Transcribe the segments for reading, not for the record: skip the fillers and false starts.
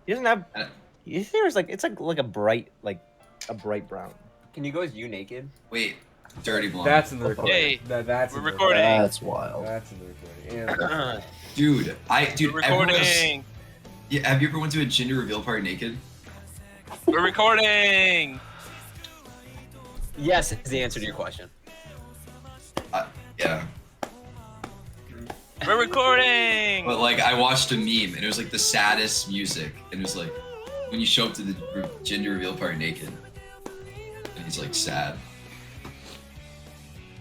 He doesn't have. Uh, His hair is like it's like a bright brown. Can you go as you naked? Wait, dirty blonde. That's in the recording. Hey, That's we're in the recording. That's wild. That's in the recording. And Dude, We're everyone else- recording. yeah, have you ever went to a gender reveal party naked? We're recording. Yes, is the answer to your question. Yeah. We're recording. But like, I watched a meme and it was like the saddest music, and it was like when you show up to the gender reveal party naked, and he's like sad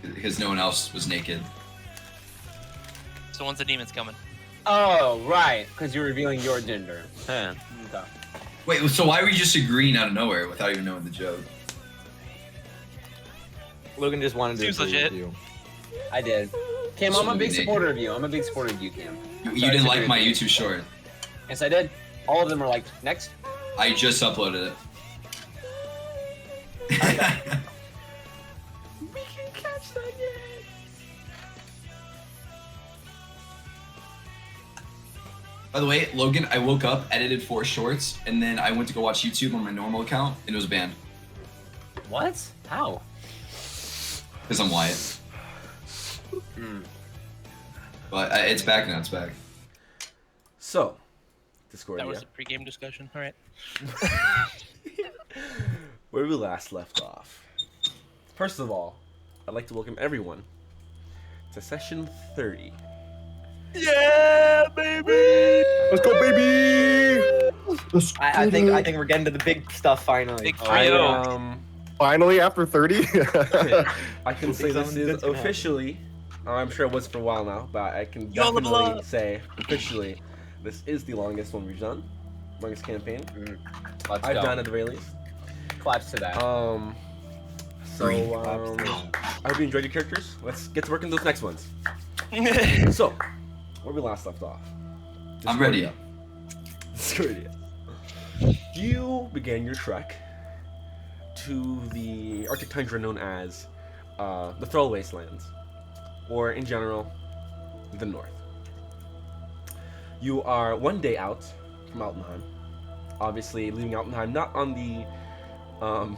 because no one else was naked. So when's the demons coming? Oh, right, because you're revealing your gender. Huh. Okay. Wait, so why were you just agreeing out of nowhere without even knowing the joke? Logan just wanted to Seems agree legit. with you. I did. Cam, So I'm a big naked. supporter of you. I'm a big supporter of you, Cam. You Sorry, didn't like disagree my with you. YouTube short. Yes, I did. All of them are like, next. I just uploaded it. We can catch that game. By the way, Logan, I woke up, edited 4 shorts, and then I went to go watch YouTube on my normal account, and it was banned. What? How? Because I'm Wyatt. Hmm. But it's back now, it's back. so, Discordia. That was a pre-game discussion. All right. Where we last left off. First of all, I'd like to welcome everyone to session 30. Yeah, baby. Let's go, baby! Let's I get think it. we're getting to the big stuff finally. Big I, trio. Finally after 30. I can say this Something is good's gonna happen. officially, I'm sure it was for a while now, but I can Y'all level definitely up. say officially, this is the longest one we've done, longest campaign Let's I've go. done at the very least. Claps to that. So Three. I hope you enjoyed your characters. Let's get to work on those next ones. So, where we last left off. I'm ready. Discordia. You began your trek to the Arctic tundra known as the Thrall Wastelands, or in general, the North. You are one day out from Altenheim. Obviously, leaving Altenheim not on the on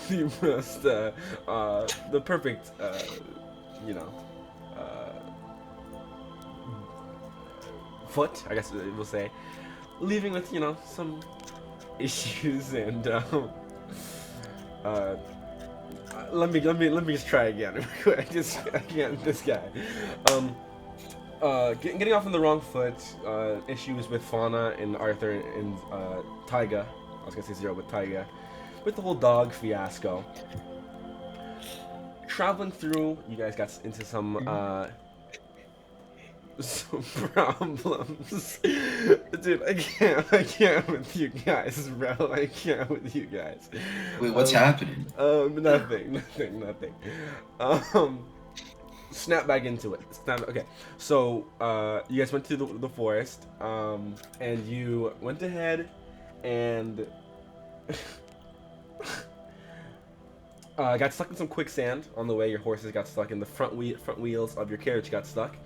the most the perfect foot, I guess we'll say, leaving with some issues and let me just try again real quick. This guy getting off on the wrong foot, issues with Fauna and Arthur and Taiga. I was gonna say Zero with Taiga, with the whole dog fiasco. Traveling through, you guys got into some problems. Dude, I can't with you guys, bro. I can't with you guys. Wait, what's happening? Nothing. Snap back into it. Okay, so you guys went to the forest, and you went ahead and got stuck in some quicksand on the way. Your horses got stuck, and the front wheels of your carriage got stuck.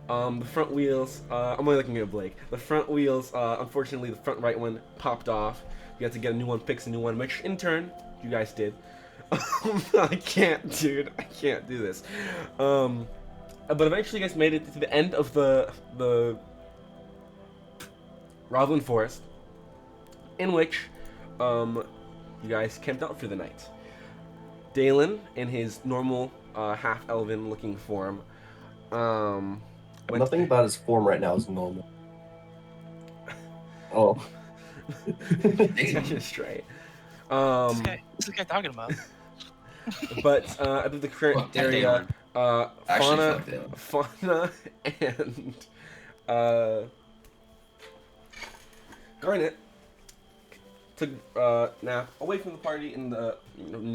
The front wheels, I'm only looking at Blake. The front wheels, unfortunately, the front right one popped off. You had to get a new one, fix a new one, which in turn, you guys did. I can't, dude. I can't do this. But eventually, you guys made it to the end of the Rovland Forest, in which you guys camped out for the night. Dalen, in his normal half-elven looking form, Nothing about his form right now is normal. Oh. Just straight. What's this guy talking about? But I believe the current Fuck that area, Actually, fuck Fauna and Garnet took nap away from the party in the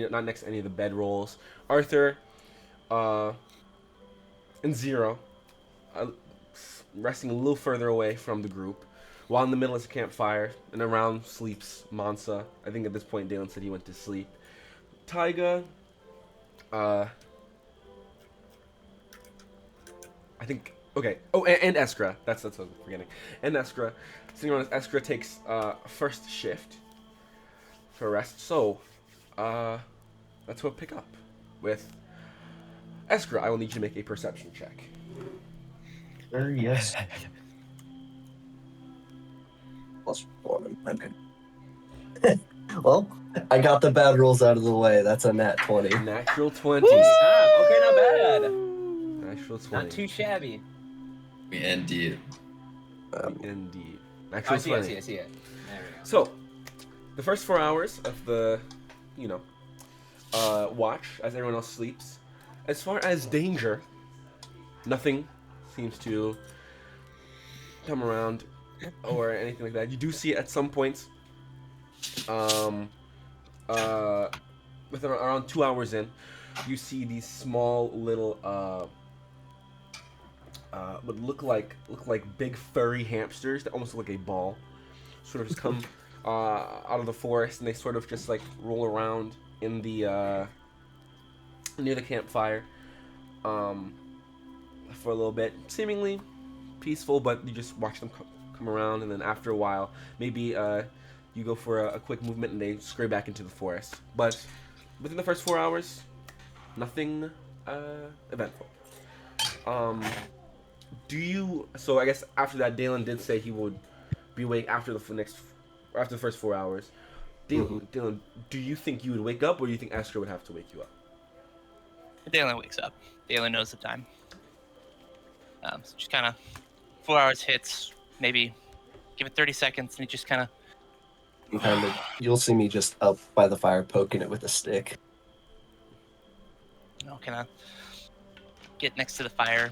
not next to any of the bedrolls. Arthur and Zero resting a little further away from the group, while in the middle is a campfire, and around sleeps Mansa. I think at this point Dalen said he went to sleep. Taiga, I think Okay. Oh, and Eskra. That's what I'm forgetting. And Eskra. Sitting on Eskra takes first shift for rest. So, let's go pick up with Eskra. I will need you to make a perception check. Yes. +1. Okay. Well, I got the bad rolls out of the way. That's a nat 20. Natural 20. Okay, not bad. Natural 20. Not too shabby. Indeed. Indeed. Oh, Natural I see 20. it. There we go. So, the first 4 hours of the, watch as everyone else sleeps. As far as danger, nothing seems to come around or anything like that. You do see at some points, within around 2 hours in, you see these small little would look like big furry hamsters that almost look like a ball, sort of just come out of the forest, and they sort of just like roll around in the near the campfire for a little bit, seemingly peaceful, but you just watch them come around, and then after a while, maybe you go for a quick movement and they scurry back into the forest. But within the first 4 hours, nothing eventful. So I guess after that, Dalen did say he would be awake after the first 4 hours. Dalen, do you think you would wake up, or do you think Astro would have to wake you up? Dalen wakes up. Dalen knows the time. So just kind of 4 hours hits, maybe give it 30 seconds, and he just kind of. You'll see me just up by the fire poking it with a stick. Kind of get next to the fire,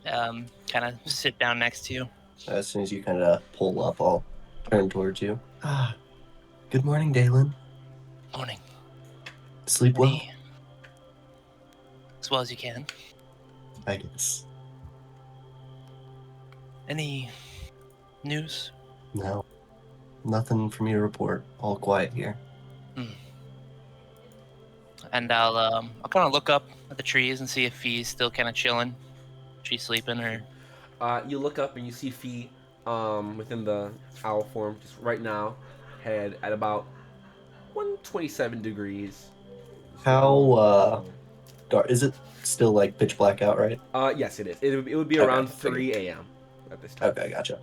kind of sit down next to you. As soon as you kind of pull up, I'll turn towards you. Good morning, Dalen. Morning. Sleep well? Any- As well as you can. I guess. Any news? No. Nothing for me to report. All quiet here. And I'll kind of look up at the trees and see if Fee's still kind of chilling. She's sleeping, or You look up and you see Fee within the owl form just right now, head at about 127 degrees. How dark is it? Still like pitch black out, right? Yes, it is. It would be Okay, around figured. 3 a.m. at this time. Okay, gotcha.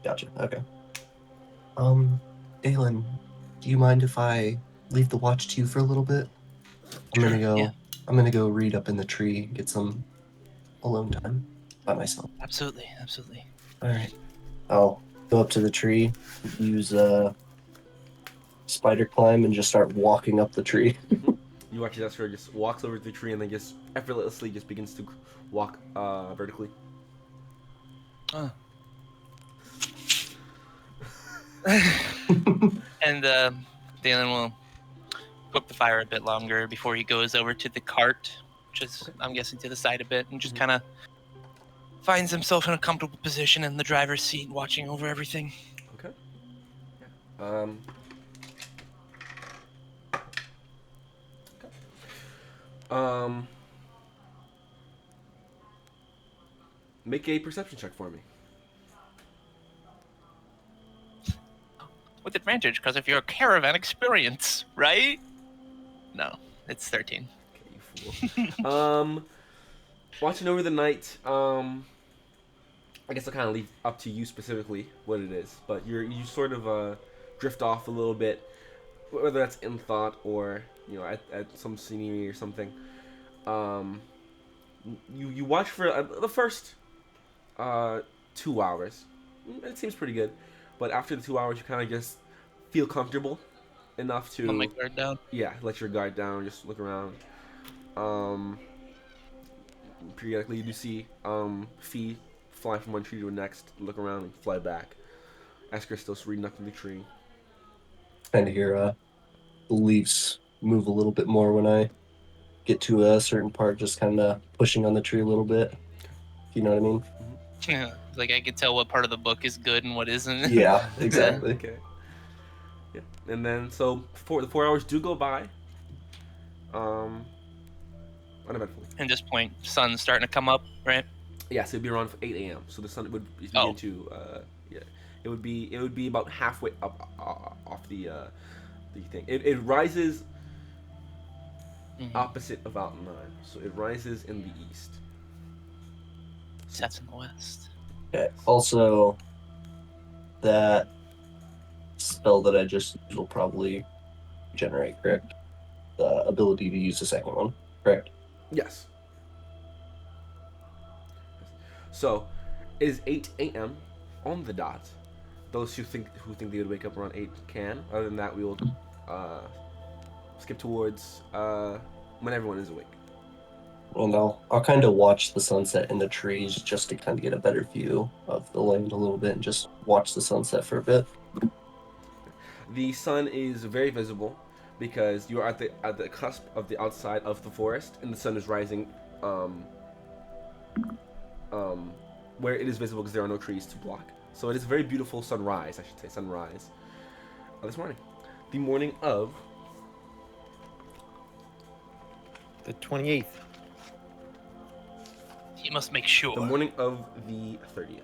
Gotcha. Okay. Dalen, do you mind if I leave the watch to you for a little bit? I'm gonna go. yeah. I'm gonna go read up in the tree, get some alone time by myself. absolutely. All right. I'll go up to the tree, use spider climb, and just start walking up the tree. You watch as Esther just walks over to the tree and then just effortlessly just begins to walk vertically. And Dalen will poke the fire a bit longer before he goes over to the cart, which is, I'm guessing, to the side a bit, and just kind of finds himself in a comfortable position in the driver's seat, watching over everything. Okay. Yeah. Make a perception check for me. With advantage, because of your caravan experience, right? No, it's 13. Okay, you fool. Watching over the night, I guess I'll kind of leave up to you specifically what it is, but you sort of drift off a little bit, whether that's in thought or at some scenery or something. You watch for the first 2 hours. It seems pretty good, but after the 2 hours, you kind of just feel comfortable enough to Let my guard down. let your guard down, just look around. Periodically, you do see Fee fly from one tree to the next, look around, and fly back. Asker's still reading up in the tree. Kind of hear the leaves move a little bit more when I get to a certain part, just kind of pushing on the tree a little bit. You know what I mean? Yeah, like I can tell what part of the book is good and what isn't. Yeah, exactly. Okay. Yeah, and then so the 4 hours do go by. uneventfully. At this point, sun's starting to come up, right? Yes, it'd be around 8 a.m. So the sun would begin Oh. to yeah, it would be about halfway up off the thing. It rises Mhm. opposite of Out 9, so it rises in the east. Sets in the west. Okay. Also, that spell that I just used will probably generate, correct? The ability to use the second one, correct? Yes. So, it is 8 a.m. on the dot. Those who think they would wake up around 8 can. Other than that, we will skip towards when everyone is awake. And I'll kind of watch the sunset in the trees just to kind of get a better view of the land a little bit and just watch the sunset for a bit. The sun is very visible because you are at the cusp of the outside of the forest, and the sun is rising where it is visible because there are no trees to block. So it is a very beautiful sunrise, I should say, sunrise this morning. The morning of The 28th. You must make sure. the morning of the 30th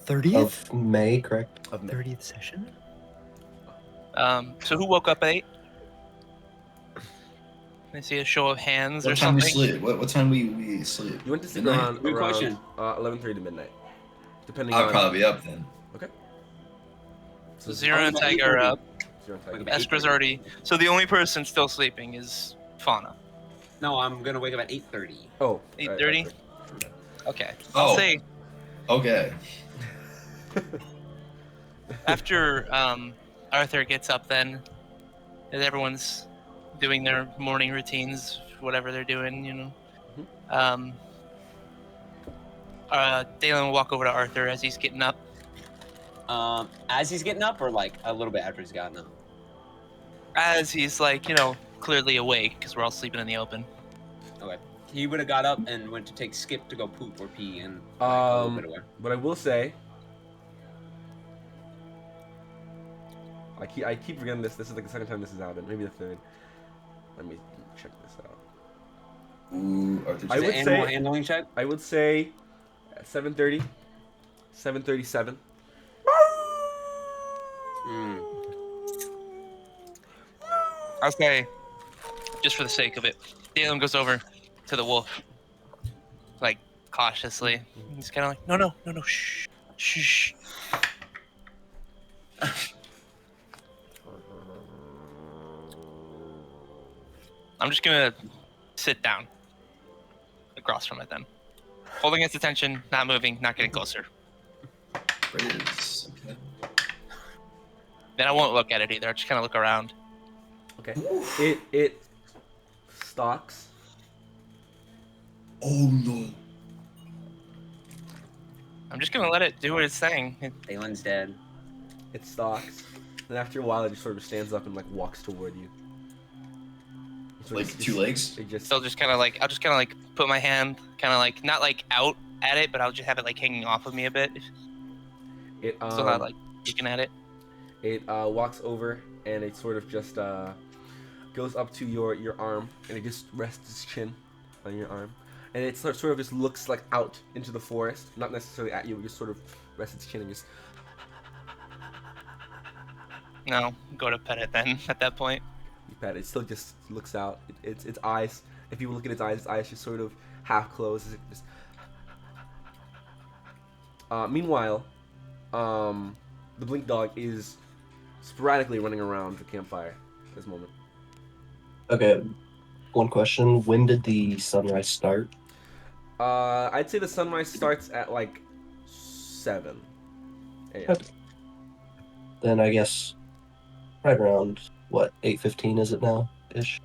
30th? Of May, correct? of May. 30th session? So who woke up at 8? Can I see a show of hands or What time we something? sleep? What time we sleep? You went to sleep Midnight? around Good question. 11:30 to midnight, depending I'll on. probably be up then. Okay. So Zero and about Tiger are 8:30. up. Zero and Tiger. Wake up at Espra's 8:30. already. So the only person still sleeping is Fauna. No, I'm gonna wake up at 8:30. Oh. 8:30? Okay. Oh. I'll say Okay. after Arthur gets up, then as everyone's doing their morning routines, whatever they're doing, you know. Dalen will walk over to Arthur as he's getting up. As he's getting up, or like a little bit after he's gotten up. As he's like, you know, clearly awake because we're all sleeping in the open. Okay. He would have got up and went to take Skip to go poop or pee and like, a little bit away. But I will say, I keep forgetting this. This is like the second time this has happened. Maybe the third. Let me check this out. Ooh, Arthur. I Is it would animal say- handling check? I would say at 7:30, 7:37. Mm. I'll say, just for the sake of it, Dalen goes over to the wolf, like cautiously. He's kind of like, no, shh, shh. I'm just gonna sit down across from it then, holding its attention, not moving, not getting closer. Braves. Okay. Then I won't look at it either. I'll just kind of look around. Okay. It stalks. Oh no. I'm just gonna let it do what it's saying. Dalen's dead. It stalks. And after a while, it just sort of stands up and like walks toward you. So Like it's 2 legs? It just. So I'll just kind of like put my hand kind of like not like out at it, but I'll just have it like hanging off of me a bit. It Still not like looking at it. It walks over and it sort of just goes up to your arm and it just rests its chin on your arm. And it sort of just looks like out into the forest, not necessarily at you, but just sort of rests its chin and just. No, go to pet it then at that point. You pet it. It still just looks out. Its eyes. If you look at its eyes just sort of half closed. It just. Meanwhile, the blink dog is sporadically running around the campfire at this moment. Okay, one question. When did the sunrise start? I'd say the sunrise starts at like 7 a.m. Okay. Then I guess right around, what, 8:15 is it now, ish?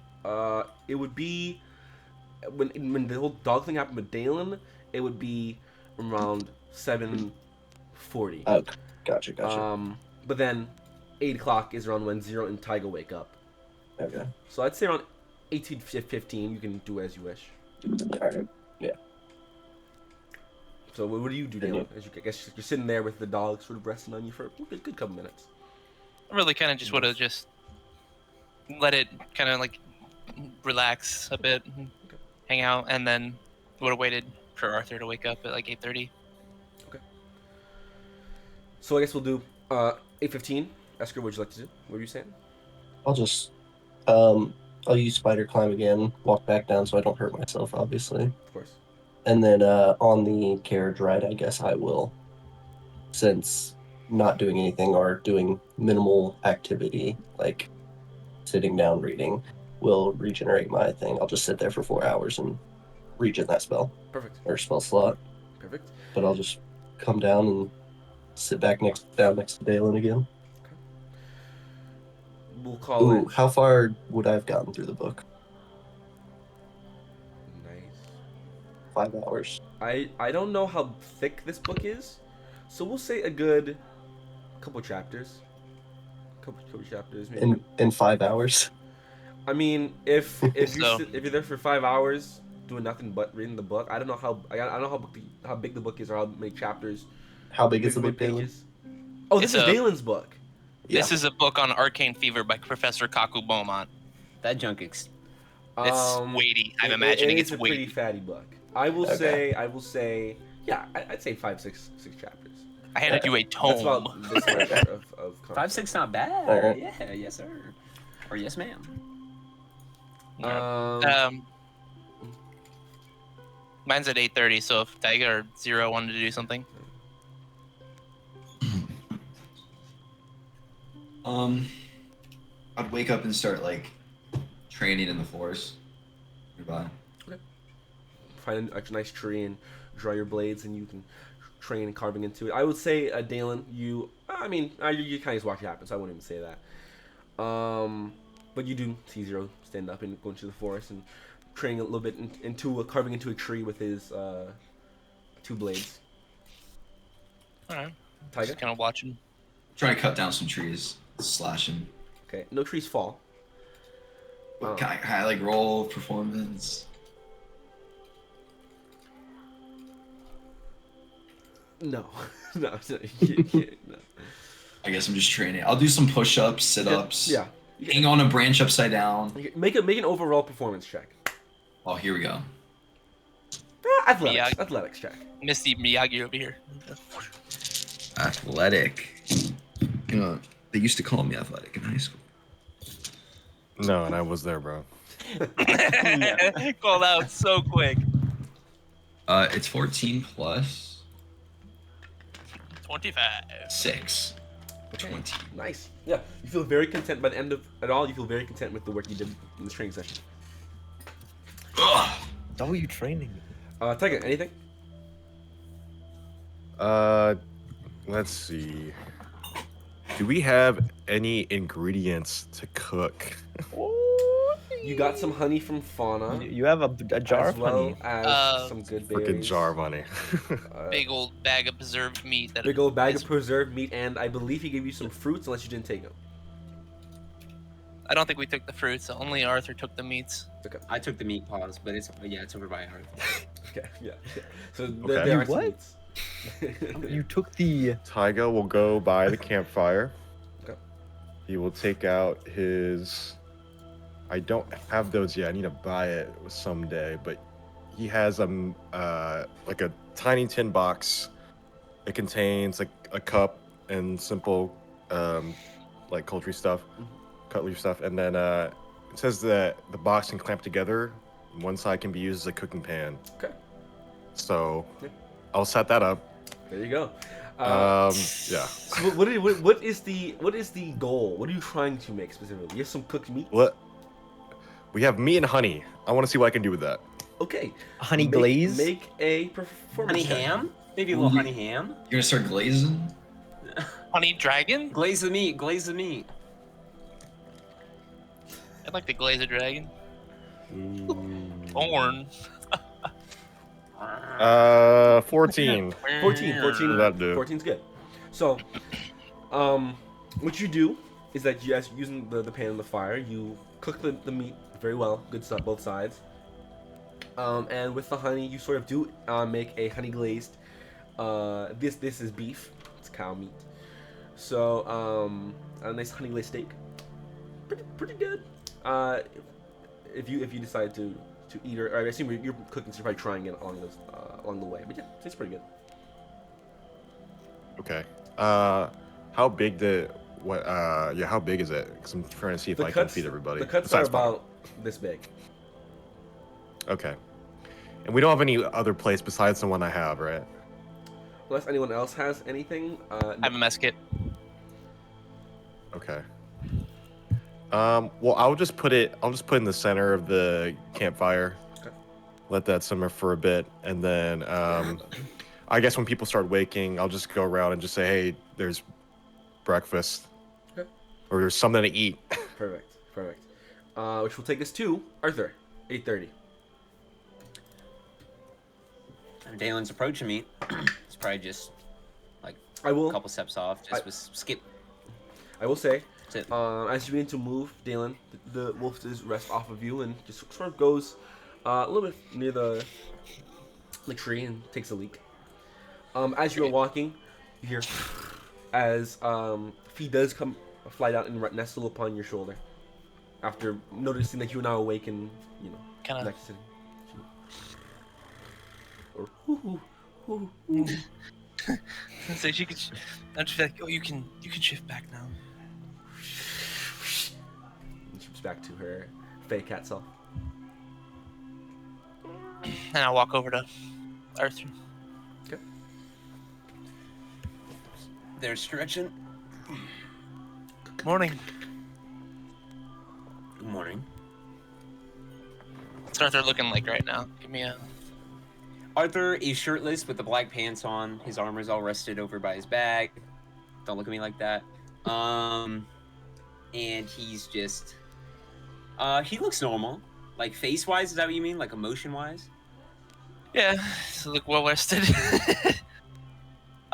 It would be when the whole dog thing happened with Dalen. It would be around 7:40. Oh, gotcha. But then 8 o'clock is around when Zero and Tyga wake up. Okay. So I'd say around 18:15. You can do as you wish. Alright. So what do you do, Then Dalen? As I guess you're sitting there with the dog sort of resting on you for a good couple minutes. I really kind of just would have just let it kind of like relax a bit, hang out, and then would have waited for Arthur to wake up at like 8:30. So I guess we'll do 8:15. Esker, what'd you like to do? What were you saying? I'll just I'll use spider climb again, walk back down so I don't hurt myself, obviously. Of course. And then on the carriage ride, I guess I will, since not doing anything or doing minimal activity, like sitting down reading, will regenerate my thing. I'll just sit there for 4 hours and regen that spell Perfect. or spell slot. Perfect. But I'll just come down and sit back down next to Dalen again. We'll call Ooh, it. how far would I have gotten through the book? Nice. 5 hours. I don't know how thick this book is, so we'll say a good couple chapters. Couple chapters. Maybe. In 5 hours? I mean, if So- if you're there for 5 hours doing nothing but reading the book, I don't know I don't know how big the book is or how many chapters. How big is the many book, Dalen? pages. Oh, this It's is a- Dalen's book. This is a book on arcane fever by Professor Kaku Beaumont. That junk It's Um, weighty. I'm it- imagining it it's is a pretty weighty. fatty book. I will Okay. say, yeah, I'd say 5, 6 chapters. I handed you a That's tome. about this much of content. 5-6, not bad. All right. Yeah, yes sir, or yes ma'am. Um, mine's at 8:30. So if Tiger or Zero wanted to do something, I'd wake up and start like training in the forest nearby. Find a nice tree and draw your blades, and you can train carving into it. I would say, Dalen, you kind of just watch it happen, so I wouldn't even say that. But you do see Zero stand up and go into the forest and training a little bit into carving into a tree with his 2 blades. all right. Tiger. Just kind of watching. Trying to cut down some trees, slashing. Okay, no trees fall. Can I like roll performance? No, no. I guess I'm just training. I'll do some push-ups, sit-ups. Yeah. Hang on a branch upside down. Make an overall performance check. Oh, here we go. Athletics. Miyagi. Athletics check. Misty Miyagi over here. Athletic. They used to call me athletic in high school. No, and I was there, bro. Called out so quick. It's 14 plus 25. 6. 20. Nice. Yeah. You feel very content by the end of it all. You feel very content with the work you did in this training session. Ugh. How are you training? Tiger, anything? Let's see. Do we have any ingredients to cook? You got some honey from Fauna. You have a jar as of well honey. as some good berries. Freaking jar of honey. Big old bag of preserved meat. That Big old bag is- of preserved meat, and I believe he gave you some fruits, unless you didn't take them. I don't think we took the fruits. Only Arthur took the meats. I took the meat paws, but it's over by Art. Okay, yeah. So Okay. there are some What? meats. You took the. Tyga will go by the campfire. Okay. He will take out his. I don't have those yet. I need to buy it someday. But he has like a tiny tin box. It contains like a cup and simple like cutlery stuff, and then it says that the box can clamp together. One side can be used as a cooking pan. Okay. So Yeah. I'll set that up. There you go. Yeah. So what is the goal? What are you trying to make specifically? You have some cooked meat. What? We have meat and honey. I want to see what I can do with that. Okay. Honey Make- glaze? Make a performance. Honey check. ham? Maybe a little honey ham. You're gonna start glazing? Honey dragon? Glaze the meat. Glaze the meat. I'd like to glaze a dragon. Thorn. 14. 14. That'd do. 14's good. So, what you do is that you, as using the pan and the fire, you cook the meat very well, good stuff, both sides. And with the honey, you sort of do make a honey glazed. This is beef. It's cow meat. So, a nice honey glazed steak. Pretty good. if you decide to eat her, I assume you're cooking, so you're probably trying it along the way. But yeah, tastes pretty good. Okay. How big how big is it? Because I'm trying to see if I can feed everybody. The cuts are besides Fauna. about this big. Okay. And we don't have any other place besides the one I have, right? Unless anyone else has anything. I have a mess kit. Okay. Well, I'll just put it in the center of the campfire. Okay. Let that simmer for a bit, and then I guess when people start waking, I'll just go around and just say, "Hey, there's breakfast, Okay. or there's something to eat." Perfect. Which will take us to Arthur, 8:30. Dalen's approaching me. He's probably just like I will. a couple steps off, just with skip. I will say, That's it. as you begin to move, Dalen, the wolf does rest off of you and just sort of goes a little bit near the tree and takes a leak. As you are walking, you hear as Fee does fly down and nestle upon your shoulder after noticing that you are now awake and Kind of. next to him. Or So she could. I'm just like, oh, you can shift back now. and shifts back to her fey cat self. And I'll walk over to Arthur. They're stretching. Morning. Good morning. What's Arthur looking like right now? Give me a. Arthur is shirtless with the black pants on. His armor's all rested over by his bag. Don't look at me like that. And he's just he looks normal. Like face-wise, is that what you mean? Like emotion-wise? Yeah, so look well rested.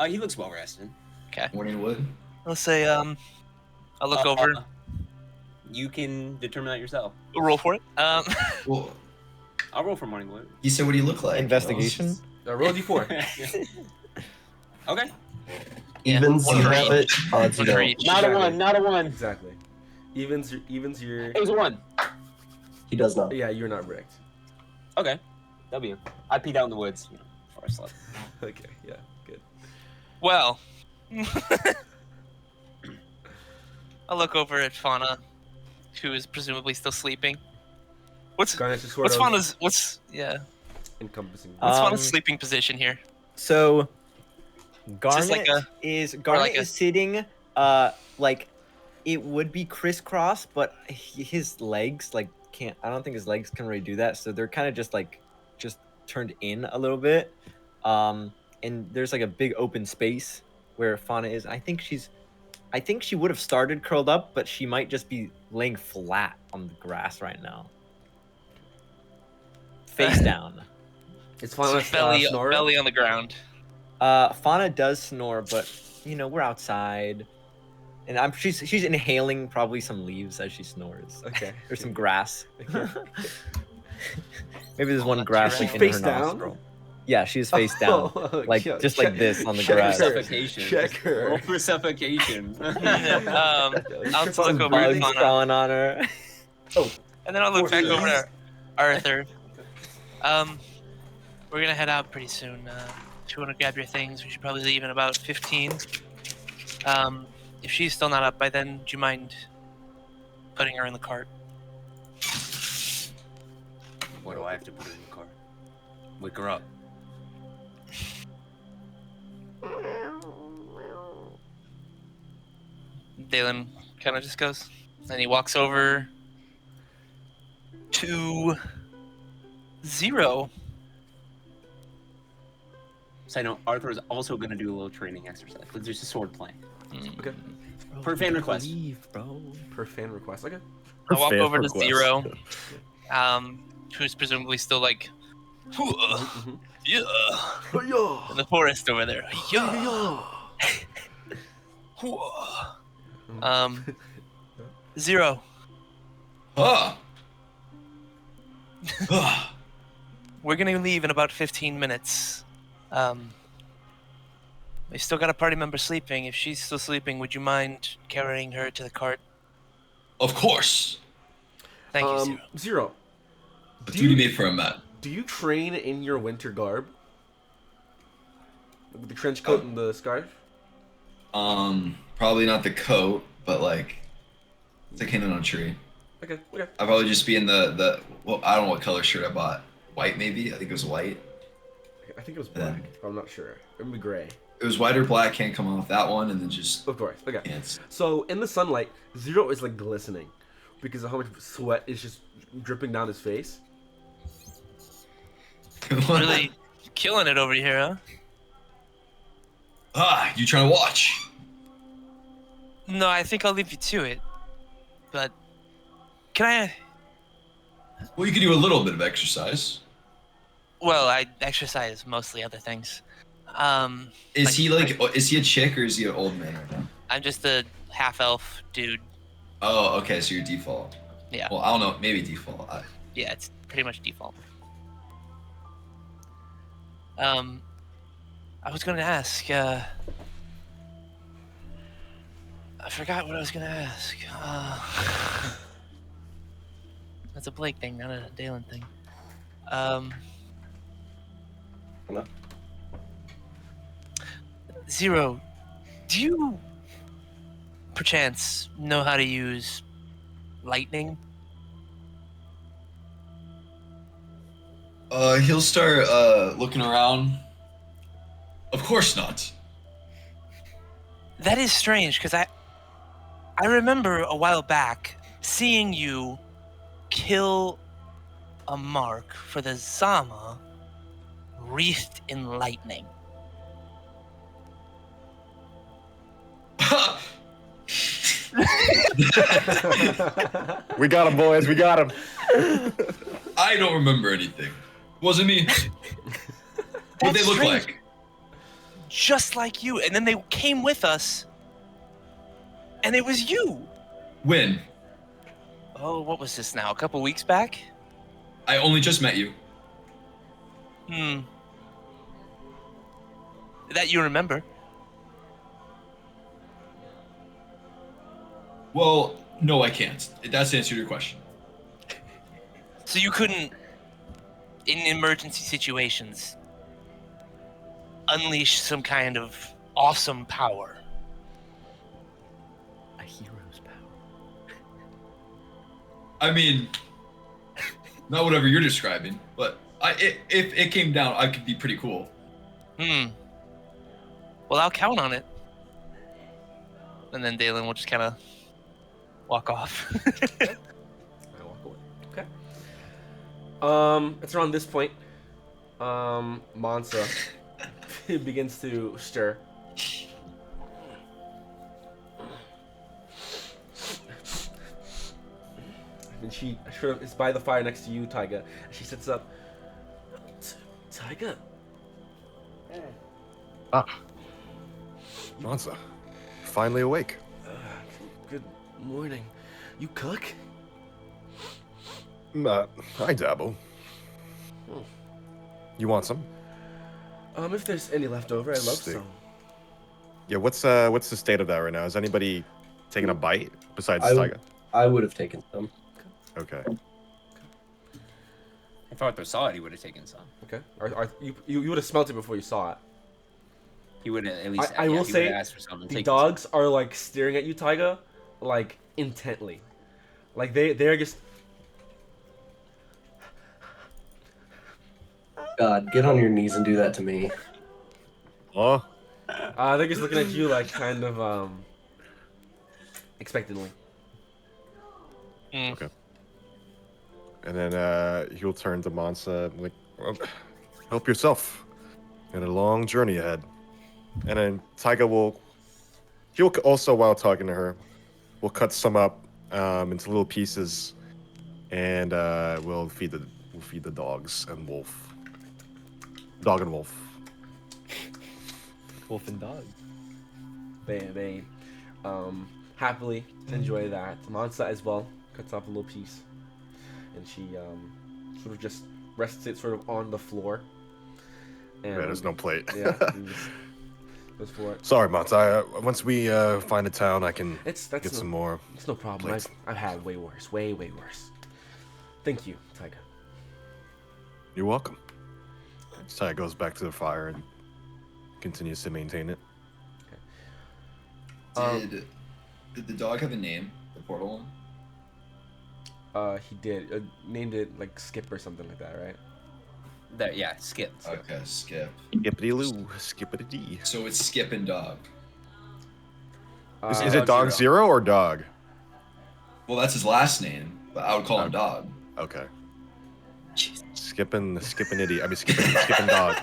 He looks well rested. Okay. Morning wood. Let's say I'll look over. You can determine that yourself. Roll for it. Well, I'll roll for morning wood. he said, "What do you look like?" Investigation. Roll a d4. Okay. Yeah, Evens, one you for have it. each. Odds, you One for don't. each. Not a one. Not a one. Exactly. Evens your. It was a one. He does not. Yeah, you're not bricked. Okay. W. I peed out in the woods. Before I slept. Okay, yeah, good. Well, I'll look over at Fauna, who is presumably still sleeping. What's Garnet is sort of What's encompassing. What's Um, Fauna's sleeping position here? So this Garnet like a- Garnet a- is sitting like it would be crisscross, but his legs like can't. I don't think his legs can really do that, so they're kind of just turned in a little bit. And there's like a big open space where Fauna is. I think she would have started curled up, but she might just be laying flat on the grass right now, face down. It's fun. Belly on the ground. Fauna does snore, but we're outside, and she's inhaling probably some leaves as she snores, Okay. or some grass. Okay. Maybe there's one that's grass right. like in Face her down? nostril. Yeah, she's face down, like Yeah, just like this on the check grass. her. Suffocation. Check her. Roll for suffocation. I'll just look over at Bugs Fauna, crawling on her. and then I'll look back Forces. over to Arthur. We're gonna head out pretty soon. If you want to grab your things, we should probably leave in about 15. If she's still not up by then, do you mind putting her in the cart? What do I have to put in the car? Wake her up. Dalen kind of just goes, and he walks over to Zero. So I know Arthur is also going to do a little training exercise. But there's a sword playing. Okay. Per fan request. bro. Per fan request. Okay. I walk Fan over to request. Zero, who's presumably still like, Mhm. yeah, Yeah. in the forest over there. Yeah. Zero. Huh. We're gonna leave in about 15 minutes. We still got a party member sleeping. If she's still sleeping, would you mind carrying her to the cart? Of course. Thank you, Zero. Zero. The Do 2D you- made for a map. Do you train in your winter garb? With the trench coat and the scarf? Probably not the coat, but like, it's like hanging on a tree. Okay, okay. I'd probably just be in the well, I don't know what color shirt I bought. White maybe? I think it was white. I think it was black, but I'm not sure. It would be gray. It was white or black, can't come off that one, and then just Of course, okay. pants. So in the sunlight, Zero is like glistening because of how much sweat is just dripping down his face. Really killing it over here, huh? Ah, you trying to watch? No, I think I'll leave you to it. But can I? Well, you could do a little bit of exercise. Well, I exercise mostly other things. Is he is he a chick or is he an old man right now? I'm just a half elf dude. Oh, okay, so you're default. Yeah. Well, I don't know, maybe default. Yeah, it's pretty much default. I was gonna ask. I forgot what I was gonna ask. That's a Blake thing, not a Dalen thing. Zero, do you perchance know how to use lightning? He'll start looking around. Of course not. That is strange, because I remember a while back seeing you kill a mark for the Zama wreathed in lightning. We got him, boys. We got him. I don't remember anything. Wasn't me. What they That's look strange. like? Just like you, and then they came with us, and it was you. When? Oh, what was this now? A couple weeks back? I only just met you. That you remember? Well, no, I can't. That's the answer to your question. So you couldn't, in emergency situations, unleash some kind of awesome power? A hero's power. I mean, not whatever you're describing, but if it came down, I could be pretty cool. Well, I'll count on it. And then Dalen will just kind of walk off. I walk away. Okay. It's around this point. Mansa begins to stir. And she sort of is by the fire next to you, Taiga. She sits up. Taiga. Mansa, finally awake. Good morning. You cook? I dabble. Hmm. You want some? If there's any left over, I'd love Steak. some. Yeah, what's the state of that right now? Is anybody taking a bite besides Taiga? I would have taken some. Okay. If Arthur saw it, he would have taken some. Okay. You would have smelt it before you saw it. He would have at least. I will he say, would've asked for some and the taken dogs are like staring at you, Taiga, like intently. Like they're just. God, get on your knees and do that to me. Oh, They're just looking at you like kind of expectantly. okay. And then he'll turn to Mansa like, well, help yourself. Got a long journey ahead. And then Taiga he'll also, while talking to her, we'll cut some up into little pieces, and we'll feed the dogs and wolf. Dog and wolf. Wolf and dog. They happily enjoy that. Mansa as well cuts off a little piece, and she sort of just rests it sort of on the floor. And Yeah, there's no plate. yeah, and just goes for it. Sorry, Mansa. Once we find a town, I can That's get no, some more. it's no problem. plates. I've had way worse, way worse. Thank you, Taiga. You're welcome. Saya goes back to the fire and continues to maintain it. Did the dog have a name? The portal one? He did. Named it like Skip or something like that, right? Yeah, Skip. Okay, Skip. Skippity loo, skippity dee. So it's Skip and Dog. Is it Dog Zero or Dog? Well, that's his last name, but I would call him Dog. Okay. Skipping itty. I mean, skipping dog.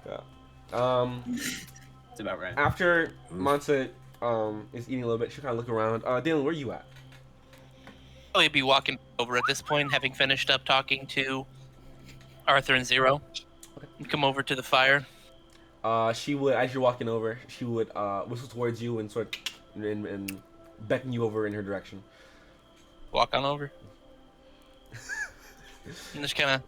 Yeah. It's about right. After Mansa is eating a little bit, she'll kind of look around. Dylan, where are you at? Probably be walking over at this point, having finished up talking to Arthur and Zero. And come over to the fire. She would, as you're walking over, she would whistle towards you and sort of and beckon you over in her direction. Walk on over. And just kind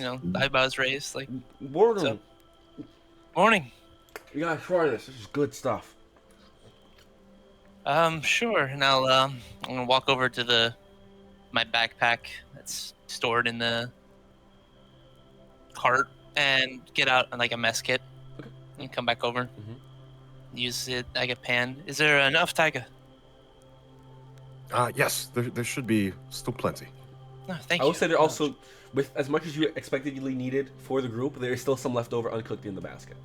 of, eyebrows raised, like, Warden, morning. you gotta try this. This is good stuff. Sure. And I'm gonna walk over to my backpack that's stored in the cart and get out like a mess kit. Okay. And come back over. Mhm. Use it like a pan. Is there enough, Tiger? Yes, there should be still plenty. No, thank I you. will say there also, with as much as you expectedly needed for the group, there is still some left over uncooked in the basket.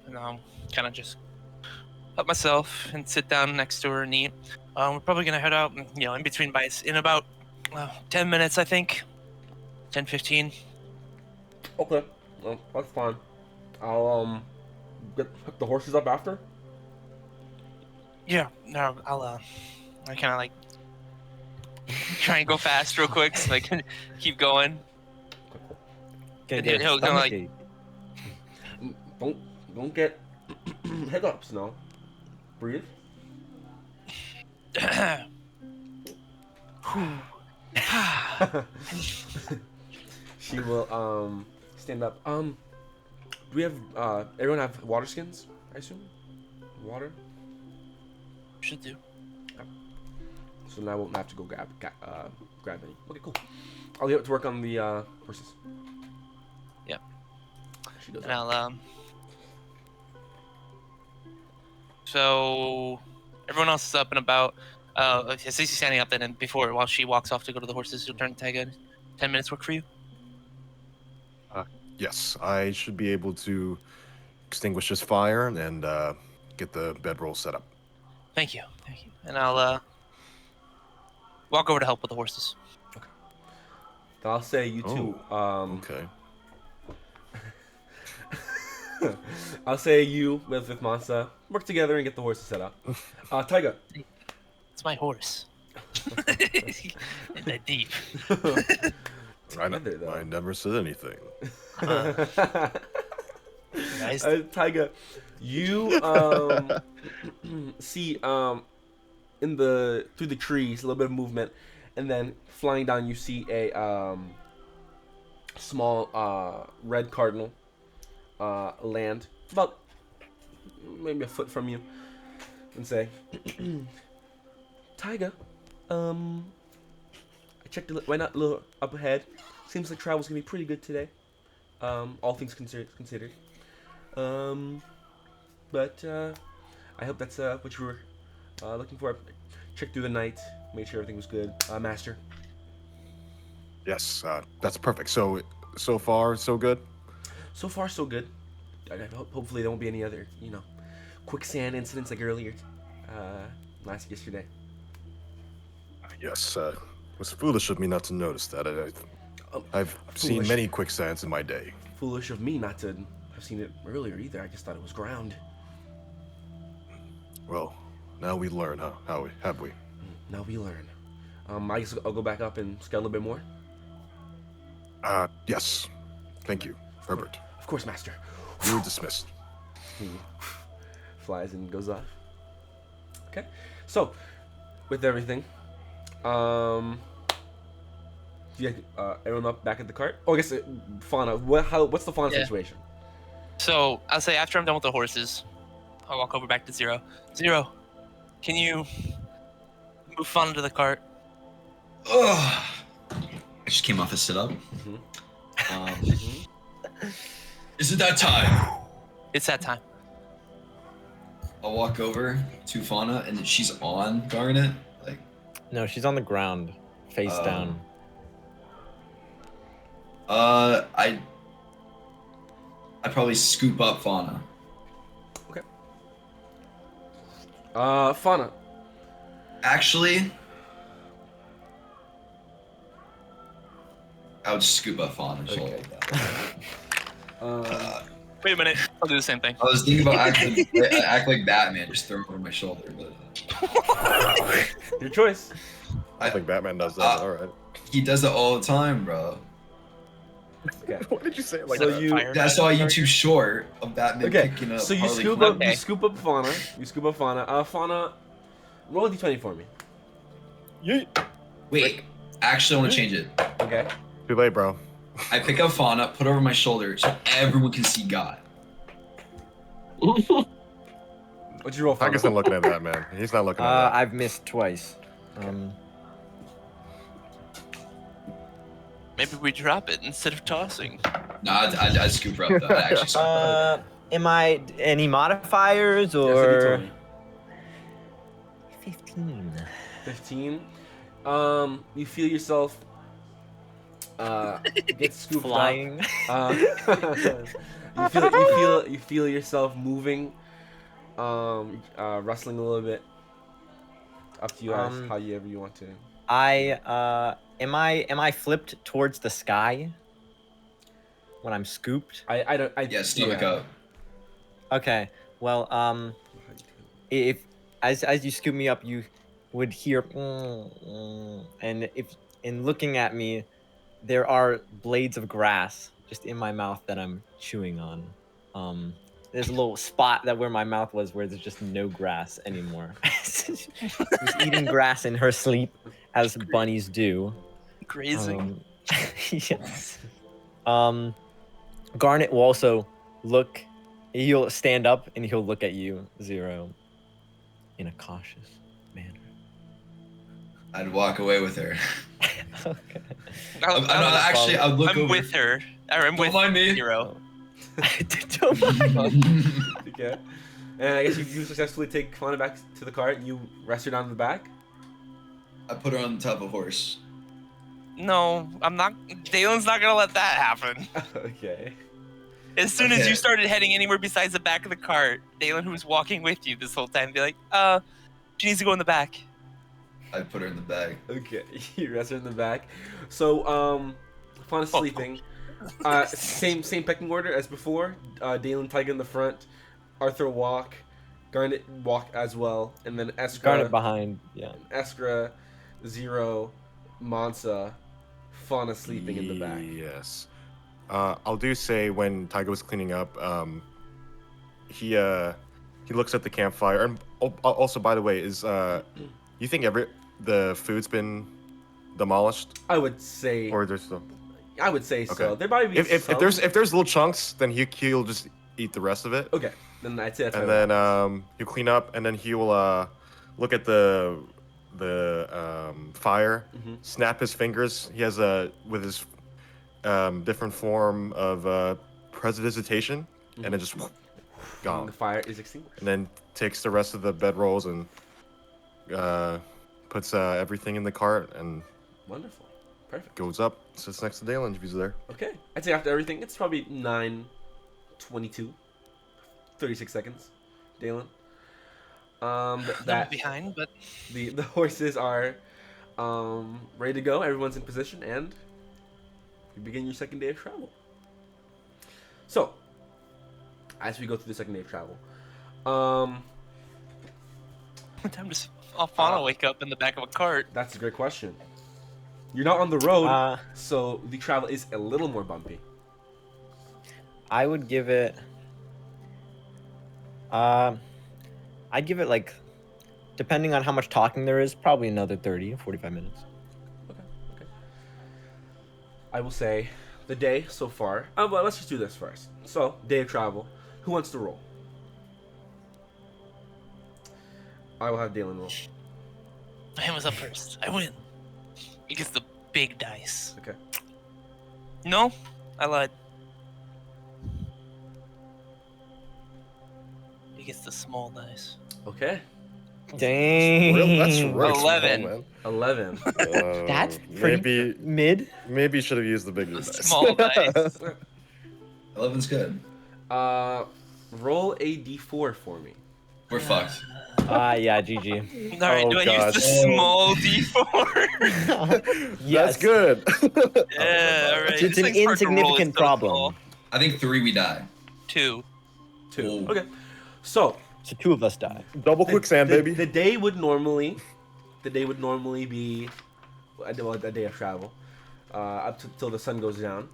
And kind of just help myself and sit down next to her and eat. We're probably gonna head out, in between bites in about 10 minutes, I think. 10, 15. Okay, well, that's fine. I'll hook the horses up after. Yeah, no, I kind of like try and go fast real quick so I can keep going. Can't Yeah, get he'll a kinda, like- stomachache. Don't get hiccups, no. Breathe. She will stand up. Do we have everyone have water skins? I assume. Water. Should do. So now I won't have to go grab any. Okay, cool. I'll get to work on the horses. Yeah. She goes. And I'll So everyone else is up and about. Cece's standing up then, and while she walks off to go to the horses, she'll turn to Taiga. 10 minutes work for you? Yes, I should be able to extinguish this fire and get the bedroll set up. Thank you. And I'll walk over to help with the horses. I'll say you two. Okay. I'll say you with Mansa work together and get the horses set up. Taiga. It's my horse. In that deep. I Together, never said anything. Guys. Taiga, you see in through the trees a little bit of movement, and then flying down you see a small red cardinal land about maybe a foot from you, and say, Taiga, I checked why not a little up ahead. Seems like travel's gonna be pretty good today. All things considered. But I hope that's what you were looking for. Checked through the night, made sure everything was good. Master. Yes, that's perfect. So far, so good? So far, so good. Hopefully there won't be any other, quicksand incidents like earlier, yesterday. Yes, it was foolish of me not to notice that. I've seen Foolish. many quicksands in my day. Foolish of me not to have seen it earlier either. I just thought it was ground. Well, now we learn, huh? Have we? Now we learn. I guess I'll go back up and scout a little bit more. Yes. Thank you, Herbert. Of course, Master. You're dismissed. He flies and goes off. Okay, so with everything, do you everyone up back at the cart? Oh, I guess fauna. What's the fauna Yeah. situation? So I'll say after I'm done with the horses, I'll walk over back to Zero. Zero, can you Move Fauna to the cart. Ugh. I just came off a sit up. Is it that time? It's that time. I'll walk over to Fauna and she's on Garnet. Like, No, she's on the ground, face down. I'd probably scoop up Fauna. Fauna. Actually, I would scoop up Fauna. Just hold like that. Wait a minute. I'll do the same thing. I was thinking about act like Batman, just throw it over my shoulder. But Your choice. I think Batman does that. All right. he does it all the time, bro. Okay. What did you say? Like So that? you- That's why you too short of Batman Okay. picking up. So you Harley scoop Quinn. up. You scoop up Fauna. You scoop up Fauna. Fauna, roll a d20 for me. Wait, actually, I want to change it. Okay. Too late, bro. I pick up Fauna, put her over my shoulder, so everyone can see God. What'd you roll, Fauna? Tiger's not looking at that, man. He's not looking at that. I've missed twice. Maybe we drop it instead of tossing. No, I'd scoop her up. Though. I'd actually scoop her up. Am I any modifiers Yes, a or d20. 15? 15. You feel yourself get scooped Flying. up. You feel yourself moving, rustling a little bit. Up to you guys, however you want to. Am I flipped towards the sky when I'm scooped? I don't. Yeah, stomach up. Okay. Well, if as you scoop me up, you would hear, and if in looking at me, there are blades of grass just in my mouth that I'm chewing on. There's a little spot that where my mouth was where there's just no grass anymore. She's eating grass in her sleep, as bunnies do. Grazing. Yes. Garnet will also look. He'll stand up and he'll look at you, Zero, in a cautious manner. I'd walk away with her. Okay. I'd look I'm over. with her. Or I'm Don't with mind me. Zero. Don't mind. Okay. And I guess you successfully take Fauna back to the cart. You rest her down in the back. I put her on top of a horse. No, I'm not. Dalen's not gonna let that happen. Okay. As soon as Okay. you started heading anywhere besides the back of the cart, Dalen, who's walking with you this whole time, be like, she needs to go in the back. I put her in the bag. Okay. You rest her in the back. So Fauna's sleeping. Same pecking order as before. Dalen, Tiger in the front. Arthur walk. Garnet walk as well, and then Eskra. Garnet behind. Yeah. Eskra, Zero, Mansa, Fauna sleeping in the back. Yes. I'll do say when Tiger was cleaning up, he looks at the campfire. And also, by the way, is you think the food's been demolished, I would say. or there's still? I would say so. Okay. There might be If some. there's little chunks, then he'll just eat the rest of it. Okay, then I'd say that's. And fine. then he'll clean up, and then he will look at the fire, Mhm. snap his fingers. He has with his different form of prestidigitation, and then just And gone. the fire is extinguished. And then takes the rest of the bedrolls and puts everything in the cart and Wonderful. Perfect. goes up, sits next to Dalen if he's there. Okay. I'd say after everything, it's probably 9:22, 36 seconds. Dalen. That That behind, but the horses are ready to go. Everyone's in position, and you begin your second day of travel. So, as we go through the second day of travel, time to Fauna wake up in the back of a cart. that's a great question. You're not on the road, Uh, so the travel is a little more bumpy. I would give it. I'd give it like, depending on how much talking there is, probably another 30, 45 minutes. Okay. I will say the day so far. Well, let's just do this first. So, day of travel. Who wants to roll? I will have Dalen roll. My hand was up first. I win. He gets the big dice. Okay. No, I lied. He gets the small dice. Okay. Dang. That's right. 11. Man. 11. That's pretty mid. Maybe you should have used the bigger The dice. small dice. 11's good. Roll a d4 for me. We're fucked. Yeah, GG. All right, Oh, do I gosh. use the small D4? Yes. That's good. Yeah, all right. It's This an thing's hard to roll, insignificant it's so problem. small. I think 3 we die. 2. 2. Ooh. Okay. So, So 2 of us die. Double quicksand, baby. The day would normally be a day of travel, up till the sun goes down.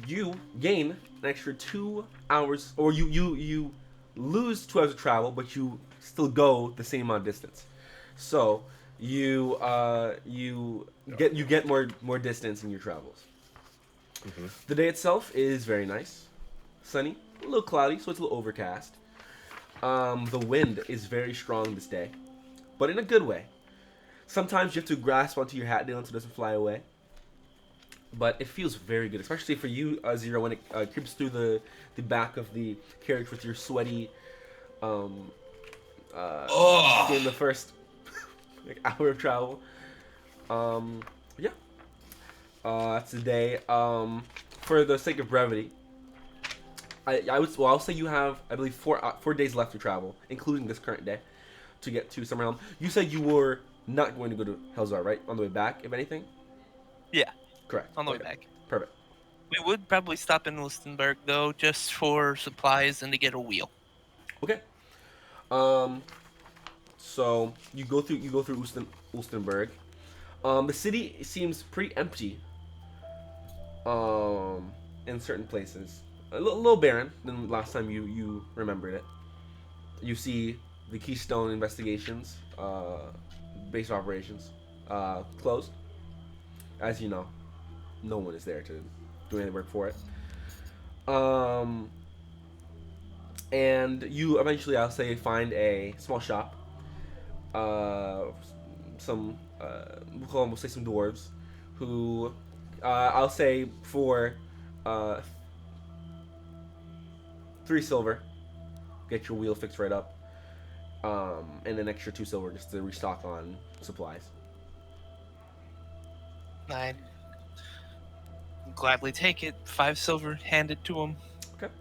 You gain an extra 2 hours, or you lose 2 hours of travel, but you still go the same amount of distance. So you get more distance in your travels. Mhm. The day itself is very nice, sunny, a little cloudy, so it's a little overcast. The wind is very strong this day, but in a good way. Sometimes you have to grasp onto your hat, Dylan, so it doesn't fly away. But it feels very good, especially for you, Zero, when it creeps through the back of the carriage with your sweaty Oh. in the first hour of travel. Yeah. That's the day. For the sake of brevity, I'll say you have, I believe, 4 days left to travel, including this current day, to get to Summer Helm. You said you were not going to go to Helzar, right? On the way back, if anything? Yeah, Correct. on the way Okay. back. Perfect. We would probably stop in Listenberg, though, just for supplies and to get a wheel. Okay. So you go through Ulstenberg. The city seems pretty empty. In certain places, a little barren than last time you remembered it. You see the Keystone Investigations base operations closed. As you know, no one is there to do any work for it. And you eventually, I'll say, find a small shop. We'll say some dwarves, who I'll say for 3 silver, get your wheel fixed right up, and an extra 2 silver just to restock on supplies. I'd gladly take it. 5 silver handed to him. Okay.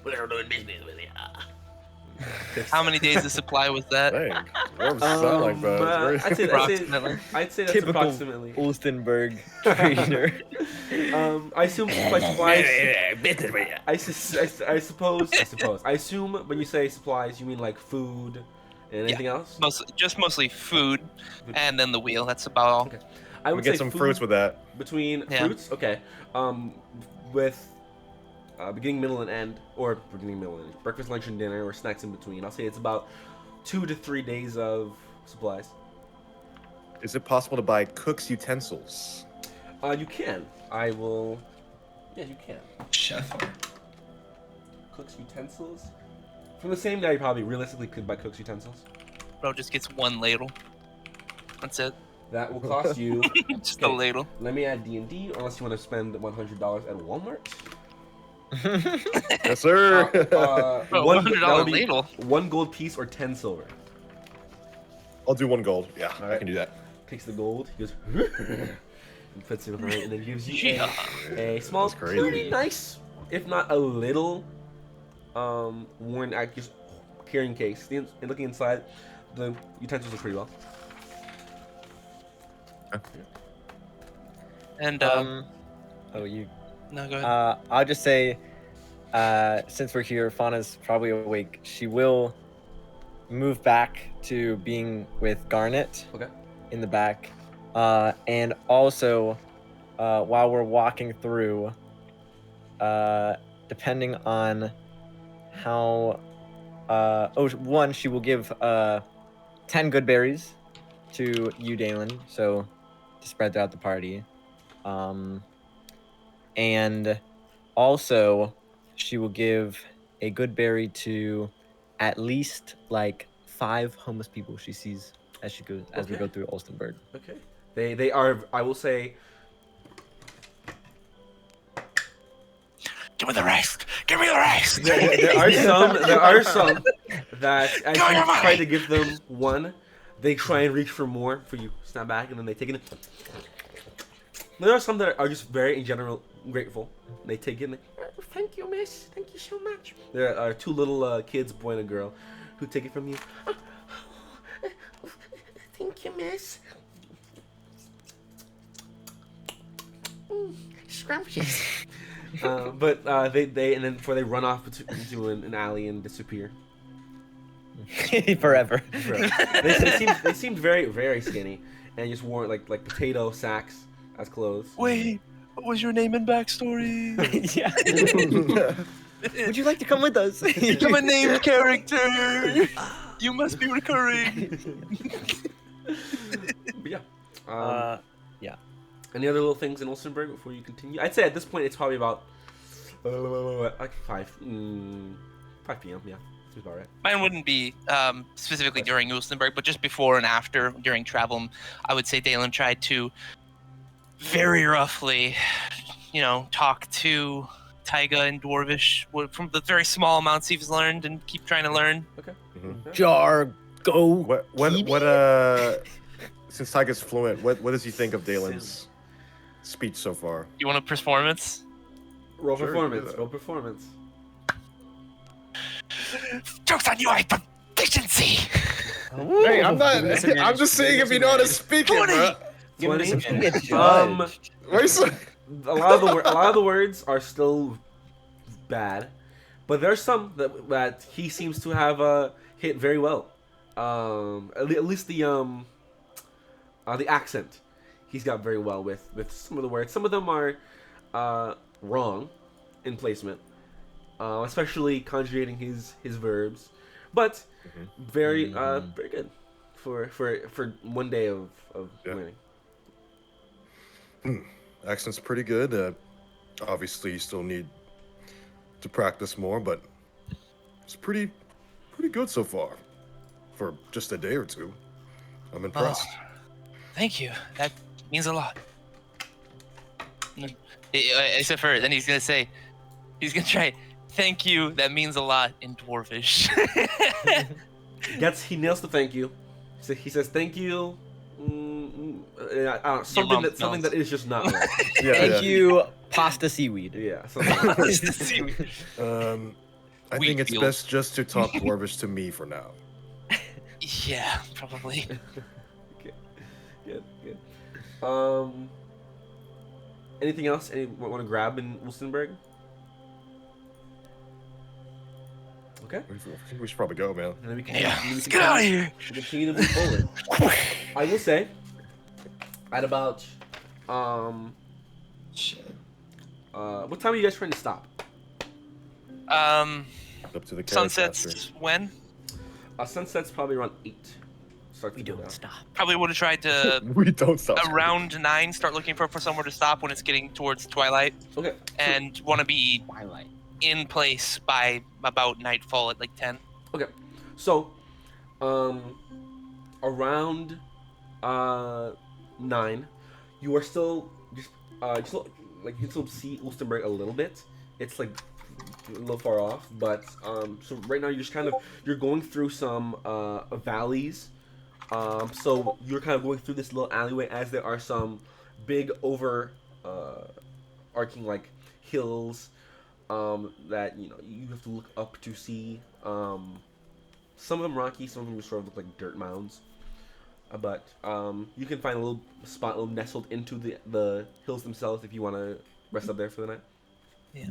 We're doing business with you. How many days of supply was that? Dang. Dwarves sound like that. It's very- Approximately. I'd say that's Typical approximately. Ulstenberg trader. I assume supplies. I suppose. I assume when you say supplies, you mean like food and anything else. Mostly food, and then the wheel. That's about all. Okay. I We would get say some food fruits with that. between Yeah. fruits. Okay. With beginning, middle, and end, or beginning, middle, and end, breakfast, lunch, and dinner, or snacks in between. I'll say it's about 2 to 3 days of supplies. Is it possible to buy cook's utensils? You can. I will. Yeah, you can. Chef. Cook's utensils. From the same guy, you probably realistically could buy cook's utensils. Bro just gets 1 ladle. That's it. That will cost you. Just a Okay. ladle. Let me add D&D, unless you want to spend $100 at Walmart. Yes, sir. Bro, One $100 that would be ladle. 1 gold piece or 10 silver. I'll do 1 gold. Yeah, I Alright. can do that. Takes the gold. He goes. And puts it right, and then gives you Yeah. a small, That's crazy. pretty nice, if not a little, worn out just carrying case. And looking inside, the utensils are pretty well. And, You. no, go ahead. I'll just say, since we're here, Fauna's probably awake. She will move back to being with Garnet Okay. in the back, and also, while we're walking through, depending on how, one, she will give 10 good berries to you, Dalen, so to spread throughout the party. And also, she will give a good berry to at least like 5 homeless people she sees as we go through Olstenburg. Okay. They are. I will say. Give me the rest. Give me the rest. There are some. There are some that as Go you your try money. to give them one, they try and reach for more. For you, snap back, and then they take it. There are some that are just very, in general, grateful. They take it. And thank you, miss. Thank you so much. There are two little kids, boy and a girl, who take it from you. Thank you, miss. Scrumptious. But they and then before they run off into an alley and disappear. Forever. They seemed very, very skinny and just wore like potato sacks as clothes. Wait, what was your name and backstory? Yeah. Would you like to come with us? I'm a named character. You must be recurring. But yeah. Yeah. Any other little things in Olsenburg before you continue? I'd say at this point it's probably about like 5 p.m. Yeah, seems about right. Mine wouldn't be specifically during Ulstenberg, but just before and after during travel. I would say Dalen tried to very roughly, talk to Taiga and Dwarvish from the very small amounts he's learned and keep trying to learn. Okay. Mhm. Jar, go. What since Taiga's fluent, what does he think of Dalen's speech so far? You want a performance? Roll Sure, performance. yeah. Roll performance. Joke's on you, I have proficiency. Hey, I'm not. I'm just saying if you know how to speak it, bro. 20. Wait, so- A lot of the words are still bad, but there's some that he seems to have hit very well. At least the accent he's got very well with some of the words. Some of them are wrong in placement, especially conjugating his verbs, but very very good for one day of Yeah. learning. Accent's pretty good. Obviously, you still need to practice more, but it's pretty good so far for just a day or two. I'm impressed. Thank you. That means a lot. Except for then he's gonna try. Thank you. That means a lot in Dwarvish. He nails the thank you. So he says thank you. Something that is just not right. Yeah, Thank you, pasta seaweed. Yeah. Something like I Wheat think it's field. best just to talk Dwarvish to me for now. Yeah, probably. Good. Anything else? Anyone want to grab in Wolstenberg? Okay. I think we should probably go, man. And then we can, Yeah, we let's can get out of here. we continue to move forward. I will say, at about Shit. what time are you guys trying to stop? Up to the carriage master. Sunsets when? Sunset's probably around 8. We don't stop. Probably would have tried to We don't stop. around 9 start looking for somewhere to stop when it's getting towards twilight, Okay. and want to be Twilight. in place by about nightfall at like 10. Okay. So, around 9, you are still just like you can still see Ulstenberg a little bit. It's like a little far off, but so right now you're just you're going through some valleys. So you're kind of going through this little alleyway as there are some big arcing like hills that you have to look up to see. Some of them rocky, some of them sort of look like dirt mounds. But you can find a little spot nestled into the hills themselves if you want to rest up there for the night. Yeah.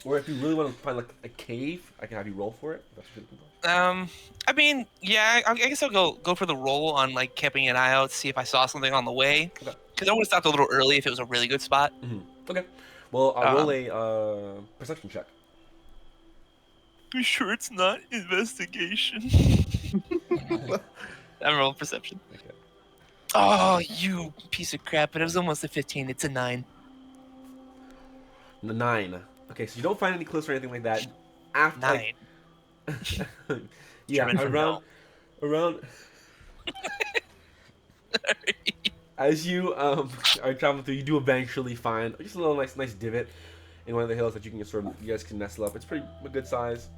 Or if you really want to find like a cave, I can have you roll for it. That's what you're looking for. I mean, yeah, I guess I'll go for the roll on like keeping an eye out, see if I saw something on the way. Okay. Because I would have stopped a little early if it was a really good spot. Okay. Well, I'll roll a perception check. Be sure it's not investigation. I rolled perception. Okay. Oh, you piece of crap! But it was almost a 15. It's a 9. 9. Okay, so you don't find any clues or anything like that. After 9. yeah, German from around As you are traveling through, you do eventually find just a little nice divot in one of the hills that you can just sort of you guys can nestle up. It's pretty a good size.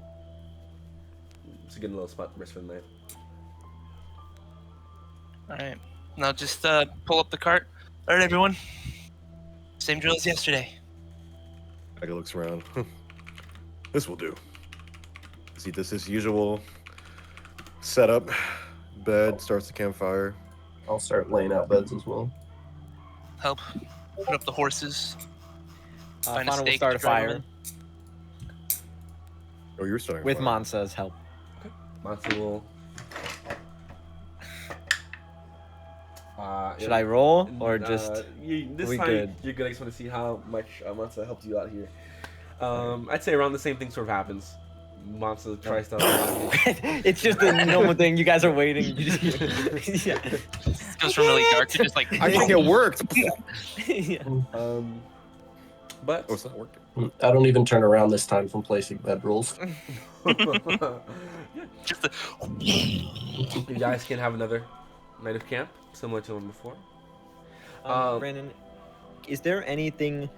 It's a good little spot to rest for the night. All right. Now just pull up the cart. All right, everyone. Same drill as yesterday. Drago looks around. This will do. See, this is usual setup. Bed, starts the campfire. I'll start laying out beds as well. Help put up the horses. Find a Fauna will stake start to a drive fire them Oh, you're starting with fire. Mansa's help. Matsu will. Should I roll or just? This we time good? you're good. I just want to see how much Mansa helped you out here. I'd say around the same thing sort of happens. Mansa tries to. It's just a normal thing. You guys are waiting. You just, yeah. It goes from really dark to just like. I think it worked. Yeah. But Oh, it's not working. I don't even turn around this time from placing bed rolls. Just the, you guys can have another night of camp similar to one before. Brandon, is there anything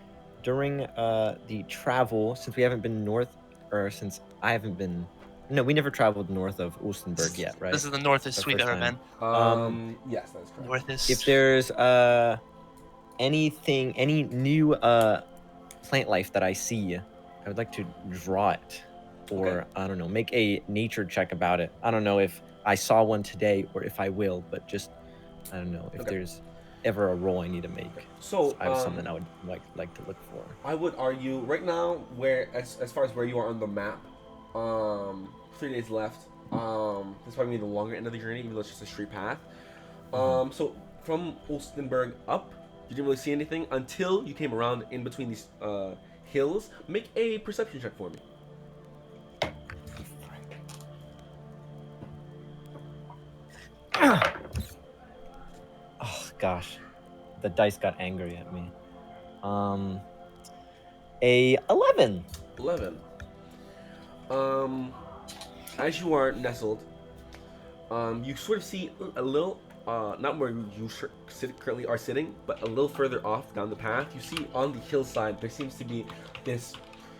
during the travel, since we haven't been north, or since I haven't been, no, we never traveled north of Ulstenberg yet, right? this is the northest The we've first ever time. been. Yes, that is correct. Northest. If there's anything, any new plant life that I see, I would like to draw it, or Okay. I don't know, make a nature check about it. I don't know if I saw one today or if I will, but just I don't know if Okay. there's ever a roll I need to make. So I have something I would like to look for. I would argue right now, where as far as where you are on the map, 3 days left. This probably be the longer end of the journey, even though it's just a straight path. So from Ulstenberg up, you didn't really see anything until you came around in between these hills. Make a perception check for me. Oh gosh, the dice got angry at me. A 11. 11. As you are nestled, you sort of see a little, not where you currently are sitting, but a little further off down the path. You see on the hillside there seems to be this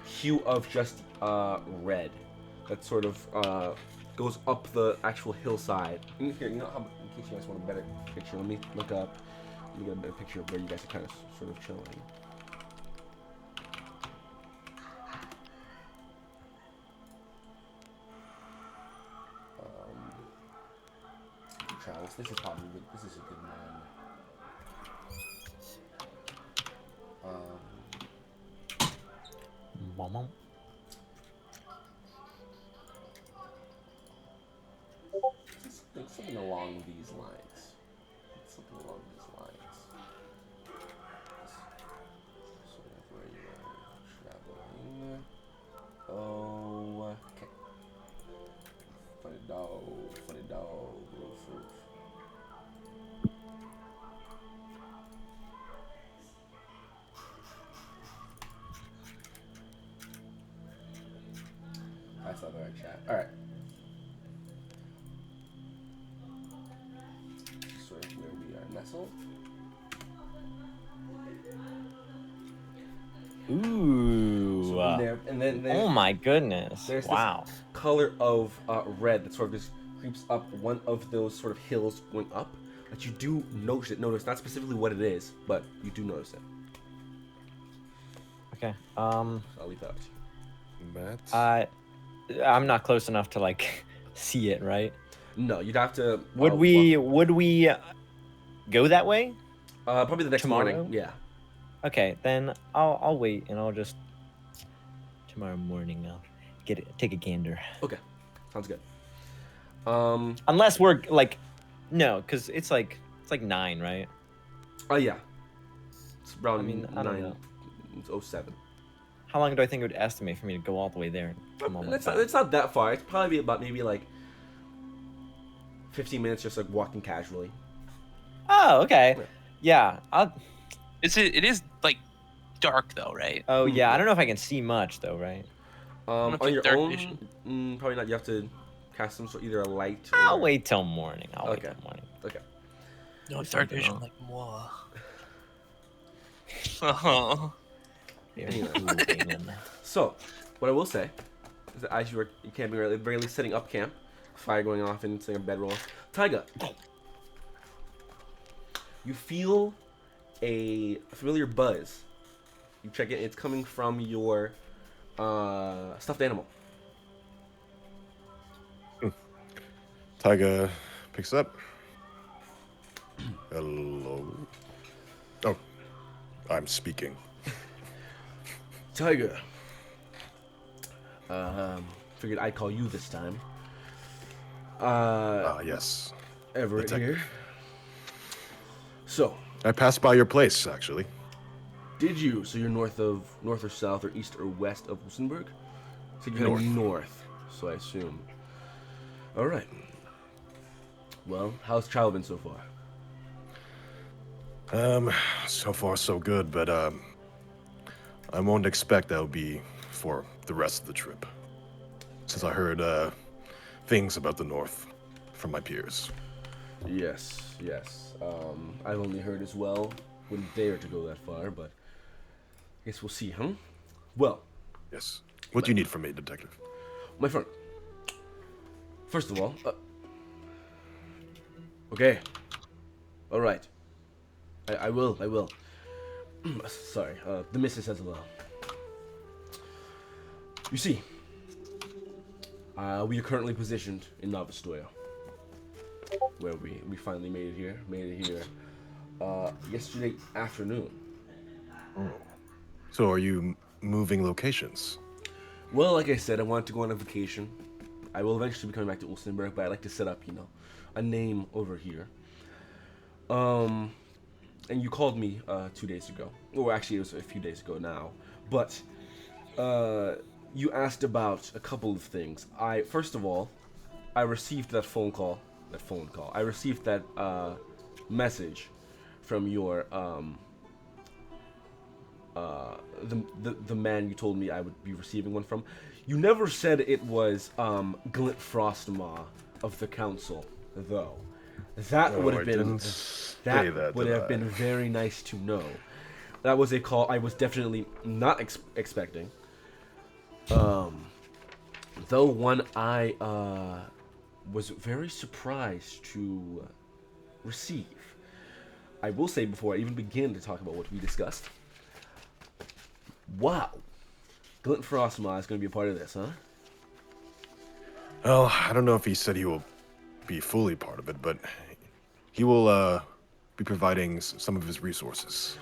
hue of just red that sort of goes up the actual hillside. And here, you know how, in case you guys want a better picture, let me look up. Let me get a better picture of where you guys are kind of sort of chilling. Travels. This is probably good. This is a good one. Mama. Something along these lines. Something along these lines. Sort of where you are traveling. Oh, okay. Funny dog. Funny dog. Roof, roof. That's not the right chat. Alright. Sort of where we are nestled. Ooh. So there, and then there's, Oh my goodness. there's Wow. this color of red that sort of just creeps up one of those sort of hills going up that you do notice not specifically what it is, but you do notice it. Okay. So I'll leave that up to you. Matt. I'm not close enough to like see it, right? No, you'd have to. Would we go that way? Probably the next Tomorrow? morning. Yeah. Okay, then I'll wait and I'll just tomorrow morning I'll take a gander. Okay. Sounds good. Unless we're like, no, because it's like 9, right? Oh yeah. It's around I mean, I don't 9. know. It's 07. How long do I think it would estimate for me to go all the way there and come all the way back? It's not that far. It's probably about maybe like 15 minutes, just like walking casually. Oh, okay. Yeah. It is like dark though, right? Oh, yeah. I don't know if I can see much though, right? gonna On your put dark own, vision. probably not. You have to cast some sort either a light. Or... I'll wait till morning. I'll wait Okay. till morning. Okay. No It's third something vision else. like moi. Oh. Yeah, Anyway. moving and- So, what I will say is that as you are camping, or at the very least setting up camp, fire going off and setting up bedroll, Taiga, you feel a familiar buzz. You check it; it's coming from your stuffed animal. Taiga picks up. Hello. Oh, I'm speaking. Tiger. Figured I'd call you this time. Yes. Everett detective. here. So, I passed by your place, actually. did you? So you're north or south or east or west of Lusenburg? So you're North. heading north. So I assume. All right. Well, how's travel been so far? So far so good, but I won't expect that'll be for the rest of the trip. Since I heard things about the North from my peers. Yes. I've only heard as well. Wouldn't dare to go that far, but I guess we'll see, huh? Well, Yes. What do you need from me, detective? my friend. First of all, okay. All right. I will. Sorry, the missus as well. You see, we are currently positioned in Novostoya, where we finally made it here, yesterday afternoon. So are you moving locations? Well, like I said, I wanted to go on a vacation. I will eventually be coming back to Ulstenberg, but I'd like to set up, a name over here. And you called me 2 days ago. Or actually, it was a few days ago now. But you asked about a couple of things. First of all, I received that phone call. I received that message from your the man you told me I would be receiving one from. You never said it was Glint Frostmaw of the council, though. That would have been been very nice to know. That was a call I was definitely not expecting. Though one I was very surprised to receive. I will say before I even begin to talk about what we discussed. Wow, Glint Frostmaw is going to be a part of this, huh? Well, I don't know if he said he will be fully part of it, but he will be providing some of his resources.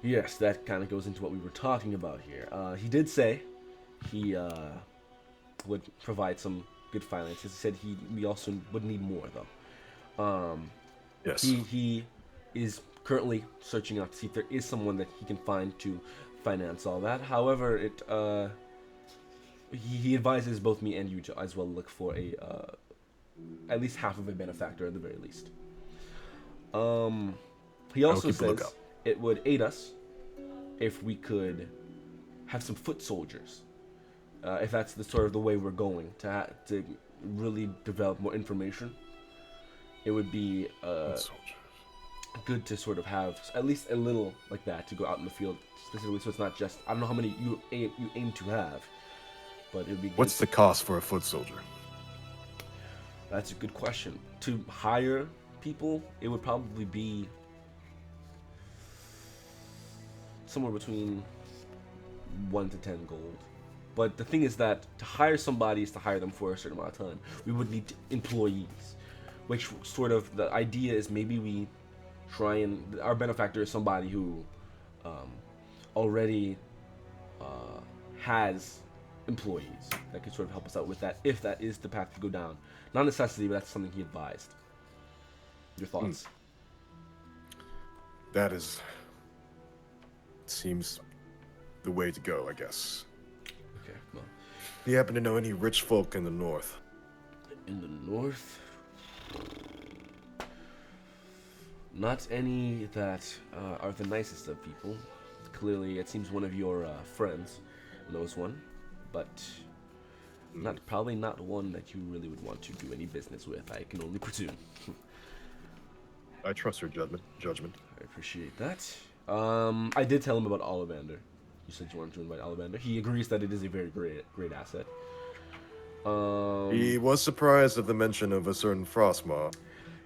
Yes, that kind of goes into what we were talking about here. He did say he would provide some good finances. He said we also would need more, though. Yes. He is currently searching out to see if there is someone that he can find to finance all that. However, he advises both me and you to as well look for at least half of a benefactor at the very least. He also says it would aid us if we could have some foot soldiers. If that's the sort of the way we're going to really develop more information, it would be good to sort of have at least a little like that to go out in the field specifically. So it's not just I don't know how many you aim to have, but it would be. What's the cost for a foot soldier? That's a good question. To hire people, it would probably be somewhere between 1 to 10 gold. But the thing is that to hire somebody is to hire them for a certain amount of time. We would need employees, which sort of the idea is maybe we try and our benefactor is somebody who already has employees that could sort of help us out with that if that is the path to go down. Not necessity, but that's something he advised. Your thoughts? That seems the way to go, I guess. Okay, well. Do you happen to know any rich folk in the north? In the north? Not any that are the nicest of people. Clearly, it seems one of your friends knows one, but probably not one that you really would want to do any business with. I can only presume. I trust your judgment. I appreciate that. I did tell him about Ollivander. You said you wanted to invite Ollivander. He agrees that it is a very great asset. He was surprised at the mention of a certain Frostmaw.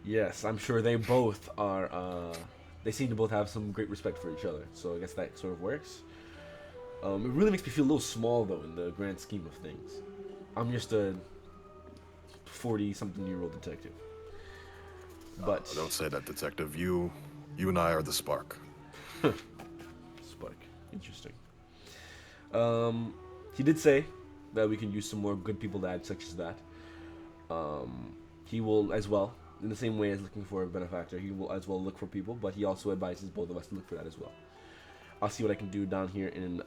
Yes, I'm sure they both are. They seem to both have some great respect for each other. So I guess that sort of works. It really makes me feel a little small though in the grand scheme of things. I'm just a 40-something-year-old detective. But Don't say that, detective. You and I are the spark. Spark, interesting. He did say that we can use some more good people to add, such as that. He will as well, in the same way as looking for a benefactor, he will as well look for people, but he also advises both of us to look for that as well. I'll see what I can do down here in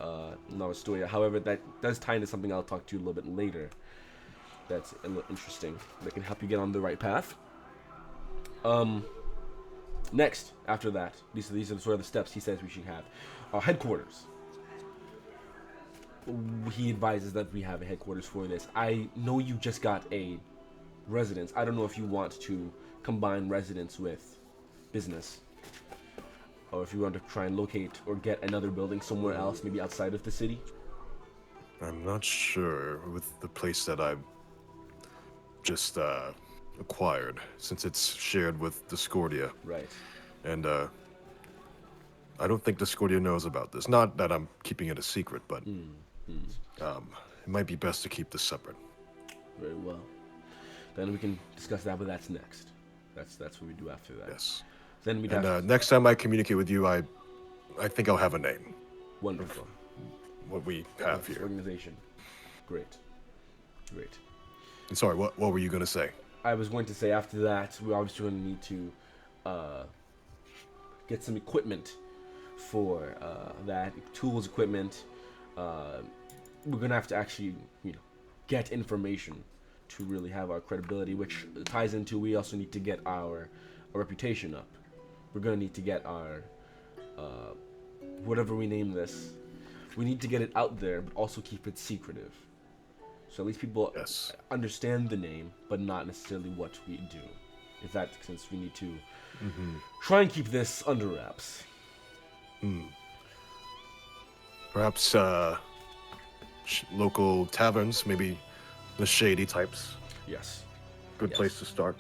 Nova Storia. However, that does tie into something I'll talk to you a little bit later. That's a little interesting. That can help you get on the right path. Next, after that, these are sort of the steps he says we should have. Headquarters. He advises that we have a headquarters for this. I know you just got a residence. I don't know if you want to combine residence with business, or if you want to try and locate or get another building somewhere else, maybe outside of the city. I'm not sure with the place that I just acquired, since it's shared with Discordia. Right. And I don't think Discordia knows about this. Not that I'm keeping it a secret, but it might be best to keep this separate. Very well. Then we can discuss that, but that's next. That's what we do after that. Yes. Then we And next time I communicate with you, I think I'll have a name. Wonderful. What we have This here. organization. Great. Great. I'm sorry, what were you gonna say? I was going to say after that, we're obviously going to need to get some equipment for that. Tools, equipment. We're going to have to actually, get information to really have our credibility, which ties into we also need to get our reputation up. We're going to need to get our, whatever we name this, we need to get it out there, but also keep it secretive. So at least people understand the name, but not necessarily what we do. If that makes sense, we need to try and keep this under wraps. Perhaps local taverns, maybe the shady types. Yes. Good Yes. place to start.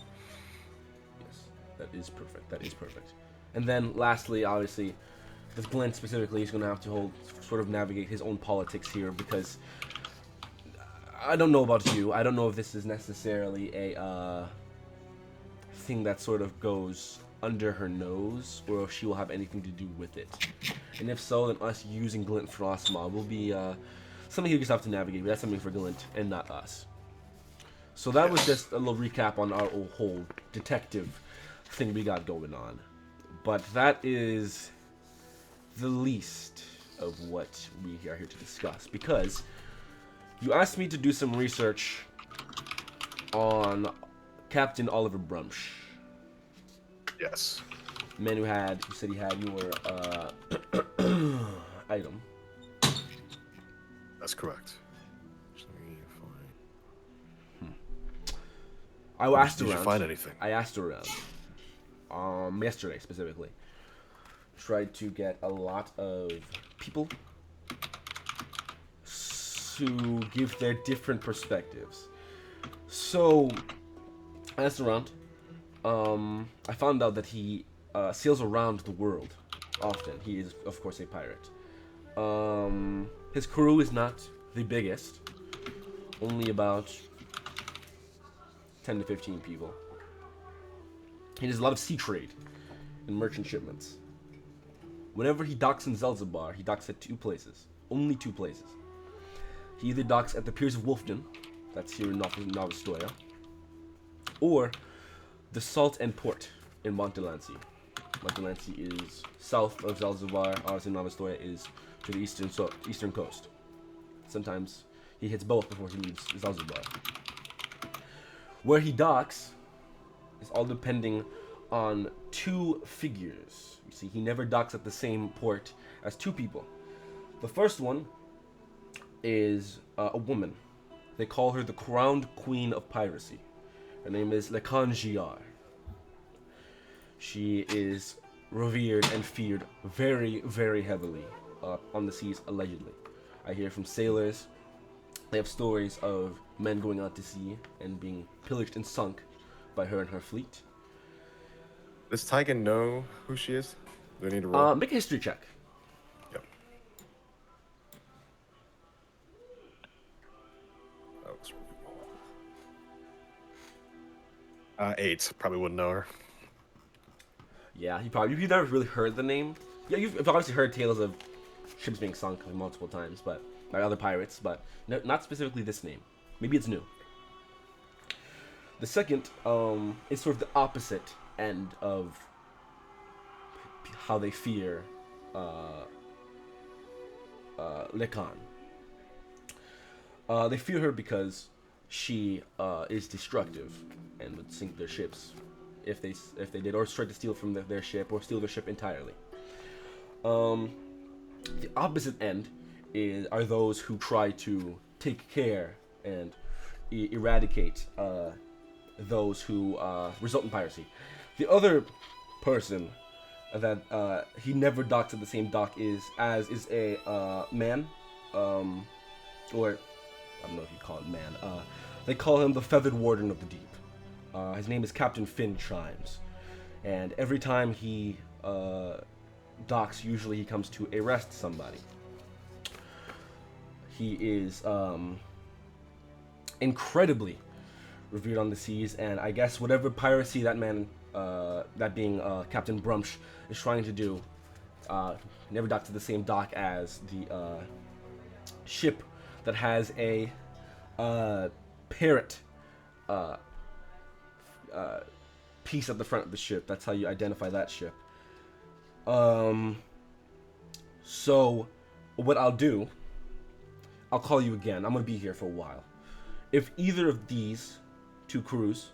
Yes. That is perfect. That is perfect. And then lastly, obviously, with Glenn specifically, he's going to have to sort of navigate his own politics here, because I don't know about you. I don't know if this is necessarily a thing that sort of goes under her nose, or if she will have anything to do with it. And if so, then us using Glint Frostmaw will be something you just have to navigate. But that's something for Glint and not us. So that was just a little recap on our whole detective thing we got going on. But that is the least of what we are here to discuss, because you asked me to do some research on Captain Oliver Brumsh. Yes. Man you said he had your item. That's correct. I asked Did around. you find anything? I asked around. Yesterday specifically. Tried to get a lot of people to give their different perspectives. So, I asked around. I found out that he sails around the world often. He is, of course, a pirate. His crew is not the biggest. Only about 10 to 15 people. He does a lot of sea trade and merchant shipments. Whenever he docks in Zelzibar, he docks at two places. Only two places. He either docks at the Piers of Wolfden, that's here in Nova Storia, or the Salt and Port in Montelanci. Montelanci is south of Zelzibar. Obviously, Nova Storia is to the eastern coast. Sometimes he hits both before he leaves Zelzibar. Where he docks is all depending on two figures. You see, he never docks at the same port as two people. The first one is a woman. They call her the crowned queen of piracy. Her name is Lekan Giar. She is revered and feared very, very heavily on the seas, allegedly. I hear from sailors. They have stories of men going out to sea and being pillaged and sunk by her and her fleet. Does Tigan know who she is? Do I need to roll? Make a history check. Yep. That was really well. 8. Probably wouldn't know her. Yeah, you've never really heard the name. Yeah, you've obviously heard tales of ships being sunk multiple times, but by other pirates, but not specifically this name. Maybe it's new. The second is sort of the opposite end of how they fear Lekan. They fear her because she is destructive and would sink their ships if they did, or try to steal from their ship, or steal their ship entirely. The opposite end are those who try to take care and eradicate those who result in piracy. The other person that he never docks at the same dock is a man, or I don't know if you call it man. They call him the Feathered Warden of the Deep. His name is Captain Finn Chimes, and every time he docks, usually he comes to arrest somebody. He is incredibly revered on the seas, and I guess whatever piracy that man, that being Captain Brumsh, is trying to do, never docked to the same dock as the ship that has a parrot piece at the front of the ship. That's how you identify that ship. So what I'll do, I'll call you again. I'm gonna be here for a while. If either of these two crews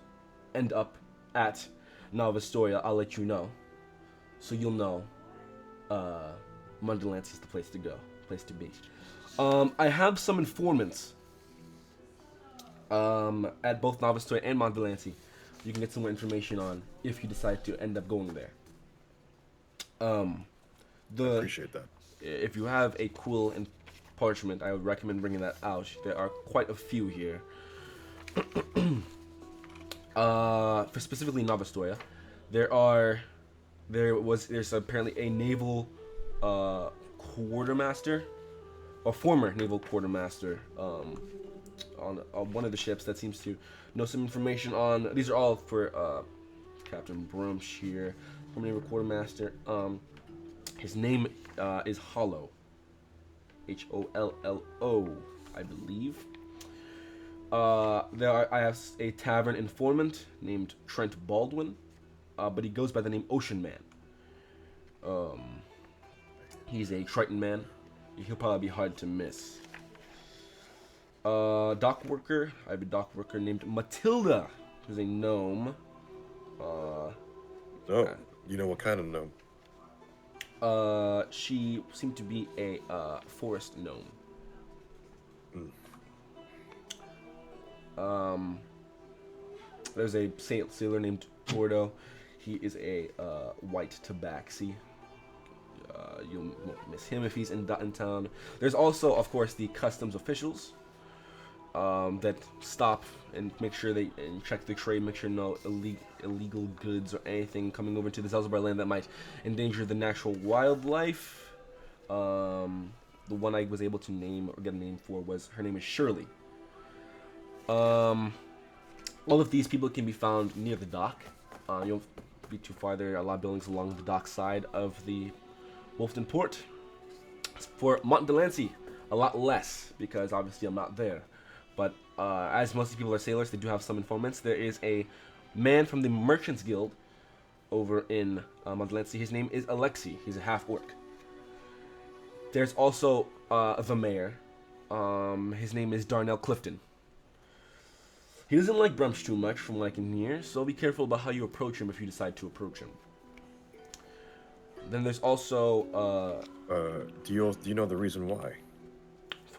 end up at Nova Storia, I'll let you know, so you'll know Mundalancy is the place to go, place to be. I have some informants at both Nova Storia and Mundalancy. You can get some more information on if you decide to end up going there. I appreciate that. If you have a quill and parchment, I would recommend bringing that out. There are quite a few here. For specifically Nova Storia, there's apparently a naval quartermaster, or former naval quartermaster, on one of the ships that seems to know some information on. These are all for Captain Brumsh here, former naval quartermaster. His name is Hollow, Hollo, I believe. I have a tavern informant named Trent Baldwin, but he goes by the name Ocean Man. He's a Triton man. He'll probably be hard to miss. Dock worker. I have a dock worker named Matilda, who's a gnome. Oh, you know what kind of gnome? She seemed to be a forest gnome. There's a sailor named Gordo. He is a white tabaxi. You'll miss him if he's in town. There's also, of course, the customs officials that stop and make sure they check the trade, make sure no illegal goods or anything coming over to the Zelzibar land that might endanger the natural wildlife. The one I was able to name or get a name for her name is Shirley. All of these people can be found near the dock. You won't be too far. There are a lot of buildings along the dock side of the Wolfton Port. For Montdelancey, a lot less, because obviously I'm not there. But as most people are sailors, they do have some informants. There is a man from the Merchants Guild over in Montdelancey. His name is Alexi. He's a half-orc. There's also the mayor. His name is Darnell Clifton. He doesn't like Brumsh too much, from what I can hear, so be careful about how you approach him if you decide to approach him. Then there's also do you know the reason why?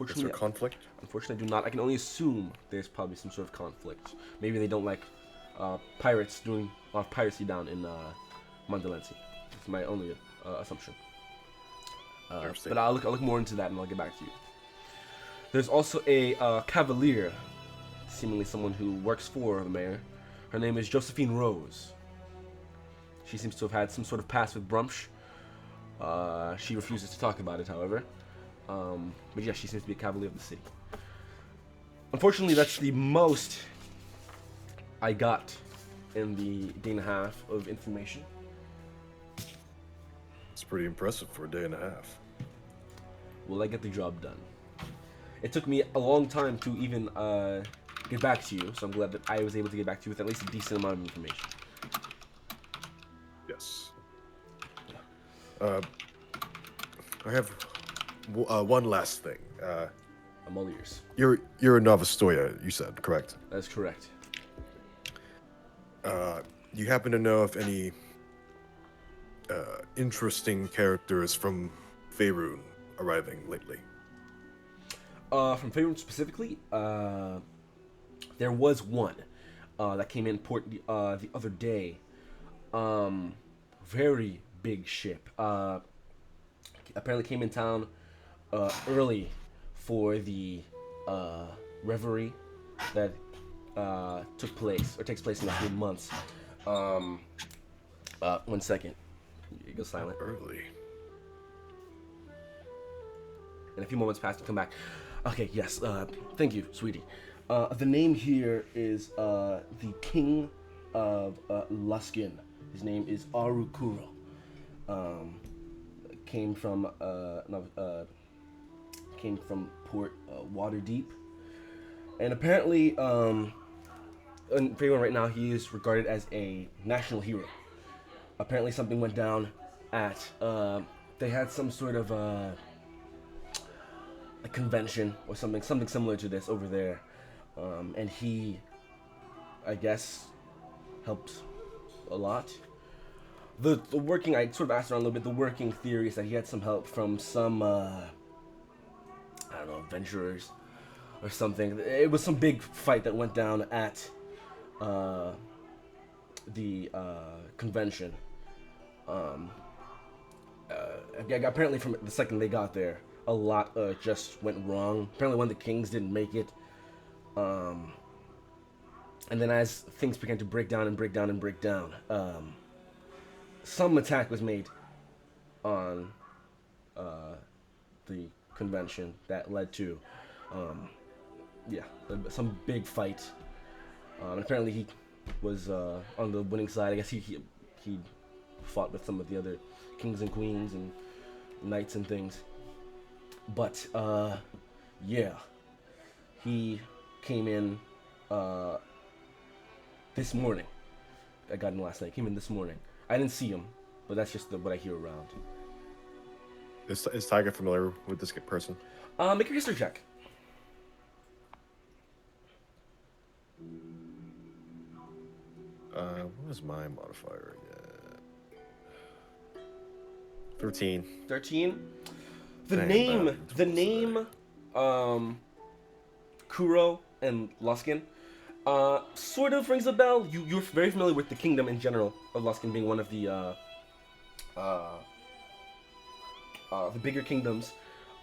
Is there conflict? Unfortunately, I do not. I can only assume there's probably some sort of conflict. Maybe they don't like pirates doing a lot of piracy down in Mondalensi. It's my only assumption. Interesting. But I'll look more into that and I'll get back to you. There's also a cavalier, seemingly someone who works for the mayor. Her name is Josephine Rose. She seems to have had some sort of past with Brumsh. She refuses to talk about it, however. But yeah, she seems to be a cavalier of the city. Unfortunately, that's the most I got in the day and a half of information. It's pretty impressive for a day and a half. Will I get the job done? It took me a long time to even get back to you, so I'm glad that I was able to get back to you with at least a decent amount of information. Yes. I have one last thing. I'm all ears. You're a Novostoya, you said, correct? That's correct. You happen to know if any interesting characters from Faerun arriving lately? From Faerun specifically, there was one that came in port the other day. Very big ship. Apparently came in town early for the revelry that took place or takes place in a few months. 1 second. You go silent. Early. In a few moments past, come back. Okay, yes. Thank you, sweetie. The name here is the King of Luskin. His name is Arukuro. Came from Port Waterdeep, and apparently, in Faerun right now, he is regarded as a national hero. Apparently, something went down at they had some sort of a convention or something similar to this over there, and he, I guess, helped a lot. The working, I sort of asked around a little bit. The working theory is that he had some help from some I don't know, adventurers or something. It was some big fight that went down at the convention. Apparently, from the second they got there, a lot just went wrong. Apparently, one of the kings didn't make it. And then as things began to break down, some attack was made on the convention that led to, some big fight. And apparently he was on the winning side. I guess he fought with some of the other kings and queens and knights and things. But he came in this morning. I got him last night. Came in this morning. I didn't see him, but that's just what I hear around. Is Tiger familiar with this person? Make a history check. What was my modifier again? 13. 13. The Dang, name, Kuro and Luskin, sort of rings a bell. You're very familiar with the kingdom in general, of Luskin being one of the bigger kingdoms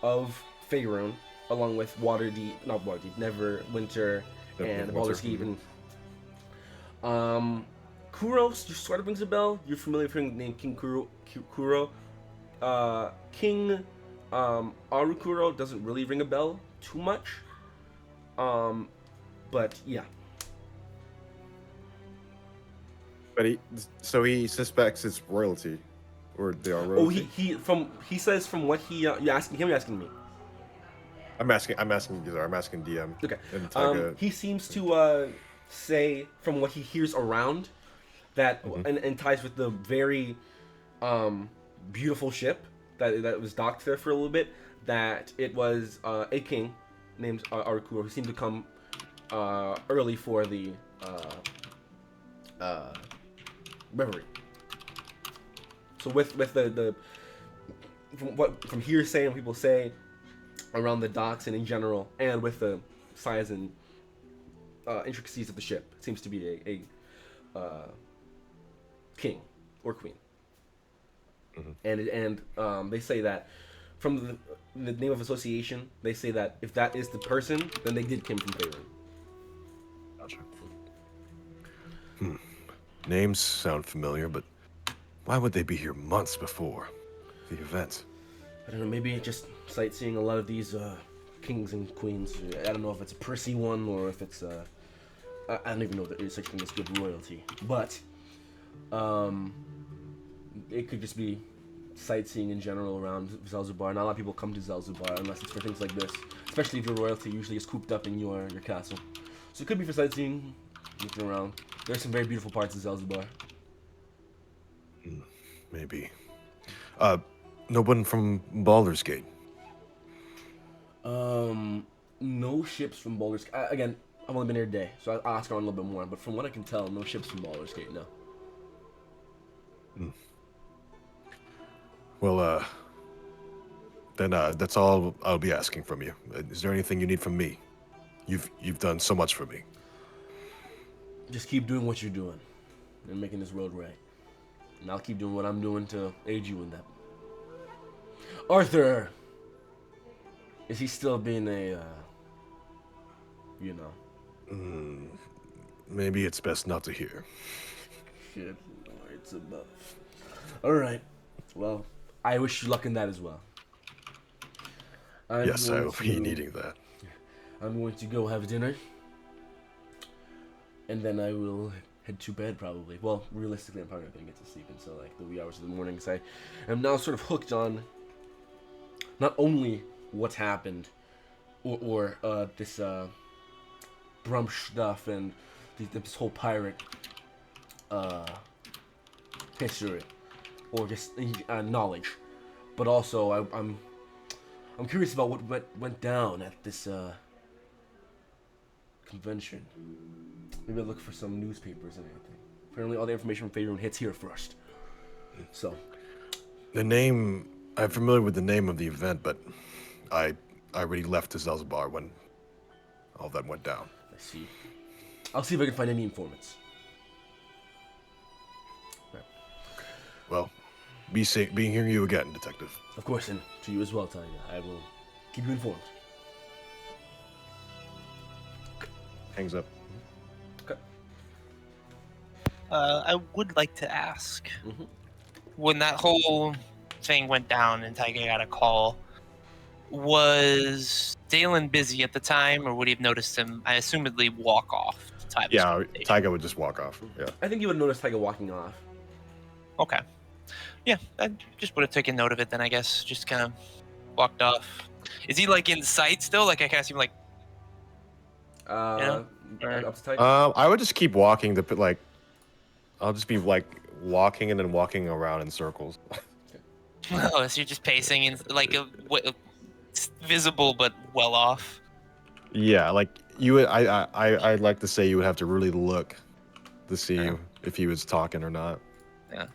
of Faerun, along with Neverwinter, and Baldur's Gate. And Kuro sort of rings a bell. You're familiar with the name King Kuro. King Arukuro doesn't really ring a bell too much. But yeah. But he suspects it's royalty, or they are royalty. He says from what he you asking him, you're asking me. I'm asking DM. Okay. And Tiger, He seems to say from what he hears around that and ties with the very beautiful ship that was docked there for a little bit, that it was a king named Arukuro who seemed to come early for the revelry. So with the from hearsay and people say around the docks and in general, and with the size and intricacies of the ship, it seems to be a king or queen. and they say that from the name of association, they say that if that is the person, then they did come from Faerun. Gotcha. Names sound familiar, but why would they be here months before the event? I don't know, maybe just sightseeing a lot of these kings and queens. I don't know if it's a prissy one or if it's I don't even know if there is such thing as good royalty, but it could just be sightseeing in general around Zelzibar. Not a lot of people come to Zelzibar unless it's for things like this, especially if your royalty usually is cooped up in your castle. So it could be for sightseeing, looking around. There's some very beautiful parts of Zelzibar. Maybe. No one from Baldur's Gate. No ships from Baldur's Gate. Again, I've only been here a day, so I'll ask around a little bit more. But from what I can tell, no ships from Baldur's Gate, no. Well, then that's all I'll be asking from you. Is there anything you need from me? You've done so much for me. Just keep doing what you're doing and making this road right. And I'll keep doing what I'm doing to aid you in that. Arthur! Is he still being a, you know? Maybe it's best not to hear. Shit, it's above. Alright. Well, I wish you luck in that as well. Yes, I will be needing that. I'm going to go have dinner. And then I will head to bed probably. Well, realistically, I'm probably not going to get to sleep until like the wee hours of the morning. So I am now sort of hooked on not only what's happened or this Brumsh stuff and this whole pirate history or just knowledge, but also I'm curious about what went down at this convention. Maybe I'll look for some newspapers and anything. Apparently all the information from Faerun hits here first. So. The name... I'm familiar with the name of the event, but I already left to Zelzibar when all that went down. I see. I'll see if I can find any informants. Right. Well, be hearing you again, Detective. Of course, and to you as well, Tanya. I will keep you informed. Hangs up. Okay. I would like to ask, when that whole thing went down and Taiga got a call, was Dalen busy at the time, or would he have noticed him, I assumedly, walk off to tie this Yeah, conversation? Taiga would just walk off. Yeah. I think you would notice Tiger walking off. Okay. Yeah, I just would have taken note of it then, I guess. Just kind of walked off. Is he, like, in sight still? Like, I kind of see him, like... Up to Tiger. I would just keep walking I'll just be like walking and then walking around in circles. Oh, so you're just pacing in, like, visible but well off. Yeah, like you would. I'd like to say you would have to really look to see if he was talking or not. Yeah.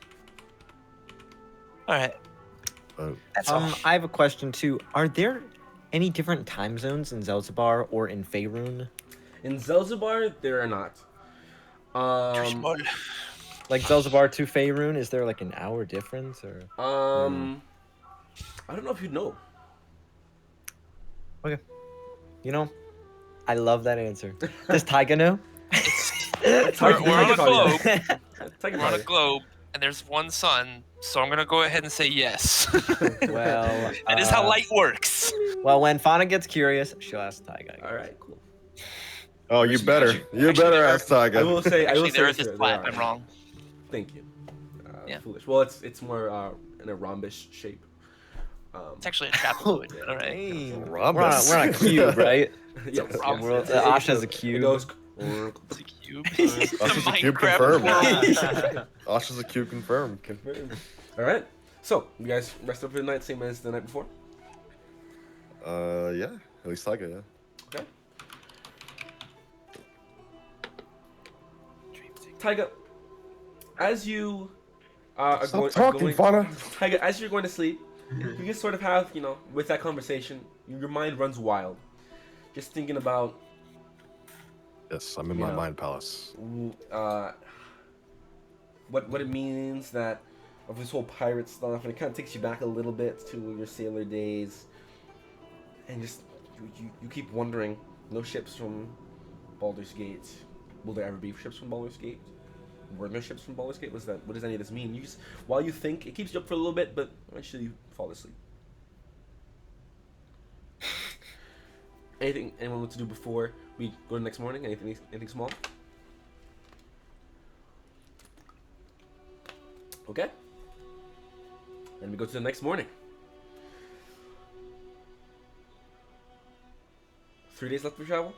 All right. That's all. I have a question too. Are there any different time zones in Zelzibar or in Faerun? In Zelzibar, there are not. Like Zelzibar to Faerun, is there like an hour difference or? I don't know if you'd know. Okay. You know, I love that answer. Does Taiga know? We're on a globe. Tiger We're on a globe, and there's one sun, so I'm gonna go ahead and say yes. Well, that is how light works. Well, when Fauna gets curious, she'll ask Taiga. All right, cool. Oh, you better. You Actually, better there ask Taiga. I will say. Actually, the Earth sir, is there flat. are. I'm wrong. Thank you. Yeah. Foolish. Well, it's more in a rhombish shape. It's actually a trapezoid. All right. Hey, Rhombus. we're on a cube, right? Yes, rhombus. Asha's a cube. It goes. It's a cube. Asha's a cube Minecraft confirmed. world. Asha's a cube confirmed. All right. So you guys rest up for the night, same as the night before. Yeah. At least Taiga, yeah. Okay. Taiga, as you are Stop going, talking, Fauna. Taiga, as you're going to sleep, you can sort of have, with that conversation, your mind runs wild, just thinking about Yes, I'm in my mind palace. what it means that of this whole pirate stuff, and it kind of takes you back a little bit to your sailor days, and just you keep wondering. No ships from Baldur's Gate. Will there ever be ships from Baldur's Gate? Were there ships from Baldur's Gate? What does any of this mean? You just, while you think, it keeps you up for a little bit, but eventually you fall asleep. Anyone want to do before we go to the next morning? Anything small? Okay. Then we go to the next morning. 3 days left for travel?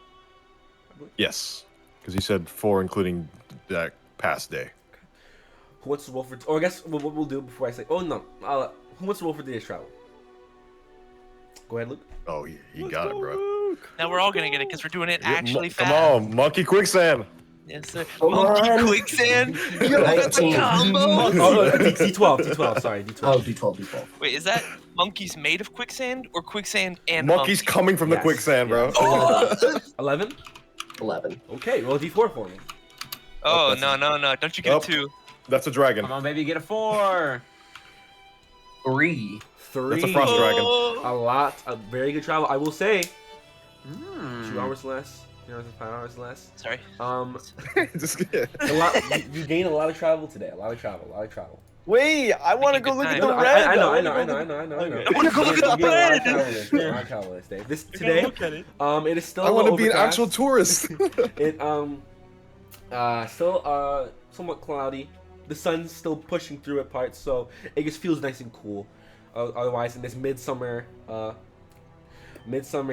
Yes, because he said 4, including that past day. Who wants to roll for... Or I guess what we'll do before I say... Oh, no. Who wants to roll for the day's travel? Go ahead, Luke. Oh, he got it, bro. Now we're all gonna get it because we're doing it actually fast. Come on, monkey quicksand. Yes, sir. Come Monkey on. quicksand. Yo, that's a 19. combo. Oh, no, D12, sorry, D12. Oh, D12. Wait, is that monkeys made of quicksand or quicksand and Monkey's monkey? coming from the Yes, quicksand, bro. yes. Oh, 11? 11. Okay, roll a D4 for me. oh no. Don't you get Oh. a 2? That's a dragon. Come on, baby, get a 4. 3. 3. That's a frost dragon. Oh. A very good travel. I will say, Mm. 2 hours less. 3 hours and 5 hours less. Sorry. Just A lot. You gain a lot of travel today. A lot of travel. Wait, I want to Making go good look at time. the No, red. I know. Okay. I wanna go look at the red. A lot of travel this day. Today, Look at it. it is still. I want to be an overcast. actual tourist. It still somewhat cloudy. The sun's still pushing through at parts, so it just feels nice and cool. Otherwise, in this midsummer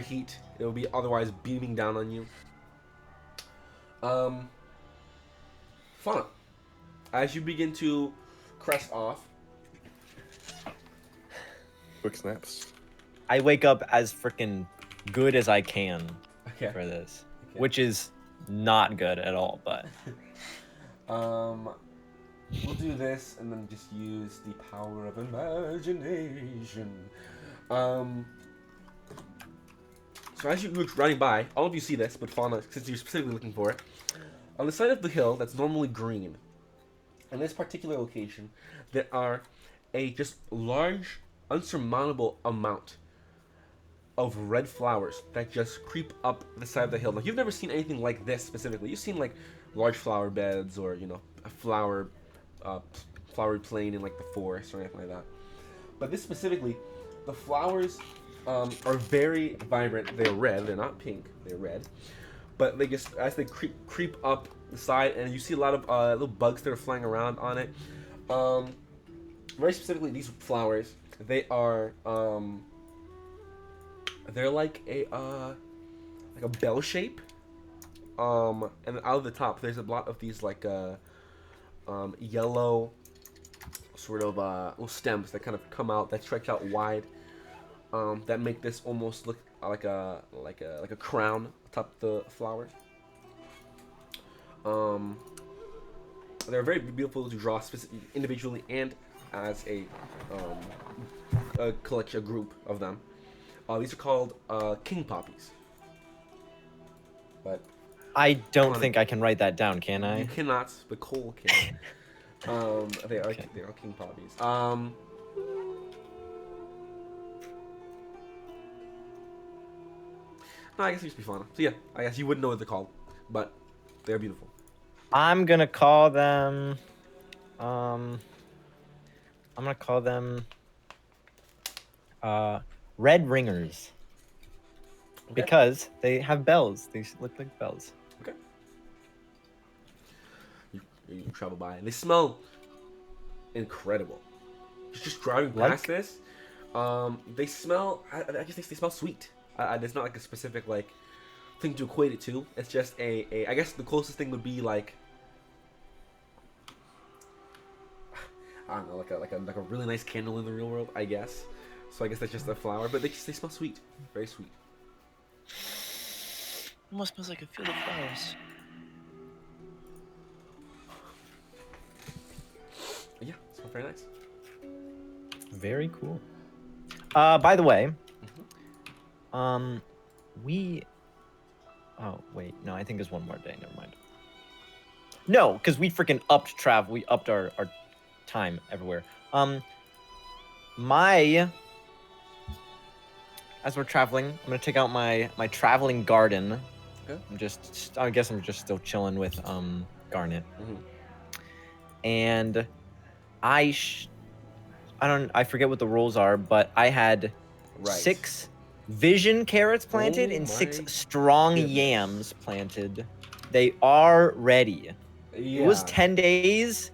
heat, it will be otherwise beaming down on you. Fauna, as you begin to crest off, Quick snaps. I wake up as freaking good as I can okay, for this, Okay. which is not good at all. But we'll do this and then just use the power of imagination. So as you're running by, all of you see this, but Fauna, since you're specifically looking for it, on the side of the hill that's normally green, in this particular location, there are a just large, unsurmountable amount of red flowers that just creep up the side of the hill. Now, you've never seen anything like this specifically. You've seen like large flower beds or, you know, a flowery plain in like the forest or anything like that. But this specifically, the flowers are very vibrant. They're red. They're not pink. They're red. But they just, as they creep up the side, and you see a lot of little bugs that are flying around on it. Very specifically, these flowers, they are they're like a bell shape. And out of the top, there's a lot of these like yellow sort of little stems that kind of come out, that stretch out wide, that make this almost look like a crown atop the flower. They're very beautiful to draw individually and as a collection, a group of them. These are called king poppies. But I don't think I can write that down, can you I? cannot, but Cole can. They are king poppies. No, I guess it used to be fauna. So yeah, I guess you wouldn't know what they're called, but they're beautiful. I'm gonna call them. Red ringers. Okay. Because they have bells. They look like bells. Okay. You travel by, and they smell incredible. Just driving past this, they smell. I just think they smell sweet. There's not like a specific like thing to equate it to. It's just a. I guess the closest thing would be like. I don't know, like a really nice candle in the real world, I guess. So I guess that's just a flower, but they smell sweet, very sweet. Almost smells like a field of flowers. Yeah, smells very nice. Very cool. By the way, we. Oh wait, no, I think there's one more day. Never mind. No, because we freaking upped travel. We upped our time everywhere. My as we're traveling, I'm gonna take out my traveling garden. Okay. I guess I'm just still chilling with Garnet. And I forget what the rules are, but I had Right. 6 vision carrots planted Oh and 6 my strong goodness. yams planted. They are ready. Yeah. It was 10 days.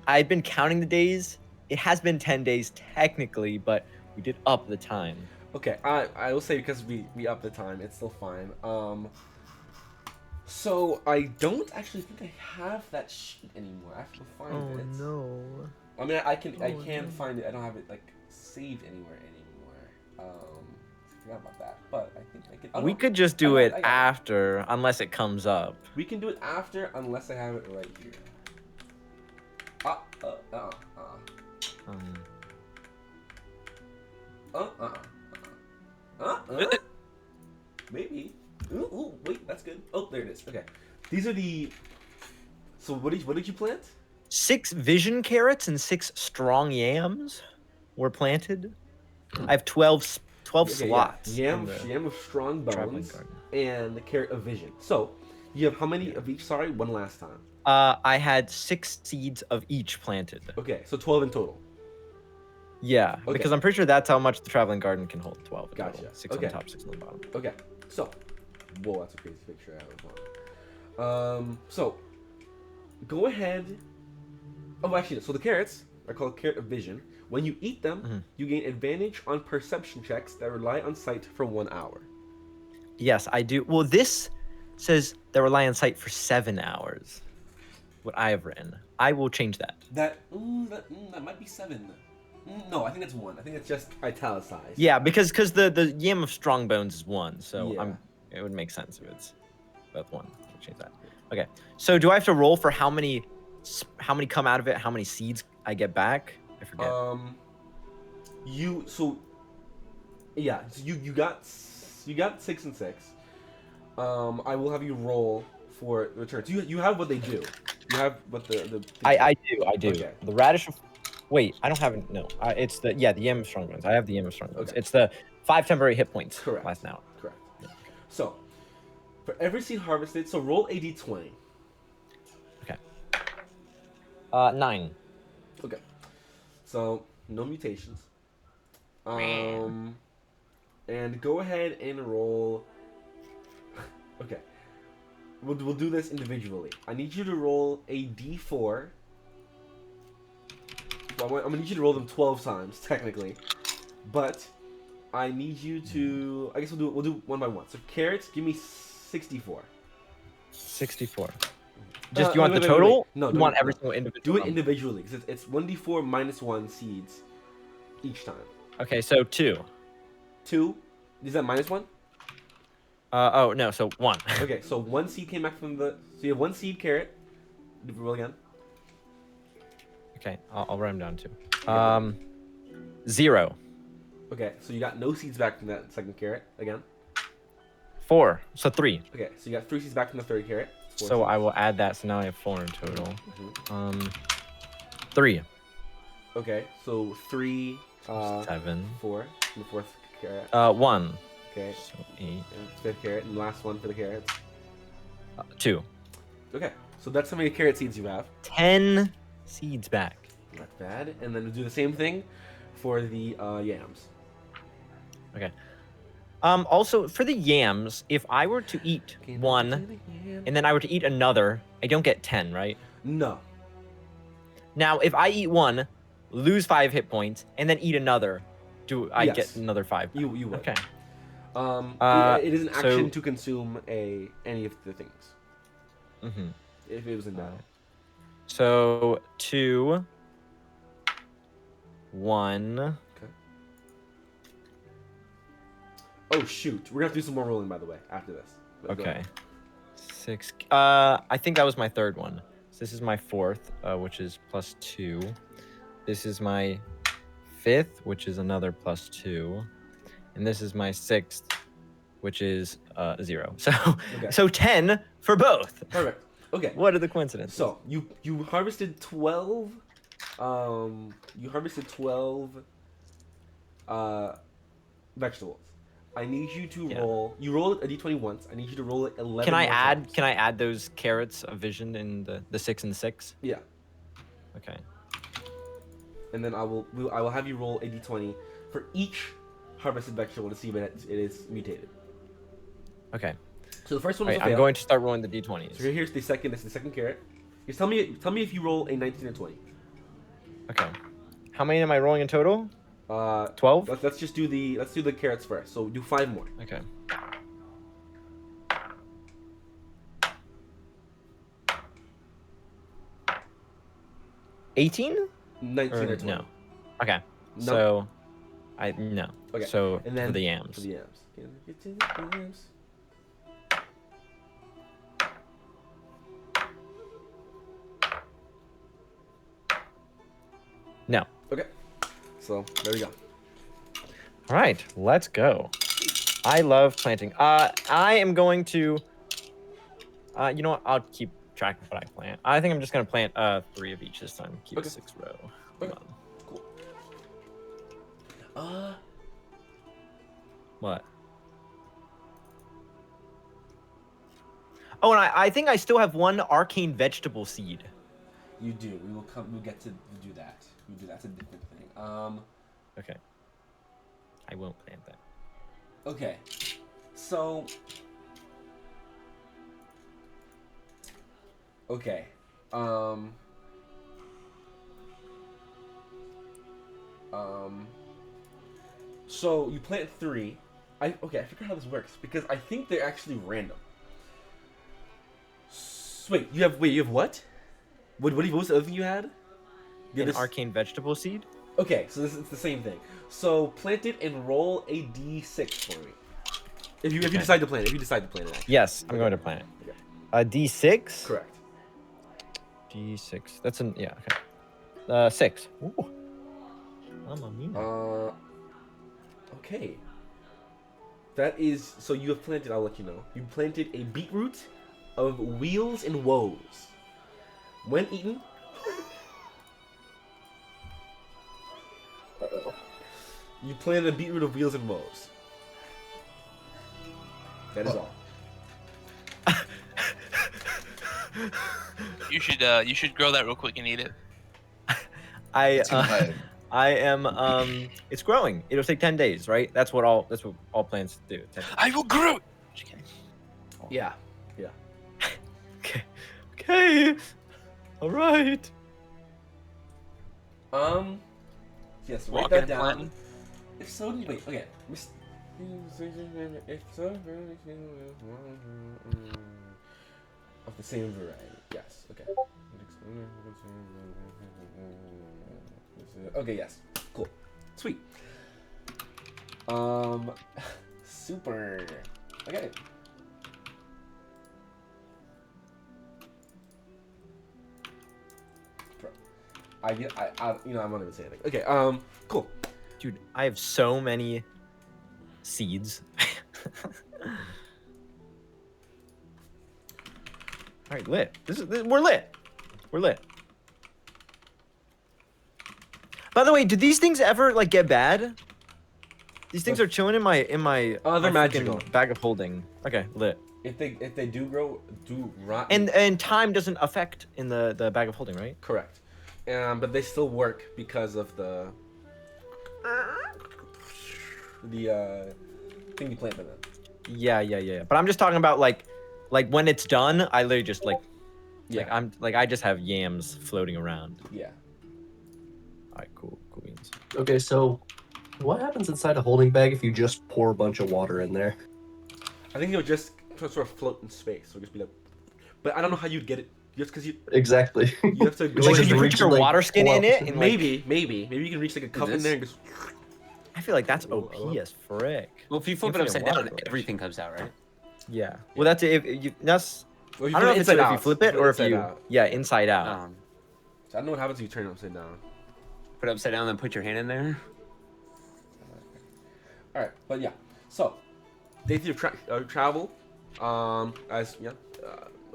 I've been counting the days. It has been 10 days technically, but we did up the time. Okay, I will say because we upped the time, it's still fine. So I don't actually think I have that sheet anymore. I have to find it. no. I mean, I can find it. I don't have it like saved anywhere anymore. I forgot about that. But I think I can. Oh, We no. could just I do got it I got after, unless it comes up. We can do it after unless I have it right here. Um, Maybe. Ooh, wait, that's good. Oh, there it is. Okay, these are the. So what did you plant? 6 vision carrots and 6 strong yams were planted. I have 12 Okay, slots. Yeah. in the Yam of strong traveling bones garden. and the carrot of vision. So you have how many of each? Sorry, one last time. I had 6 seeds of each planted. Okay, so 12 in total. Yeah, Okay. because I'm pretty sure that's how much the traveling garden can hold. 12. in Gotcha. total. 6 on Okay. the top, 6 on the bottom. Okay, so, whoa, that's a crazy picture I have on. So, go ahead. Oh, actually, so the carrots are called carrot of vision. When you eat them, you gain advantage on perception checks that rely on sight for 1 hour. Yes, I do. Well, this says they rely on sight for 7 hours. What I have written. I will change that. That might be 7. No, I think that's 1. I think it's just italicized. Yeah, because the yam of strong bones is 1, so Yeah. it would make sense if it's both 1. I'll change that. Okay. So do I have to roll for how many come out of it? How many seeds I get back? I forget. So you got 6 and 6. I will have you roll for the returns. You have what they do. You have what the I do. Okay. The radish of... Wait, I don't have it. No. It's the yam of strong bones. I have the yam of strong bones. Okay. It's the 5 temporary hit points. Correct. Last now. Correct. So, for every seed harvested, so roll a d20. Okay. 9. Okay. So, no mutations. And go ahead and roll. Okay. We'll do this individually. I need you to roll a d4. Well, I'm gonna need you to roll them 12 times, technically. But I need you to. I guess we'll do one by one. So carrots, give me 64. 64. Just you want wait, the wait, total? wait. No, You want no. every single individual? Do it number? individually because it's 1d4 minus 1 seeds each time. Okay, so 2. 2. Is that minus 1? Oh no, so 1. Okay, so 1 seed came back from the. So you have 1 seed carrot. Roll again. Okay, I'll write them down too. 0. Okay, so you got no seeds back from that second carrot again. 4. So 3. Okay, so you got 3 seeds back from the third carrot. 4 So seeds. I will add that. So now I have 4 in total. Mhm. 3. Okay, so 3, 7. 4 from the fourth carrot. 1. Okay, So 8. and fifth carrot, and last one for the carrots. 2. Okay, so that's how many carrot seeds you have. 10 seeds back. Not bad. And then we'll do the same thing for the yams. Okay. Also for the yams, if I were to eat one and then I were to eat another, I don't get 10, right? No. Now, if I eat one, lose 5 hit points, and then eat another, do I Yes. get another 5? You would. Okay. It is an so- action to consume any of the things. Mm-hmm. If it was in battle. So 2, 1. Oh shoot, we're gonna have to do some more rolling by the way after this. But go Okay. ahead. 6. I think that was my third one. So this is my 4th, which is +2. This is my 5th, which is another +2, and this is my 6th, which is 0. So Okay. so 10 for both. Perfect. Okay. What are the coincidences? So you harvested 12 You harvested 12 vegetables. I need you to Yeah. roll. You rolled a d20 once. I need you to roll it 11 Can I more add? times. Can I add those carrots of vision in the 6 and 6? Yeah. Okay. And then I will have you roll a d20 for each harvested vegetable to see when it is mutated. Okay. So the first one All was right, a fail. I'm going to start rolling the d20s. So here's the second. This is the second carrot. Just tell me if you roll a 19 or 20. Okay. How many am I rolling in total? 12? Let's just do the carrots first. So do 5 more. Okay. $18? 19 or 20. No. Okay. No? So, no. Okay. So And then for the yams. For the yams. Can I get to the yams? No. Okay. So there we go. All right, let's go. I love planting. I am going to. You know what? I'll keep track of what I plant. I think I'm just gonna plant 3 of each this time. Keep Okay. 6 row. Okay. Come on. Cool. What? Oh, and I think I still have 1 arcane vegetable seed. You do. We'll get to do that. We'll do that's a different thing. Okay. I won't plant that. Okay. So. Okay. So you plant 3. I forgot how this works because I think they're actually random. Wait, you have what? What was the other thing you had? You had An arcane vegetable seed? Okay, so it's the same thing. So plant it and roll a d6 for me. If you decide to plant it, actually. Yes, I'm going to plant it. Okay. A D6? Correct. D6. That's yeah, okay. 6. Ooh. Mamma mia. Okay. That is so you have planted. I'll let you know. You planted a beetroot of wheels and woes. When eaten, you planted a beetroot of wheels and woes. That is all. You should grow that real quick and eat it. Too bad. I am it's growing. It'll take 10 days, right? That's what all plants do. 10 days. I will grow it. Just kidding. Yeah. Okay. Okay. All right. Yes. Write Walking that and down. planting. If so, wait. Okay. Of the same variety. Yes. Okay. Okay. Yes. Cool. Sweet. Super. Okay. I'm not even saying anything. Okay. Cool. Dude, I have so many seeds. All right, lit. We're lit. We're lit. By the way, did these things ever like get bad? These things are chilling in my They're my freaking magical. bag of holding. Okay, lit. If they do rot. And time doesn't affect in the bag of holding, right? Correct. But they still work because of the thing you plant them in. Yeah. But I'm just talking about like when it's done, I literally just like Yeah. I just have yams floating around. Yeah. All right, cool beans. Okay, so what happens inside a holding bag if you just pour a bunch of water in there? I think it would just sort of float in space. So just be like, but I don't know how you'd get it. Just because you Exactly. have to go. Like, just can you reach put your like, water skin pull in out- it? And, like, maybe you can reach like a cup in this? there and just. I feel like that's OP as frick. Well, if you flip it Infinite upside water down, flow. everything comes out, right? Yeah. Well, that's if you. That's. Well, I don't know if it's if you flip it or if inside you. out. Yeah, inside out. Um, So I don't know what happens if you turn it upside down. put it upside down, then put your hand in there. All right, but yeah. So, day 3 of travel,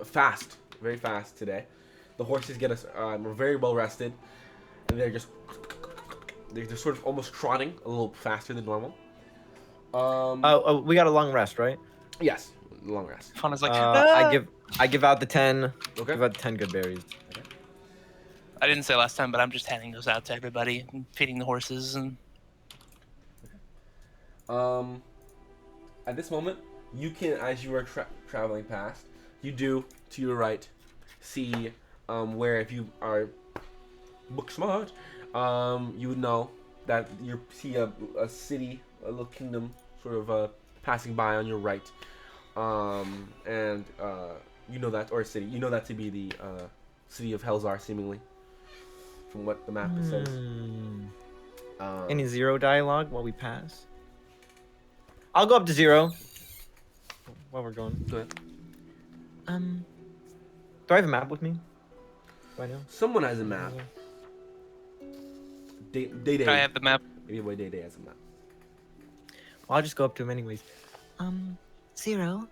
fast, very fast today. The horses get us. We're very well rested. and they're just sort of almost trotting a little faster than normal. Oh, we got a long rest, right? Yes, long rest. Fun is like, I give out the 10. Okay. Give out the 10 good berries. I didn't say last time, but I'm just handing those out to everybody, and feeding the horses, and At this moment, you can, as you are traveling past, you do to your right see where, if you are book smart, you would know that you see a city, a little kingdom, sort of passing by on your right, and you know that, or a city, you know that to be the city of Helzar, seemingly, from what the map says. Any zero dialogue while we pass? I'll go up to 0 while we're going. Go ahead. Do I have a map with me? Do I know? Someone has a map. Day. I have the map. Maybe boy Day has a map. Well, I'll just go up to him anyways. 0.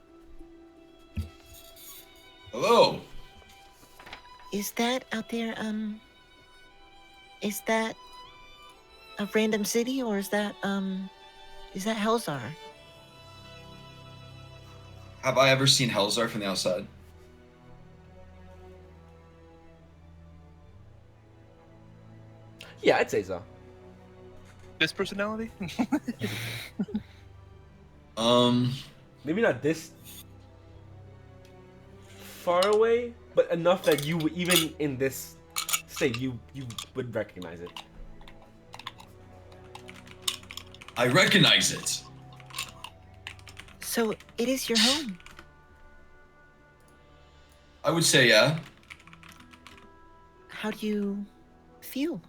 Hello. Is that out there, is that a random city, or is that Helzar? Have I ever seen Helzar from the outside? Yeah, I'd say so. This personality? Maybe not this far away, but enough that you, even in this state, you would recognize it. I recognize it. So it is your home. I would say yeah. How do you feel?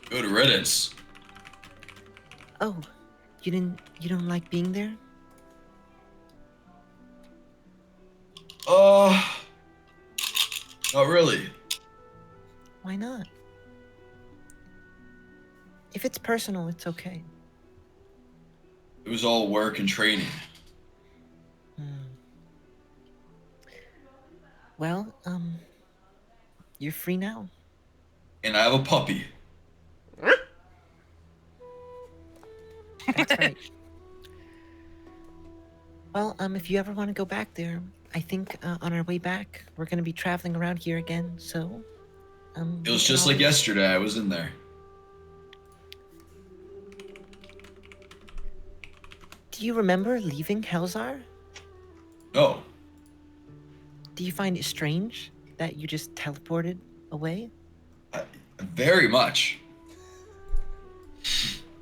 Good riddance. Oh, you don't like being there? Not really. Why not? If it's personal, it's okay. It was all work and training. Well, you're free now. And I have a puppy. That's right. Well, if you ever want to go back there, I think on our way back we're gonna be traveling around here again. So, It was just like yesterday. I was in there. Do you remember leaving Helzar? No. Do you find it strange that you just teleported away? Very much.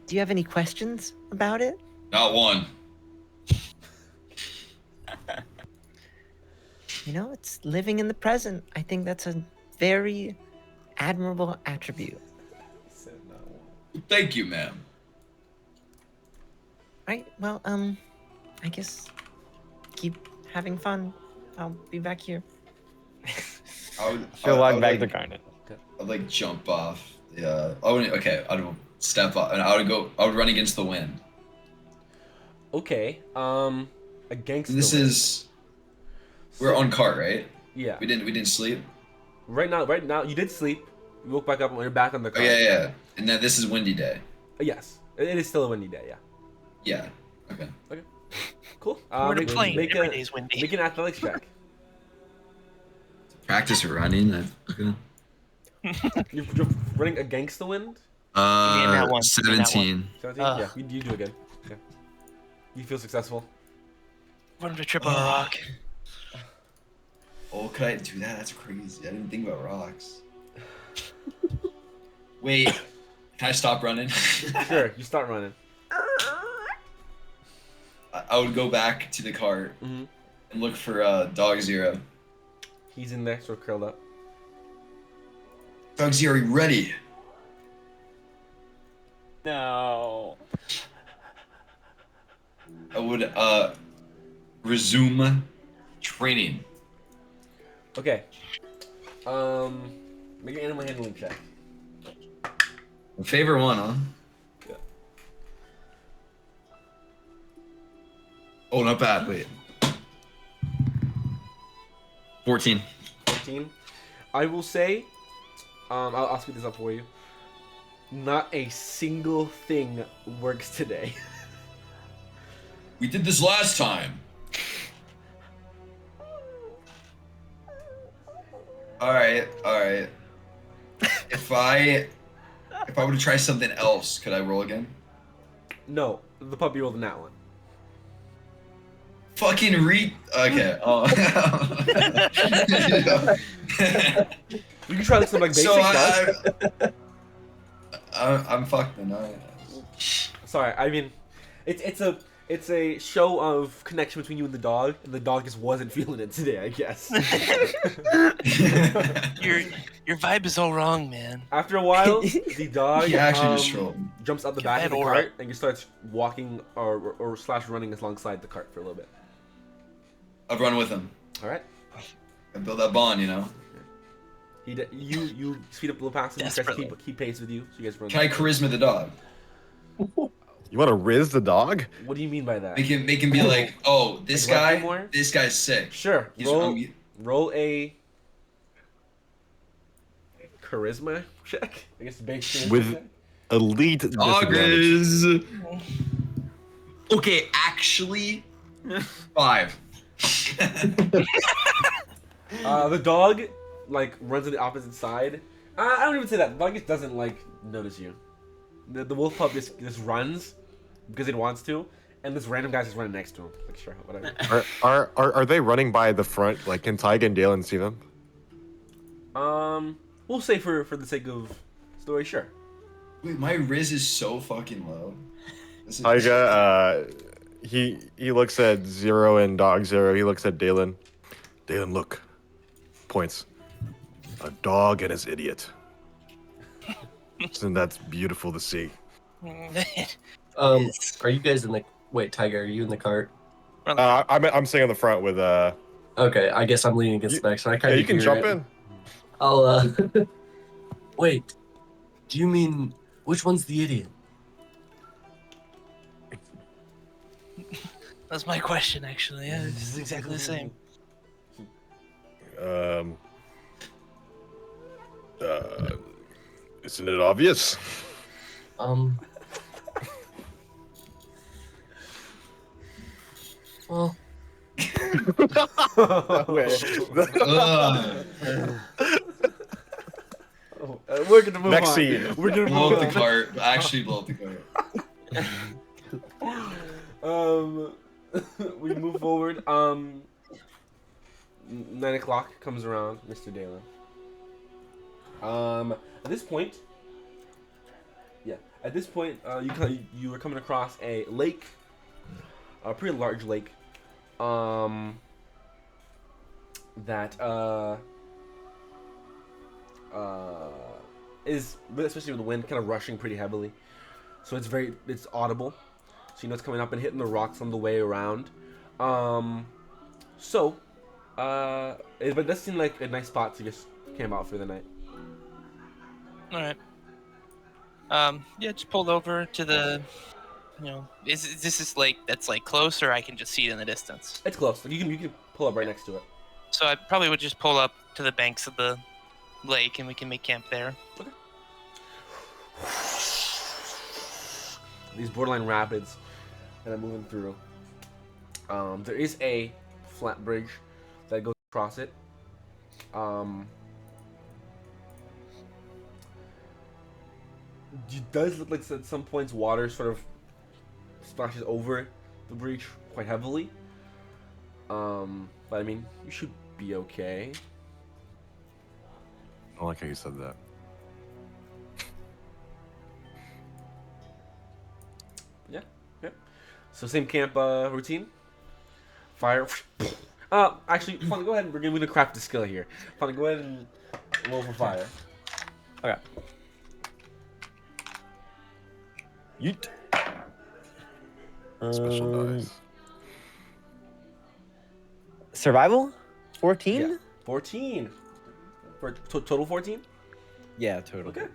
Do you have any questions about it? Not one. You know, it's living in the present. I think that's a very admirable attribute. Thank you, ma'am. Right, well, I guess keep having fun. I'll be back here. She'll walk back like, to Garnet. I'd like jump off. Yeah. Okay. I'd step up and I would run against the wind. Okay. Against This the wind. is. We're on cart, right? Yeah. We didn't sleep. Right now, you did sleep. You woke back up and you're back on the Oh car. yeah. And then this is windy day. Yes, it is still a windy day. Yeah. Yeah. Okay. Cool. We're in a plane. Every day's windy. Make an athletics check. Practice running. You're running against the wind. that one. 17. 17? Yeah, you do again. Okay. You feel successful. Wanted to trip on a rock. Oh, could I do that? That's crazy. I didn't think about rocks. Wait, can I stop running? Sure, you start running. I would go back to the cart Mm-hmm. and look for Dog Zero. He's in there, sort of curled up. Dog Zero, you ready? No. I would resume training. Okay. Make an animal handling check. Favorite one, huh? Yeah. Oh, not bad. Wait. 14. 14. I will say, I'll speed this up for you. Not a single thing works today. We did this last time. All right. If I were to try something else, could I roll again? No, the puppy rolled in that one. Fucking Okay. Oh. You can try like some like basic So stuff. I'm fucked then. Sorry, I mean, it's a show of connection between you and the dog just wasn't feeling it today, I guess. Your vibe is all wrong, man. After a while, the dog He actually just trolled. jumps out the Get back of that the aura. cart and just starts walking or slash running alongside the cart for a little bit. I've run with him. All right. I build that bond, you know. You speed up a little past him. He tries to Desperately. keep pace with you, so you guys run. Can I charisma the dog? You want to riz the dog? What do you mean by that? They can be like, oh, this Like guy, Rocky Moore? this guy's sick. Sure. He's Roll a charisma check. I guess base charisma With check. elite disadvantage. Augers. Okay, actually, 5. The dog like runs to the opposite side. I don't even say that. The dog just doesn't like notice you. The wolf pup just runs because it wants to, and this random guy's just running next to him. Like sure, whatever. Are they running by the front? Like, can Tyga and Dalen see them? We'll say for the sake of story, sure. Wait, my Riz is so fucking low. This is- Tyga, he looks at Zero and Dog Zero. He looks at Dalen. Dalen, look. Points. A dog and his idiot. Isn't that beautiful to see? Are you guys in the... Wait, Tiger, are you in the cart? I'm sitting on the front with Okay, I guess I'm leaning against the back, so I kind Yeah, of you can jump in. I'll, Wait, do you mean... Which one's the idiot? That's my question, actually. Yeah, it's exactly the same. Isn't it obvious? Well... Wait. Ugh. We're gonna move Next on. scene. We're gonna Blow move up the on. cart. Actually, blow up the cart. We move forward. 9 o'clock comes around, Mr. Dalen. At this point, you were coming across a lake, a pretty large lake, that is, especially with the wind, kind of rushing pretty heavily. So it's audible. So you know it's coming up and hitting the rocks on the way around. But it does seem like a nice spot to just camp out for the night. All right. Yeah, just pulled over to the, is this lake that's like close, or I can just see it in the distance? It's close. You can pull up right next to it. So I probably would just pull up to the banks of the lake, and we can make camp there. Okay. These borderline rapids that I'm moving through. There is a flat bridge that goes across it. It does look like at some points water sort of splashes over the bridge quite heavily. But I mean, you should be okay. I don't like how you said that. Yeah. So same camp routine. Fire. Actually, Fun, go ahead. We're gonna craft the skill here. Fun, go ahead and roll for fire. Okay. Yeet. Special dice. Survival? 14? Yeah. 14. For total 14. Yeah, total Okay.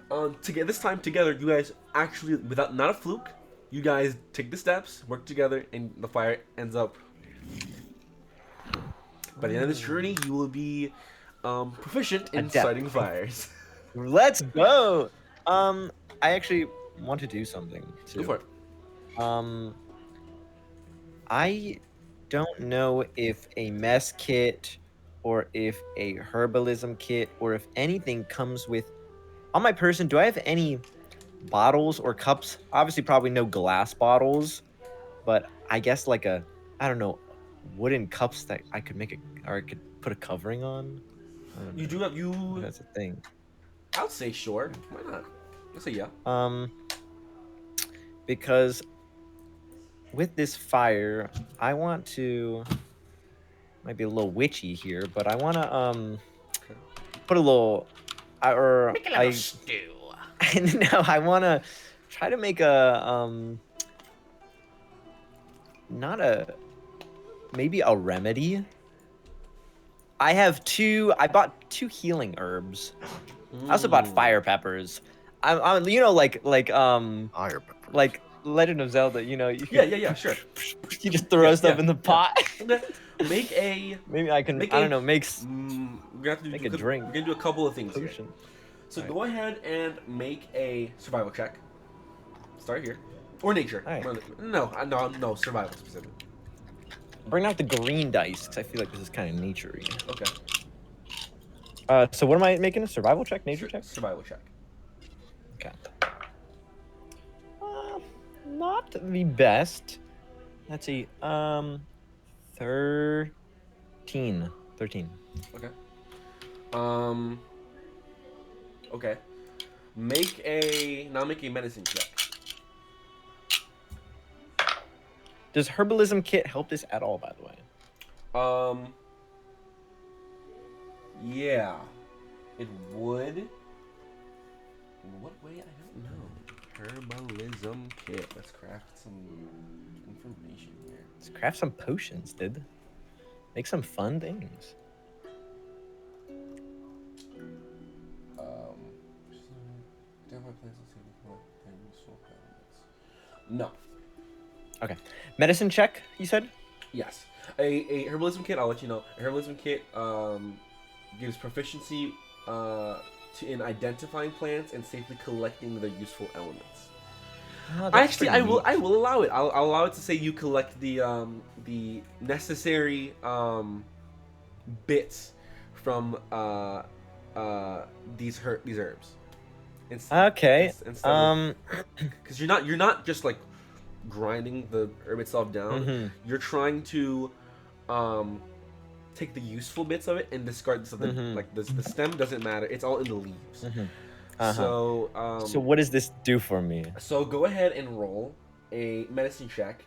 14. This time together, you guys actually, without not a fluke, you guys take the steps, work together, and the fire ends up. By the end of this journey, you will be proficient in Adept. starting fires. Let's go. I actually want to do something too. Go for it. I don't know if a mess kit or if a herbalism kit or if anything comes with on my person. Do I have any bottles or cups? Obviously, probably no glass bottles, but I guess like I don't know, wooden cups that I could make or I could put a covering on. I don't You know do have if that's a thing. I would say sure. Why not? I'll say yeah. Because with this fire, I want to might be a little witchy here, but I want to put a little stew. no, I want to try to make a not a maybe a remedy. I bought 2 healing herbs. I also bought fire peppers. I'm you know like Fire pepper. like Legend of Zelda, you know, Yeah, sure. you just throw stuff yeah, in the yeah. pot. Okay. Make a Maybe I can Make I a- don't know, we're gonna have to make do, a drink. We're gonna do a couple of things here. potion. So Alright. go ahead and make a survival check. Start here. Or nature. Alright. No, survival specific. Bring out the green dice because I feel like this is kind of naturey. Okay. So what am I making? A survival check, nature check? Survival check. Okay. Not the best. Let's see. 13. 13. Okay. Okay. Make a medicine check. Does herbalism kit help this at all, by the way? Yeah. It would. In what way? I don't know. Herbalism kit. Let's craft some information here. Let's craft some potions, dude. Make some fun things. Identify plants and see if they can useful elements. No. Okay. Medicine check, you said? Yes. A herbalism kit, I'll let you know. A herbalism kit gives proficiency in identifying plants and safely collecting their useful elements. Oh, that's Actually, pretty I neat. will allow it. I'll allow it to say you collect the necessary bits from these herbs. Okay. Because you're not just like grinding the herb itself down. Mhm. You're trying to take the useful bits of it and discard something Mhm. like the stem doesn't matter. It's all in the leaves. Mhm. Uh-huh. So So what does this do for me? so go ahead and roll a medicine check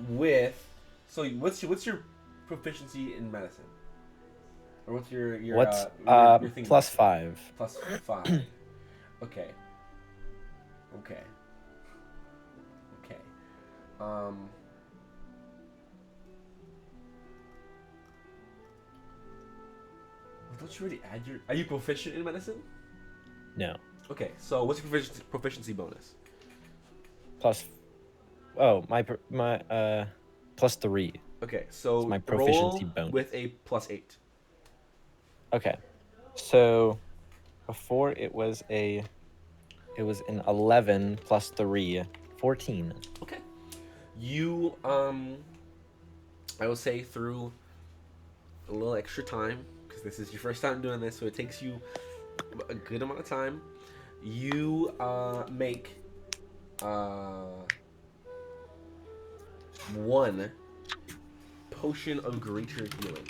with. So what's your proficiency in medicine? Or what's your What's your thing plus 5? plus 5? Okay. Don't you already add your? Are you proficient in medicine? No. Okay, so what's your proficiency bonus? Plus Oh, my plus 3. Okay, so It's my proficiency roll bonus. with a +8. Okay. So before it was an 11 plus 3, 14. Okay. You I will say through a little extra time because this is your first time doing this, so it takes you a good amount of time. You make 1 potion of greater healing.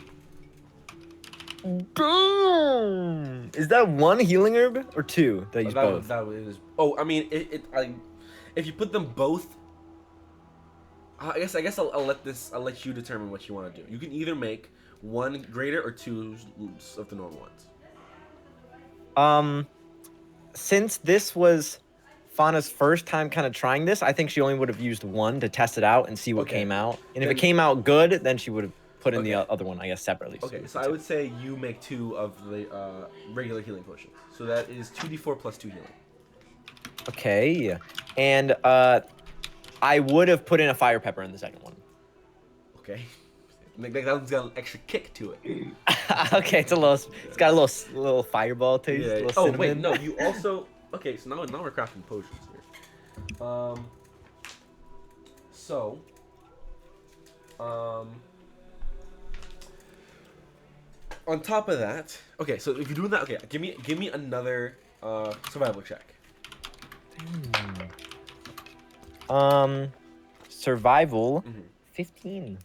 Boom! Is that 1 healing herb or 2 that use both? That was. Oh, I mean, if you put them both, I guess I'll let you determine what you want to do. You can either make 1 greater or 2 of the normal ones. Since this was Fauna's first time kind of trying this, I think she only would have used 1 to test it out and see what Okay. came out. And if Then- it came out good, then she would have put in the Okay. other one, I guess, separately. Okay, so I would say you make 2 of the regular healing potions. So that is 2d4 plus 2 healing. Okay. And I would have put in a fire pepper in the second one. Okay. Like that one's got an extra kick to it. Okay, it's got a little fireball taste. Yeah. Little Oh wait, cinnamon. no. You also okay. So now we're crafting potions here. So. On top of that, okay. So if you're doing that, okay, give me another survival check. Survival, Mhm. 15.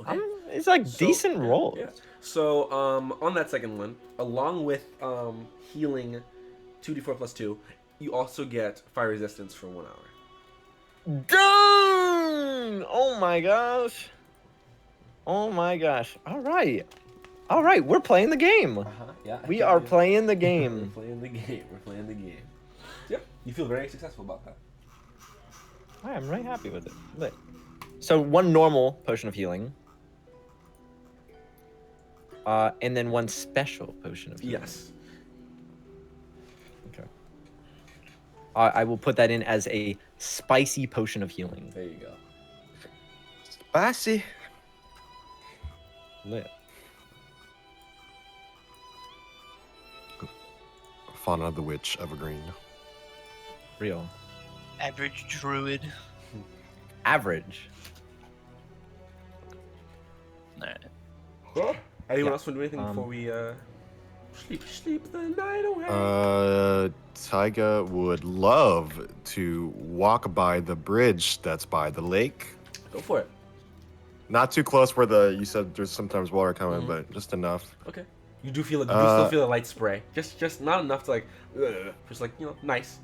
Okay. It's like So- decent rolls. Yeah. So on that second one, along with healing 2d4 plus 2, you also get fire resistance for 1 hour. Dang! Oh my gosh. Oh my gosh. All right. All right, we're playing the game. Yeah. We are playing the We're game. playing the game. We're playing the game. Yep. You feel very successful about that. I am right happy with it. Lit. So 1 normal potion of healing. And then 1 special potion of healing. Yes. Okay. I will put that in as a spicy potion of healing. There you go. Spicy. Lit. Fauna of the Witch, Evergreen. Real. Average druid. Average. Alright. Anyone Yeah. else want to do anything before we sleep the night away? Tyga would love to walk by the bridge that's by the lake. Go for it. Not too close where you said there's sometimes water coming, but just enough. Okay. You do feel it. You do still feel a light spray. Just not enough to like, just like nice.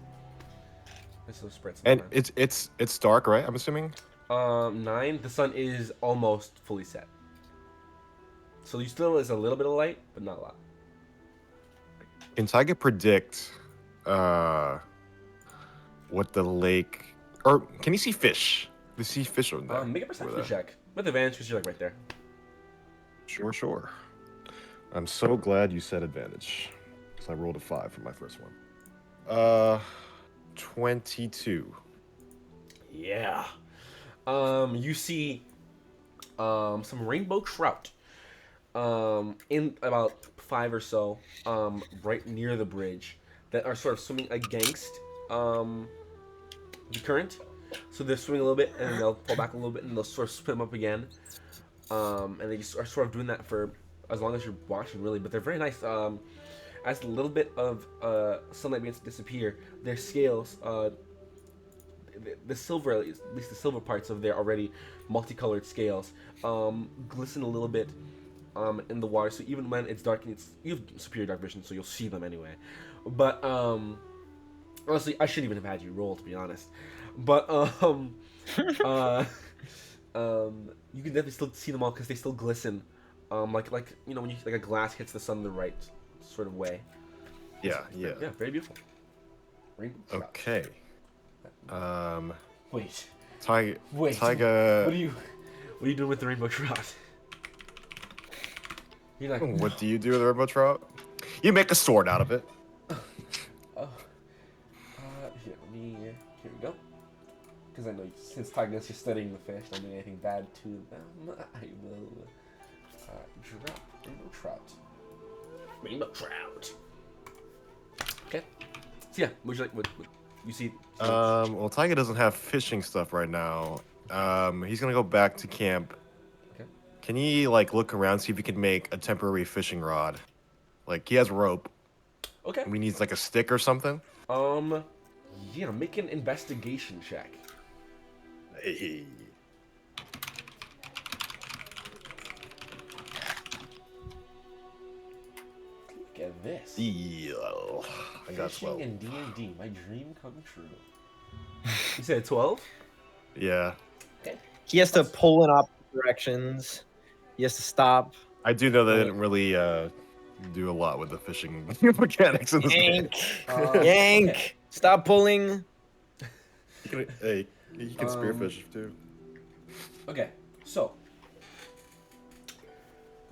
Nice little spread. And it's dark, right? I'm assuming. 9. The sun is almost fully set. So you still is a little bit of light, but not a lot. Can Tyga predict what the lake, or can you see fish? Do you see fish on there? Make a perception With check with advantage because you're like right there. Sure. I'm so glad you said advantage, because I rolled a 5 for my first one. 22. Yeah. You see some rainbow trout in about 5 or so right near the bridge that are sort of swimming against the current. So they're swimming a little bit and then they'll pull back a little bit and they'll sort of swim up again. And they just are sort of doing that for as long as you're watching, really. But they're very nice. As a little bit of sunlight begins to disappear, their scales, the silver, at least the silver parts of their already multicolored scales, glisten a little bit in the water. So even when it's dark, you have superior dark vision, so you'll see them anyway. But honestly, I shouldn't even have had you roll, to be honest. But you can definitely still see them all because they still glisten, like when you like a glass hits the sun the right sort of way. Yeah. Yeah, very beautiful. Rainbow trout. Okay. Wait. Tyga. What are you doing with the rainbow trout? You're not. What do you do with a rainbow trout? You make a sword out of it. Here we go. Because I know since Tyga's just studying the fish, don't do anything bad to them. I will drop rainbow trout. Rainbow trout. Okay. So yeah, would you like what you see? Well, Tyga doesn't have fishing stuff right now. He's gonna go back to camp. Okay. Can he like look around, see if he can make a temporary fishing rod? Like he has rope. Okay. We need like a stick or something. Yeah, make an investigation check. Hey. Look at this. Yeah. I got Fishing 12. and D&D, my dream come true. You said 12? Yeah. He has to pull in opposite directions. He has to stop. I do know they didn't really do a lot with the fishing mechanics in this game. Yank! Yank! Okay. Stop pulling. Hey, you can spearfish too. Okay, so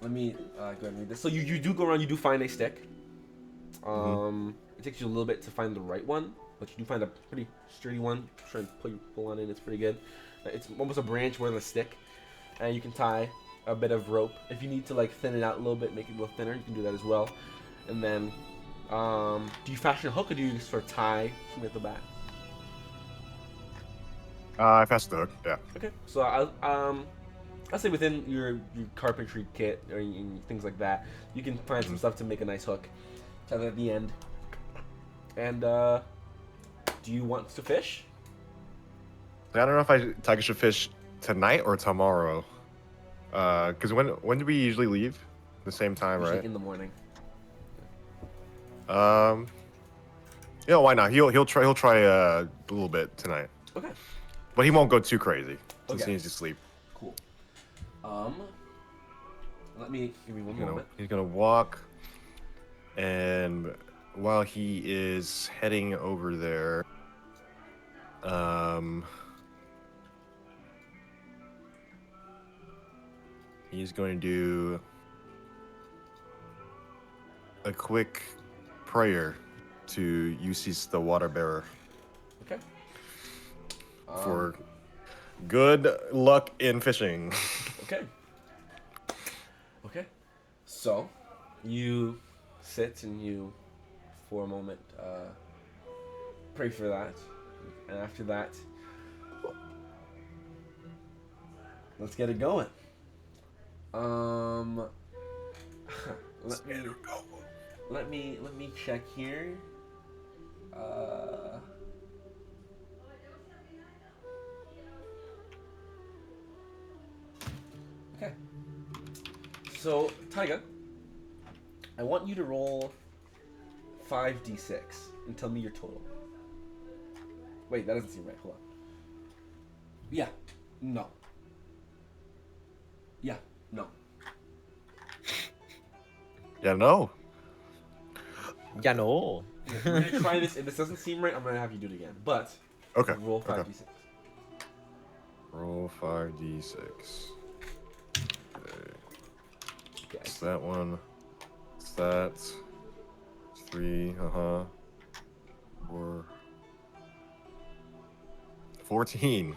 let me go ahead and read this. So you do go around, you do find a stick. It takes you a little bit to find the right one, but you do find a pretty sturdy one. Try and pull on it, it's pretty good. It's almost a branch more than a stick, and you can tie a bit of rope. If you need to like thin it out a little bit, make it a little thinner, you can do that as well. And then, do you fashion a hook or do you sort of tie something at the back? I passed the hook. Yeah. Okay, so I'll say within your carpentry kit or things like that, you can find some stuff to make a nice hook. Tie that at the end. And do you want to fish? I don't know if Tiger should fish tonight or tomorrow. Because when do we usually leave? The same time, Usually right? in the morning. Why not? He'll try a little bit tonight. Okay. But he won't go too crazy since Okay. he needs to sleep. Cool. Give me one moment. He's gonna walk, and while he is heading over there, he's going to do a quick prayer to Eustace the water bearer Okay. for good luck in fishing. Okay. Okay. So, you sit and you, for a moment, pray for that. And after that, let's get it going. Let me check here. Okay. So, Taiga, I want you to roll 5d6 and tell me your total. Wait, that doesn't seem right. Hold on. Yeah. No. Yeah. No. Yeah, no. Yeah, no. We're gonna try this. If this doesn't seem right, I'm gonna have you do it again. But Okay. roll 5d6. Okay. Roll 5d6. Okay. Okay. It's that one. It's that. 3. 4. 14.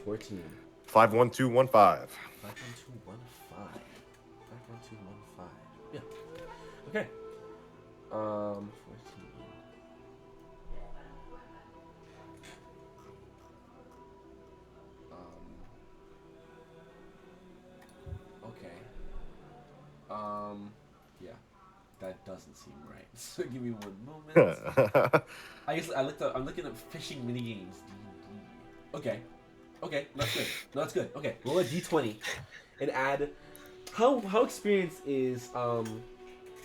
14. 51215. 51215. 51215. Yeah. Okay. 14. Okay. Yeah. That doesn't seem right. So give me one moment. I'm looking at fishing mini games. Okay. Okay, that's good. No, that's good. Okay, roll a d20 and add. How experienced is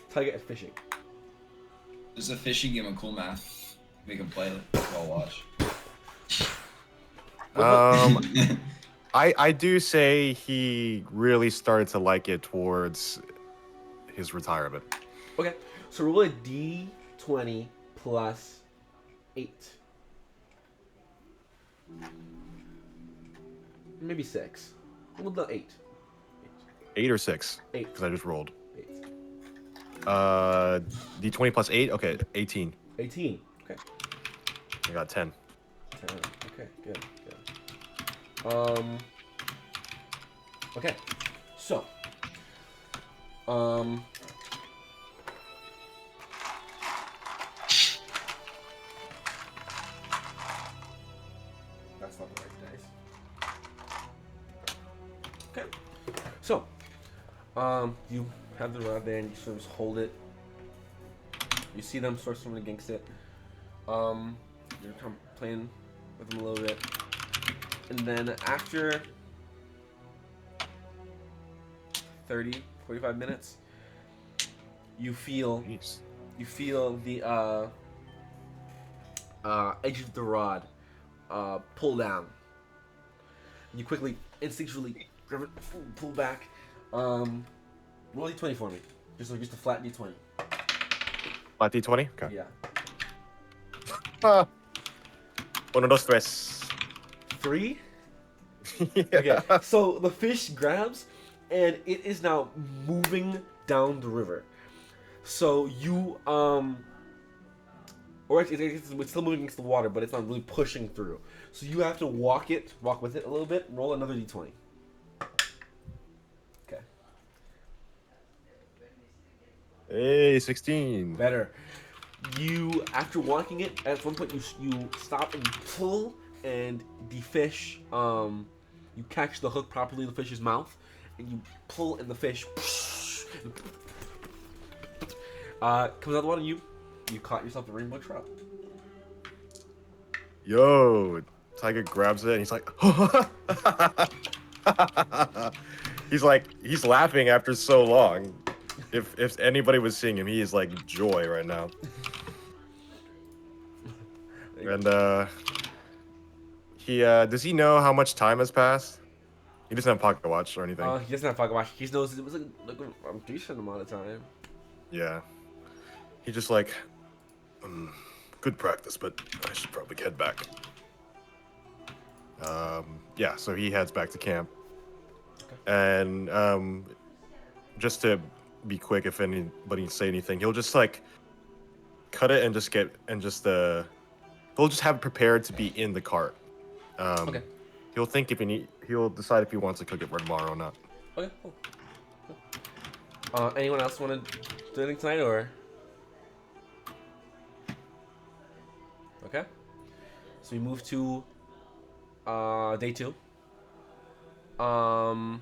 Tiger at fishing? There's a fishing game of cool math. Make him play it while watch. I do say he really started to like it towards his retirement. Okay, so roll a d20 plus 8. Maybe 6. We'll do 8. 8 or 6? 8. Because I just rolled. 8. D20 plus 8? Okay, 18. 18. Okay. I got 10. 10. Okay, good. Okay. So. That's not the right dice. Okay. So, you have the rod there and you sort of just hold it. You see them sort of swimming against it. You're kind of playing with them a little bit. And then after 30, 45 minutes, you feel Jeez. the edge of the rod pull down. You quickly, instinctually pull back. Roll d20 for me. Just a flat d20. Flat D20? Okay. Yeah. Uno, dos, tres. 3. Yeah. Okay. So the fish grabs, and it is now moving down the river. So you or actually it's still moving against the water, but it's not really pushing through. So you have to walk with it a little bit. Roll another d20. Okay. Hey, 16. Better. You, after walking it, at one point you stop and you pull, and the fish, you catch the hook properly in the fish's mouth, and you pull, and the fish comes out of the water. You caught yourself a rainbow trout. Yo, Tiger grabs it and he's like, he's laughing after so long. If anybody was seeing him, he is like joy right now. And he does he know how much time has passed? He doesn't have pocket watch or anything. He doesn't have pocket watch. He knows it was like a decent amount of time. Yeah. He just like, good practice, but I should probably head back. Yeah, so he heads back to camp. Okay. And just to be quick, if anybody say anything, he'll just like cut it and he'll just have it prepared to be in the cart. Okay. He'll think he'll decide if he wants to cook it for tomorrow or not. Okay, cool. Anyone else want to do anything tonight, or? Okay. So we move to day 2. For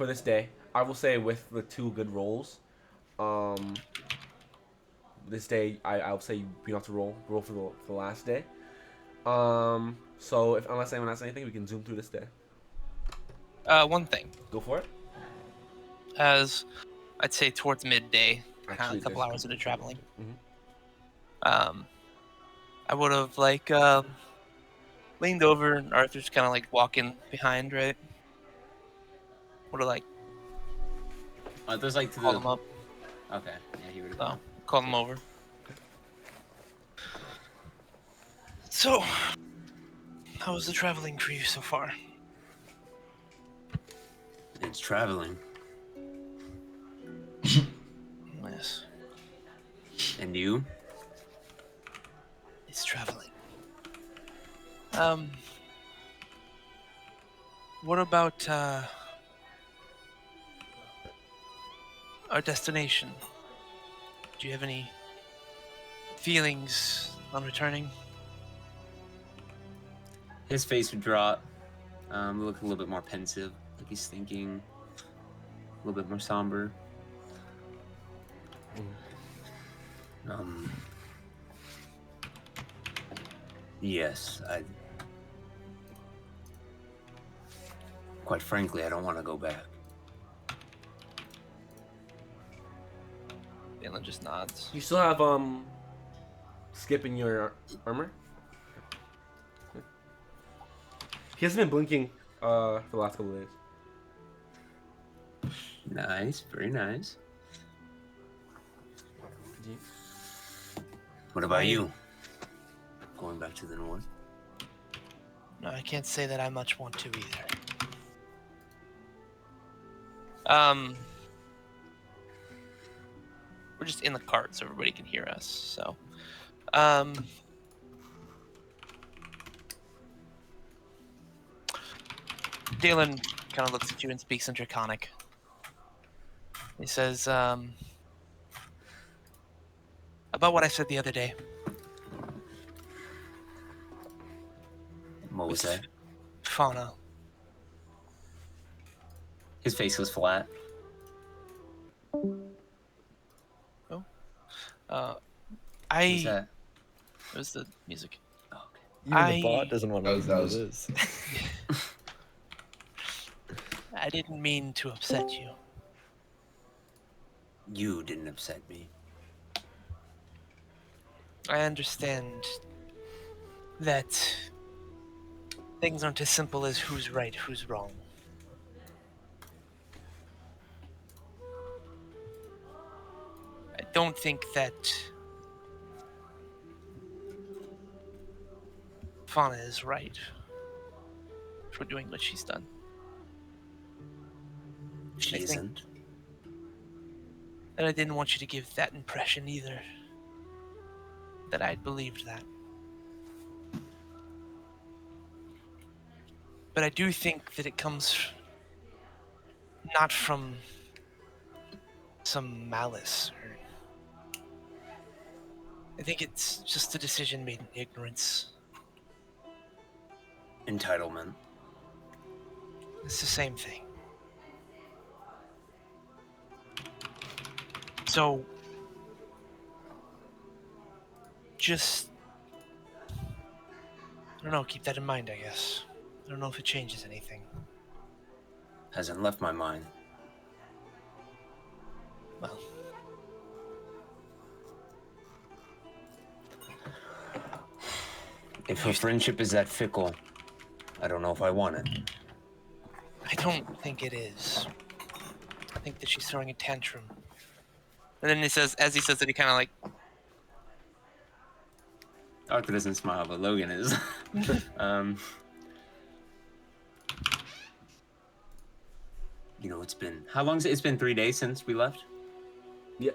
this day, I will say with the 2 good rolls, this day I'll say you don't have to roll for the last day. So unless anyone has anything, we can zoom through this day. One thing. Go for it. As I'd say towards midday, Actually, a couple hours into traveling. Mm-hmm. I would have leaned over, and Arthur's kind of like walking behind, right? Would have Arthur's like to called the. him up. Okay, yeah, he would have. So called him over. So, how was the traveling for you so far? It's traveling. Yes. And you? It's traveling. What about our destination? Do you have any feelings on returning? His face would drop. Look a little bit more pensive, like he's thinking. A little bit more somber. Yes, quite frankly, I don't want to go back. Dalen just nods. You still have Skip in your armor. He hasn't been blinking for the last couple of days. Nice, very nice. What about you? Going back to the north? No, I can't say that I much want to either. We're just in the cart so everybody can hear us, so. Dalen kind of looks at you and speaks in Draconic. He says, about what I said the other day. What was that? Fauna. His face was flat. Oh. What was that? It was the music. Oh, okay. Even the bot doesn't want to That know what was- it is. I didn't mean to upset you. You didn't upset me. I understand that things aren't as simple as who's right, who's wrong. I don't think that Fauna is right for doing what she's done. She I think- isn't. And I didn't want you to give that impression either. That I'd believed that. But I do think that it comes not from some malice. Or I think it's just a decision made in ignorance. Entitlement. It's the same thing. So, just, I don't know, keep that in mind, I guess. I don't know if it changes anything. Hasn't left my mind. Well, If her friendship is that fickle, I don't know if I want it. I don't think it is. I think that she's throwing a tantrum. And then he says, as he says it, he kind of like, Arthur doesn't smile, but Logan is. You know, how long is it? It's been 3 days since we left? Yeah.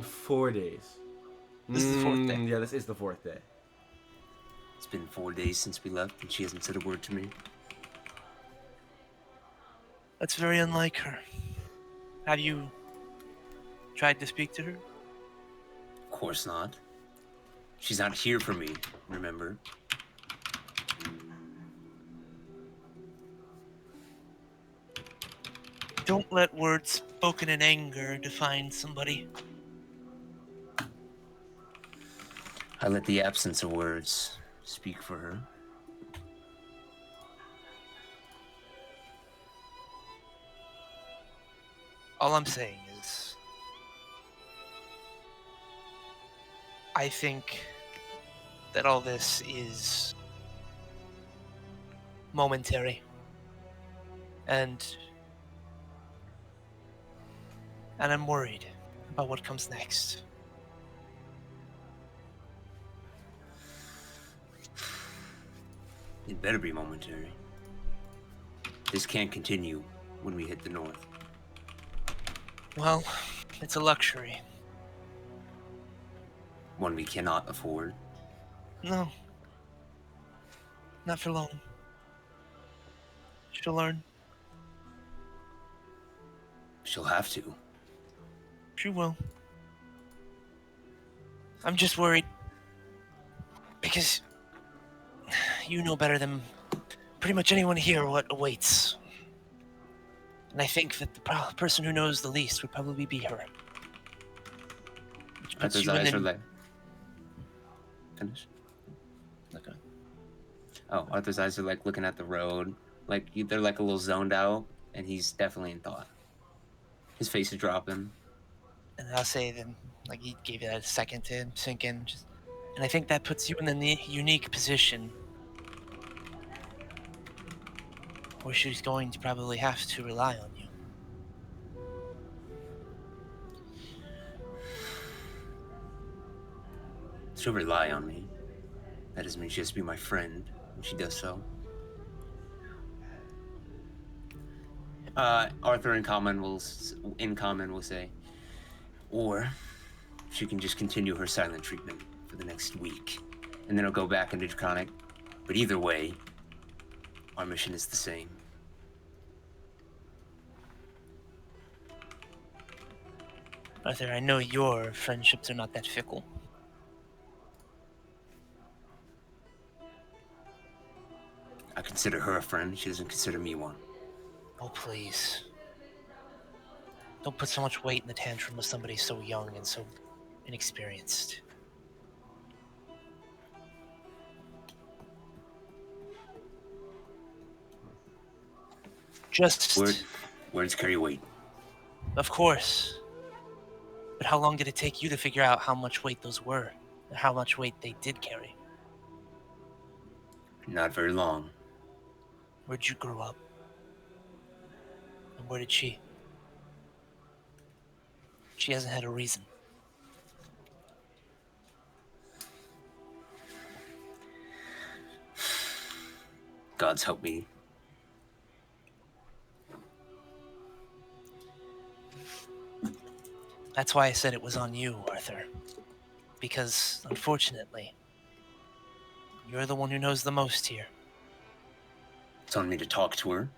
4 days. This is the fourth day. Yeah, this is the 4th day. It's been 4 days since we left, and she hasn't said a word to me. that's very unlike her. Have you tried to speak to her? Of course not. She's not here for me, remember? Don't let words spoken in anger define somebody. I let the absence of words speak for her. All I'm saying is, I think that all this is momentary. And I'm worried about what comes next. It better be momentary. This can't continue when we hit the north. Well, it's a luxury. One we cannot afford. No. Not for long. She'll learn. She'll have to. She will. I'm just worried because you know better than pretty much anyone here what awaits. And I think that the person who knows the least would probably be her. Which puts Arthur's you in eyes an- are like... Finish? Okay. Oh, Arthur's eyes are like looking at the road. Like, they're like a little zoned out, and he's definitely in thought. His face is dropping. And I'll say then, like he gave you that a second to sink in. And I think that puts you in the unique position where she's going to probably have to rely on you. She'll rely on me. That doesn't mean she has to be my friend when she does so. Arthur in common will say, or she can just continue her silent treatment for the next week, and then it'll go back into Draconic. But either way, our mission is the same. Arthur, I know your friendships are not that fickle. I consider her a friend. She doesn't consider me one. Oh, please. Don't put so much weight in the tantrum of somebody so young and so inexperienced. Just... Words carry weight. Of course. But how long did it take you to figure out how much weight those were? And how much weight they did carry? Not very long. Where'd you grow up? And where did she? She hasn't had a reason. God's help me. That's why I said it was on you, Arthur. Because, unfortunately, you're the one who knows the most here. It's on me to talk to her.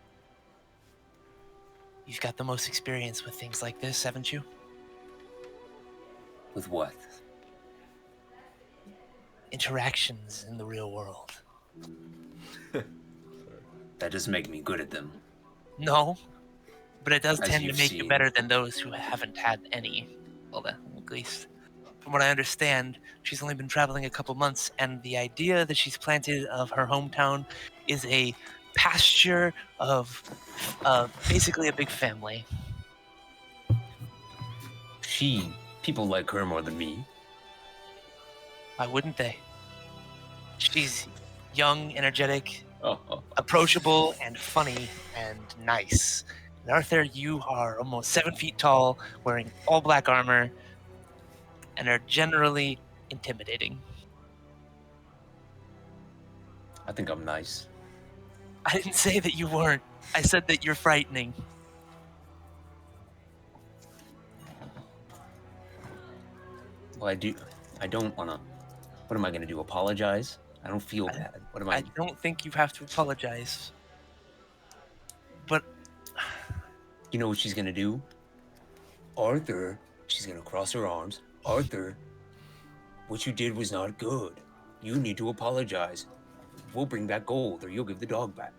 You've got the most experience with things like this, haven't you? With what? Interactions in the real world. That doesn't make me good at them. No, but it does As tend to you've make you seen. better than those who haven't had any. Well, at least from what I understand, she's only been traveling a couple months, and the idea that she's planted of her hometown is a pasture of basically a big family. People like her more than me. Why wouldn't they? She's young, energetic, Oh. approachable, and funny, and nice. And Arthur, you are almost 7 feet tall, wearing all black armor, and are generally intimidating. I think I'm nice. I didn't say that you weren't. I said that you're frightening. Well, I don't wanna. What am I gonna do? Apologize? I don't feel bad. What am I I? don't think you have to apologize. But You know what she's gonna do? Arthur, she's gonna cross her arms. Arthur, what you did was not good. You need to apologize. We'll bring back gold, or you'll give the dog back.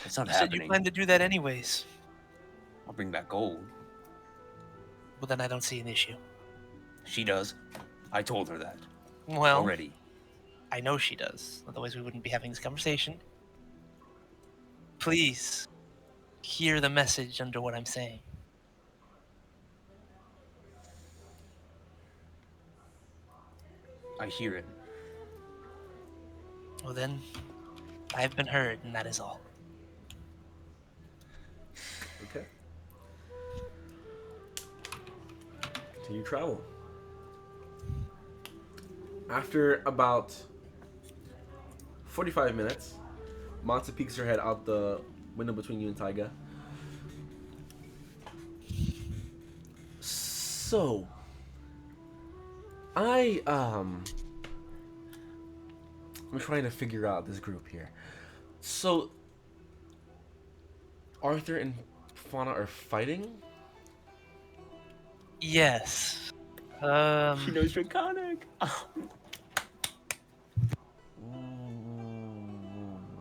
It's not you said you happening. planned to do that anyways. I'll bring back gold. Well, then I don't see an issue. She does. I told her that Well, already. I know she does. Otherwise, we wouldn't be having this conversation. Please, hear the message under what I'm saying. I hear it. Well then, I've been heard, and that is all. Okay. Continue travel. After about 45 minutes, Monsa peeks her head out the window between you and Taiga. So, I'm trying to figure out this group here. So, Arthur and Fauna are fighting? Yes. She knows Draconic.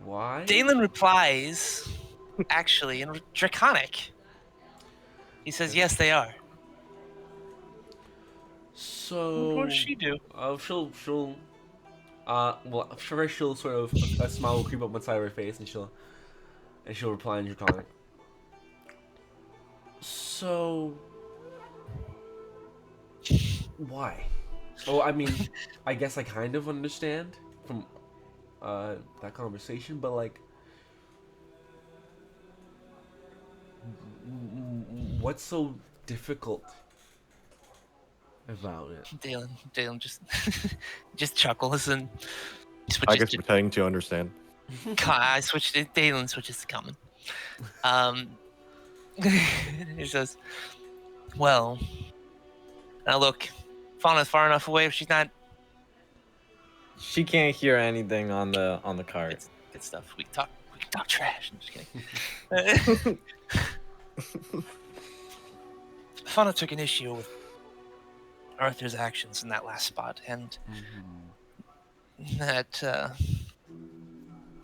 Why? Dalen replies, actually, in Draconic. He says, yes, they are. So, What does she do? she'll she'll sort of a smile will creep up one side of her face, and she'll reply in Draconic. So, why? Oh, I mean, I guess I kind of understand from that conversation, but like, what's so difficult about it? Dalen just chuckles and I switches guess to pretending to understand. I switched it. Dalen switches to common. He says, "Well, now look, Fauna's far enough away. If she's not, She can't hear anything on the cart. it's good stuff. We can talk trash. I'm just kidding. Fauna took an issue with Arthur's actions in that last spot, and that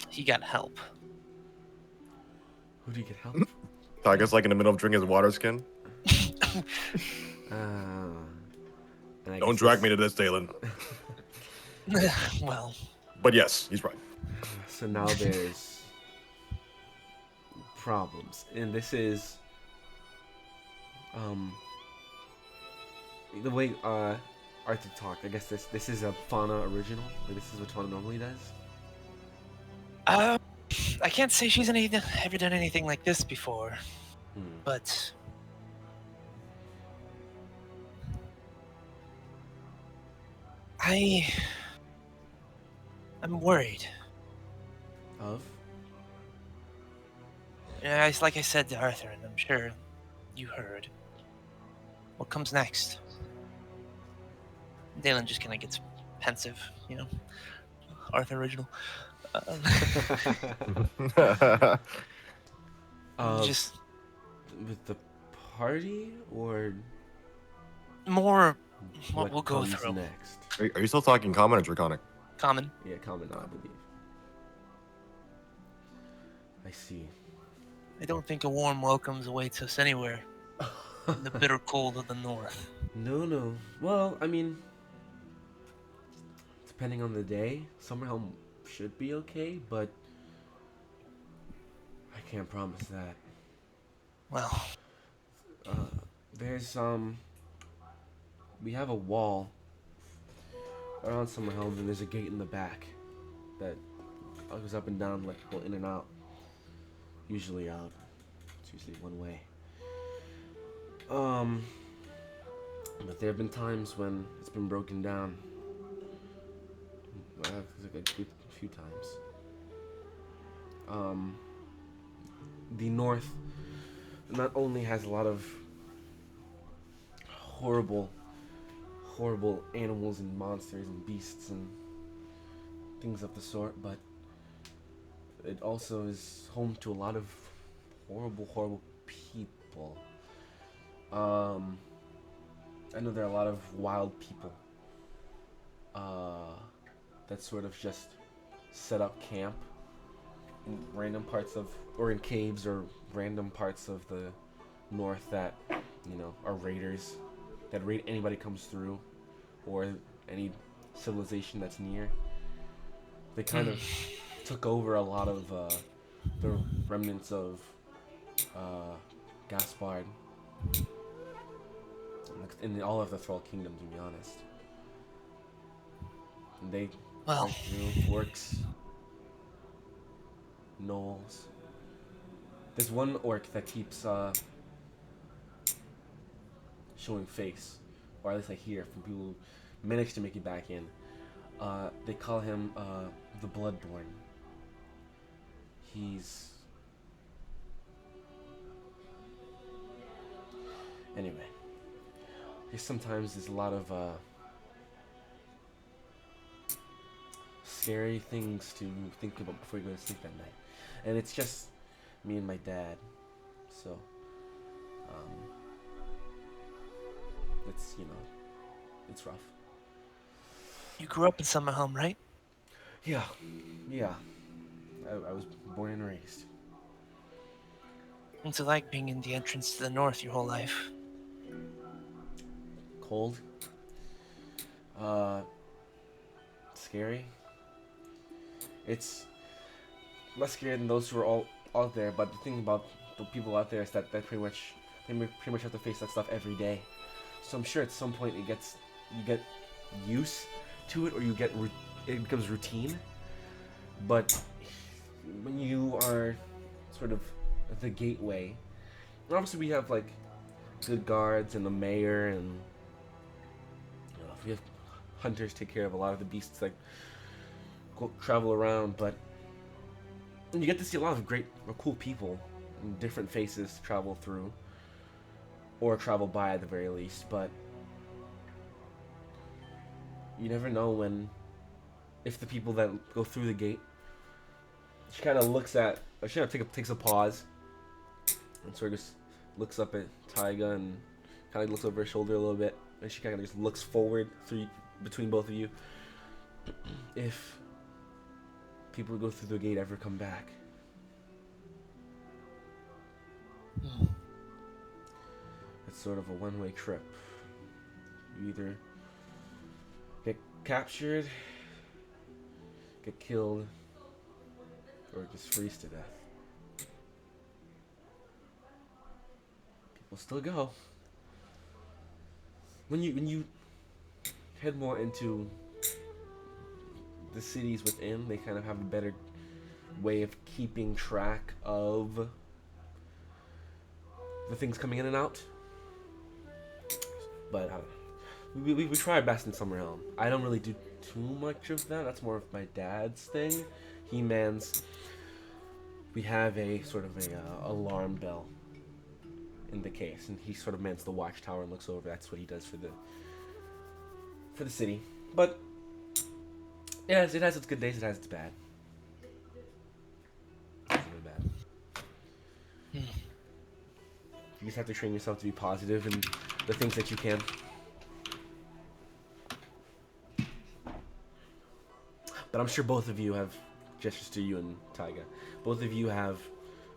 he got help. Who do you get help? So I guess like in the middle of drinking his water skin. Don't drag me to this, Dalen. Well, But yes, he's right. So now there's problems, and this is the way Arthur talked. I guess this is a Fauna original. Like, this is what Fauna normally does. I can't say she's ever done anything like this before, but I'm worried. Of? Yeah, it's like I said to Arthur, and I'm sure you heard. What comes next? Dalen just kind of gets pensive, you know. Arthur original. Just with the party, or more What we'll go comes through. next? Are you still talking common or draconic? Common. Yeah, common, I believe. I see. I don't think a warm welcome awaits us anywhere in the bitter cold of the north. No. Well, I mean, depending on the day, Summerhelm should be okay, but I can't promise that. Well, There's we have a wall around Summerhelm, and there's a gate in the back that goes up and down, like go in and out. Usually, it's usually one way. But there have been times when it's been broken down. Like a few times. The north not only has a lot of horrible animals and monsters and beasts and things of the sort, but it also is home to a lot of horrible people. I know there are a lot of wild people that sort of just set up camp in random parts of, or in caves or random parts of the north that, are raiders that raid anybody comes through, or any civilization that's near. They kind of took over a lot of the remnants of Gaspard in all of the Thrall Kingdom, to be honest. And they went through orcs, gnolls. There's one orc that keeps showing face, or at least I hear from people who manage to make it back in. They call him the Bloodborne. Anyway, sometimes there's a lot of scary things to think about before you go to sleep at night, and it's just me and my dad, so it's rough. you grew up in Summerhelm, right? Yeah. I was born and raised. What's it like being in the entrance to the north your whole life? Cold. Scary. It's less scary than those who are all out there, but the thing about the people out there is that they pretty much have to face that stuff every day. So I'm sure at some point you get used to it, or it becomes routine. But when you are sort of the gateway, obviously we have like good guards and the mayor, and we have hunters take care of a lot of the beasts that travel around, but you get to see a lot of great or cool people and different faces to travel through, or travel by at the very least. But you never know if the people that go through the gate, she kind of takes a pause and sort of just looks up at Taiga and kind of looks over her shoulder a little bit, and she kind of just looks forward between both of you. If people who go through the gate ever come back, it's sort of a one-way trip. You either get captured, get killed, or just freeze to death. People still go. When you head more into the cities within, they kind of have a better way of keeping track of the things coming in and out. But we try our best in Summerhelm. I don't really do too much of that. That's more of my dad's thing. He mans. We have a sort of a alarm bell in the case, and he sort of mans the watchtower and looks over. That's what he does for the city. But yeah, it has its good days. It has its bad. It's really bad. You just have to train yourself to be positive and the things that you can. But I'm sure both of you have, gestures to you and Taiga, both of you have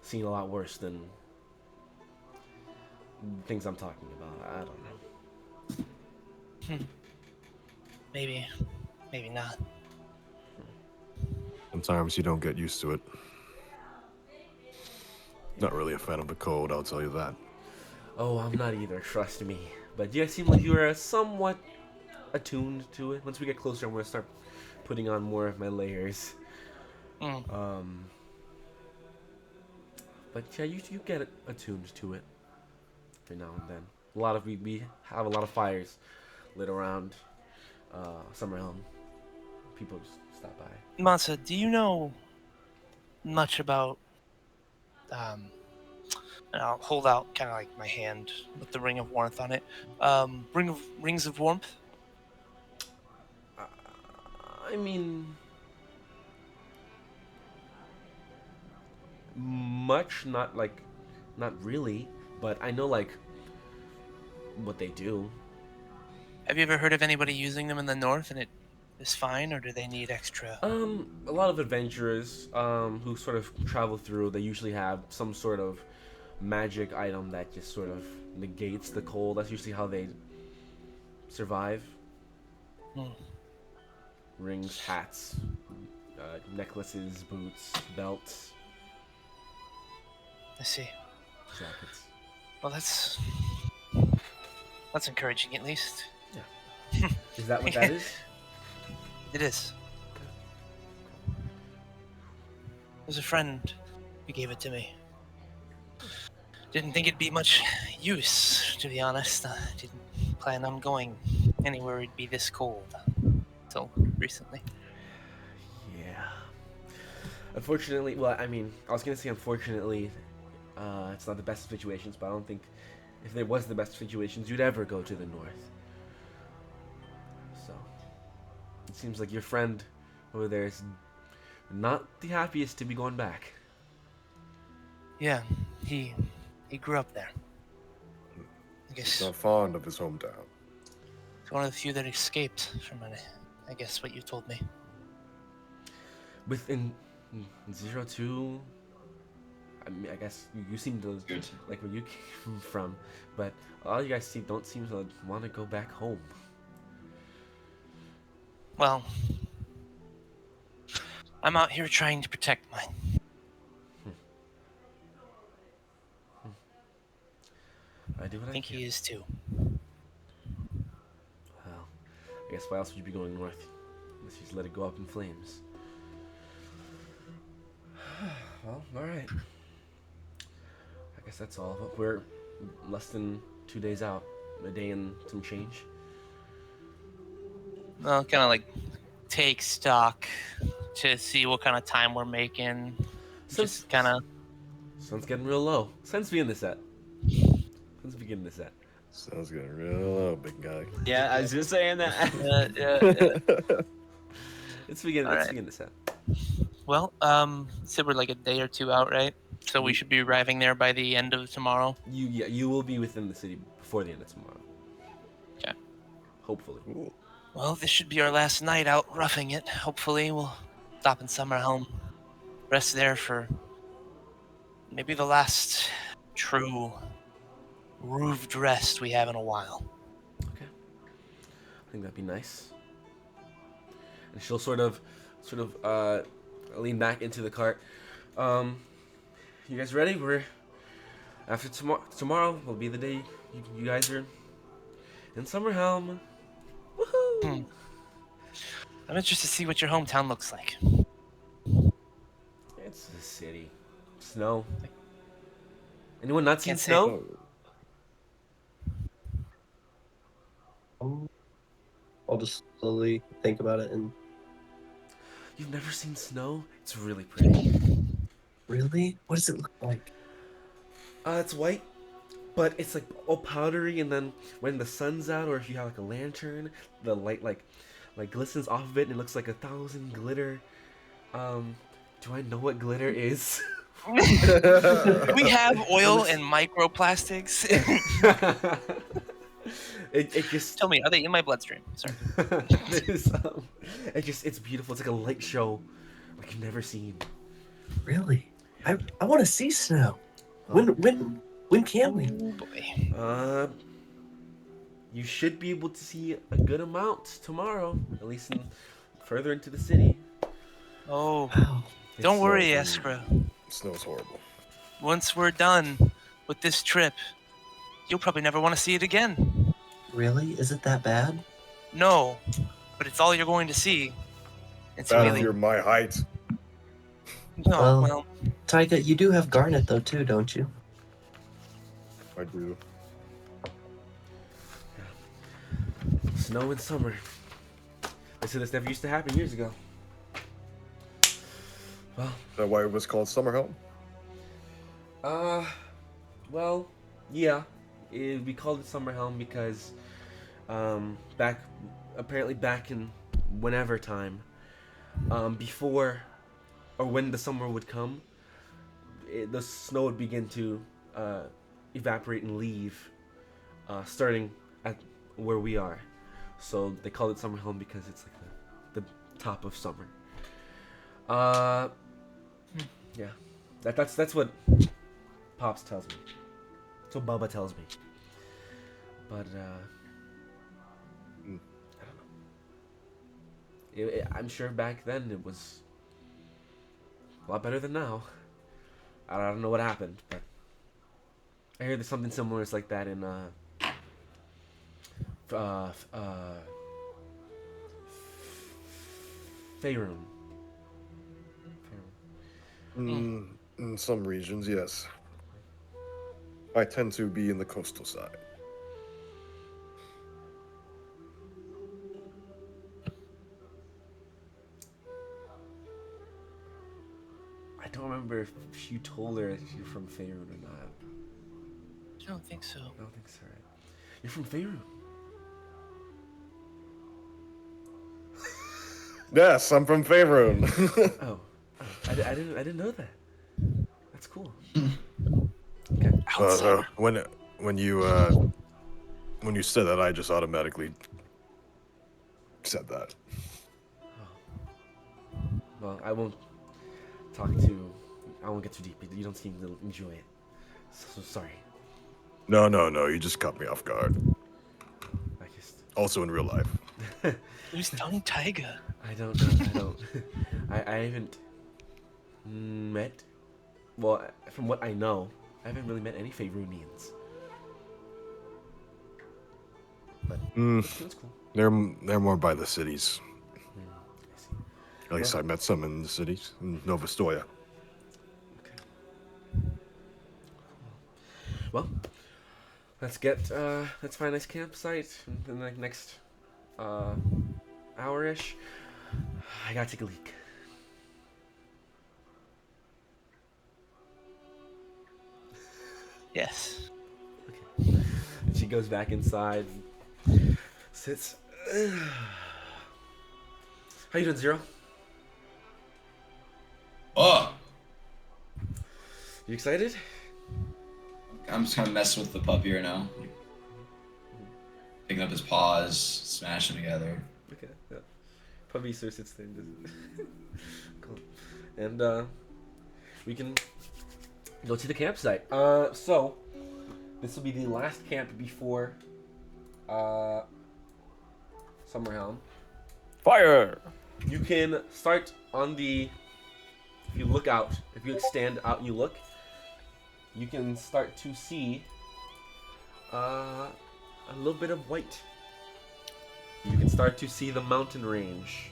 seen a lot worse than things I'm talking about. I don't know. Maybe not. Sometimes you don't get used to it. Not really a fan of the cold, I'll tell you that. Oh, I'm not either, trust me. But you guys seem like you are somewhat attuned to it. Once we get closer, I'm going to start putting on more of my layers. But yeah, you get attuned to it every now and then. We have a lot of fires lit around Summerhelm. People just stop by. Mansa, do you know much about and I'll hold out kind of like my hand with the ring of warmth on it. Rings of warmth. I mean, much, not really, but I know like what they do. Have you ever heard of anybody using them in the north and it is fine, or do they need extra? A lot of adventurers who sort of travel through, they usually have some sort of magic item that just sort of negates the cold. That's usually how they survive. Rings, hats, necklaces, boots, belts. I see. Jackets. Well, that's encouraging at least. Yeah. Is that what that is? It is. There's a friend who gave it to me. Didn't think it'd be much use, to be honest. Didn't plan on going anywhere it'd be this cold. Until recently. Yeah. Unfortunately, well, I mean, I was gonna say unfortunately, it's not the best of situations, but I don't think if there was the best of situations, you'd ever go to the north. So, it seems like your friend over there is not the happiest to be going back. Yeah, he grew up there. I guess He's not fond of his hometown. it's one of the few that escaped from it. I guess what you told me. Within 02, I mean, I guess you seem to Good. like where you came from, but all you guys don't seem to want to go back home. Well, I'm out here trying to protect mine. I do what I think can. he is too. Well, I guess why else would you be going north? Unless you just let it go up in flames. Well, alright. I guess that's all. We're less than 2 days out. A day and some change. Well, kind of like take stock to see what kind of time we're making. Just kind of. Sun's getting real low. Sun's beginning to set. Sun's beginning to set. Sounds getting real low, big guy. Yeah, I was just saying that. It's beginning All right. to set. Well, so we're like a day or two out, right? So we should be arriving there by the end of tomorrow. You will be within the city before the end of tomorrow. Okay. Hopefully. Ooh. Well, this should be our last night out roughing it. Hopefully, we'll stop in Summerhelm, rest there for maybe the last true roofed rest we have in a while. Okay. I think that'd be nice. And she'll sort of lean back into the cart. You guys ready? We're after tomorrow will be the day you guys are in Summerhelm. Woohoo! I'm interested to see what your hometown looks like. It's a city. Snow. Anyone not seen Can't say. snow? I'll just slowly think about it and You've never seen snow? It's really pretty. really? What does it look like? It's white, but it's like all powdery, and then when the sun's out, or if you have like a lantern, the light like glistens off of it, and it looks like 1,000 glitter. Do I know what glitter is? We have oil and microplastics. It just Tell me, are they in my bloodstream? Sorry. it's beautiful. It's like a light show like you've never seen. Really? I want to see snow. Oh. When can we? Oh boy. You should be able to see a good amount tomorrow, at least further into the city. Oh, Wow. don't worry, snows. Eskra. Snow's horrible. Once we're done with this trip, you'll probably never want to see it again. Really? Is it that bad? No, but it's all you're going to see. It's Bad if really you're my height. no. Well- Well, Tyga, you do have Garnet though too, don't you? I do. Snow in summer. They said this never used to happen years ago. Well, Is that why it was called Summer Home? well, yeah. We called it Summer Helm because back in whenever time, before or when the summer would come, the snow would begin to evaporate and leave, starting at where we are. So they called it Summer Helm because it's like the top of summer. Yeah, that's what Pops tells me. That's what Bubba tells me. But I don't know. I'm sure back then it was a lot better than now. I don't know what happened, but I hear there's something similar like that in Faerun. In some regions, yes. I tend to be in the coastal side. I don't remember if you told her if you're from Faerun or not. I don't think so. I don't think so, right? You're from Faerun. Yes, I'm from Faerun. Oh, I didn't know that. That's cool. Okay. When you said that, I just automatically said that. Well, I won't get too deep. You don't seem to enjoy it. So sorry. No, you just caught me off guard. I just. Also in real life. Who's Tony Tiger? I don't know. I haven't met. Well, from what I know, I haven't really met any Faerunians. But it's cool. They're more by the cities. I see. At least I met some in the cities, in Nova Stoya. Okay. Well, let's find a nice campsite in the next hour-ish. I gotta take a leak. Yes. Okay. And she goes back inside, sits. How you doing, Zero? Oh, You excited? I'm just kind of messing with the puppy right now. Picking up his paws, smashing them together. Okay. Yeah. Puppy sort of sits there and does it. Cool. And we can go to the campsite. So this will be the last camp before Summerhelm. Fire! You can start on the. If you look out, if you stand out and you look, you can start to see a little bit of white. You can start to see the mountain range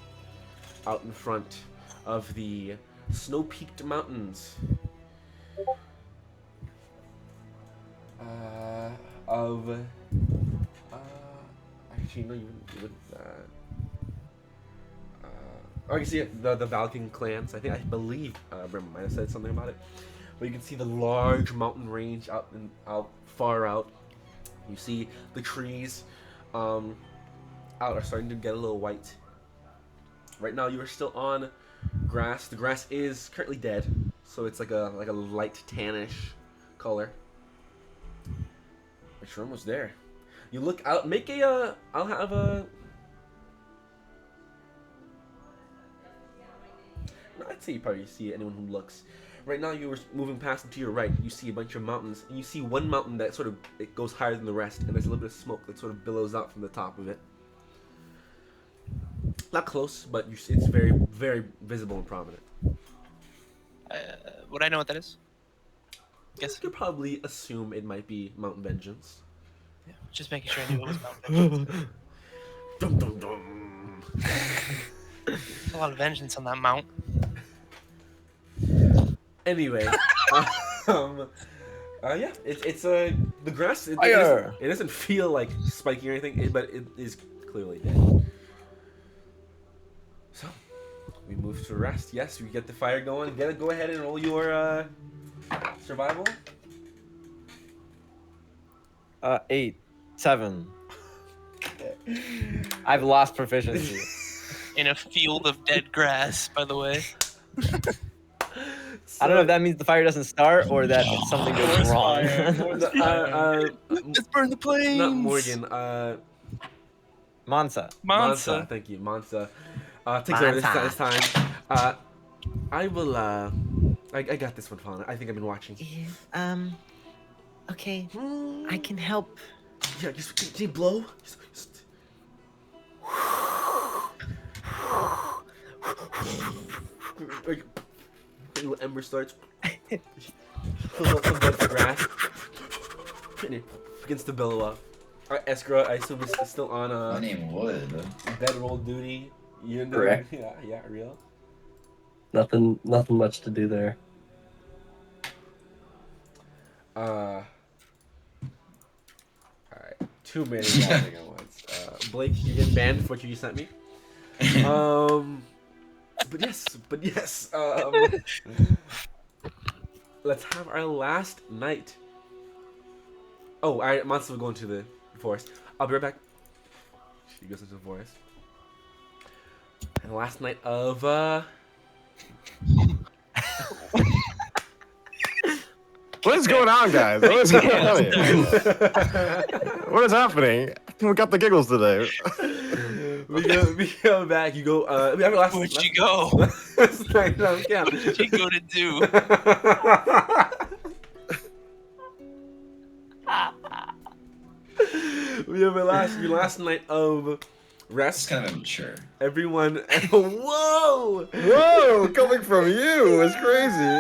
out in front of the snow-peaked mountains actually no, you wouldn't. I can see it, the Valken clans. I believe Brim might have said something about it. But you can see the large mountain range out far out. You see the trees out are starting to get a little white. Right now you are still on grass. The grass is currently dead, so it's like a light tannish color. Which room was there? You look out. Make a. I'll have a. No, I'd say you probably see anyone who looks. Right now, you were moving past and to your right. You see a bunch of mountains, and you see one mountain that sort of it goes higher than the rest, and there's a little bit of smoke that sort of billows out from the top of it. Not close, but it's very, very visible and prominent. Would I know what that is? You could probably assume it might be Mountain Vengeance. Yeah, just making sure I knew it was Mountain Vengeance. Dum dum dum. There's a lot of vengeance on that mount. Anyway, yeah, it's the grass. It doesn't feel like spiky or anything, but it is clearly dead. So we move to rest. Yes, we get the fire going. Go ahead and roll your survival. 8, 7. I've lost proficiency. In a field of dead grass, by the way. I don't know if that means the fire doesn't start or that something goes wrong. Let's burn the plains. Not Morgan. Mansa. Thank you, Mansa. Takes over this time. I will. I got this one, Fauna. I think I've been watching. Okay, I can help. Yeah, just can you blow? Little ember starts. Pulls up some dead grass. And it begins to billow up. Escra, I assume is still on My name would. bedroll duty. You know, Correct. Yeah, real. Nothing much to do there. Alright. Too many happening at once. Blake, you get banned for what you just sent me. But yes. Let's have our last night. Oh, alright, Monster will go into the forest. I'll be right back. She goes into the forest. And the last night of What is going on, guys? What is going on here? What is happening? We got the giggles today. we go back. You go. We have our last. Where'd you go? Last night, yeah. What did you go to do? We have our last night of It's rest. kind of immature. Everyone. Whoa! Whoa, coming from you is crazy.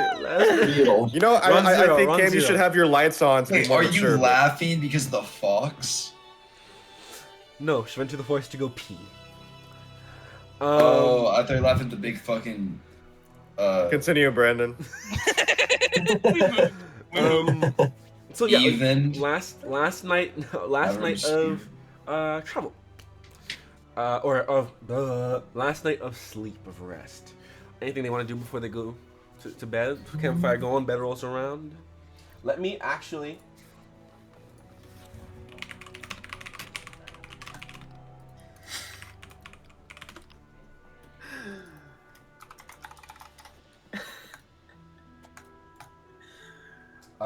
You know, I think, Cam, you should have your lights on to be Wait, more are you mature. laughing because of the fox? No, she went to the forest to go pee. Oh, I thought you were laughing at the big fucking. Continue, Brandon. So yeah, Even. last night of travel. Or of the last night of sleep, of rest. Anything they want to do before they go to bed? Campfire going, bed rolls around. Let me actually.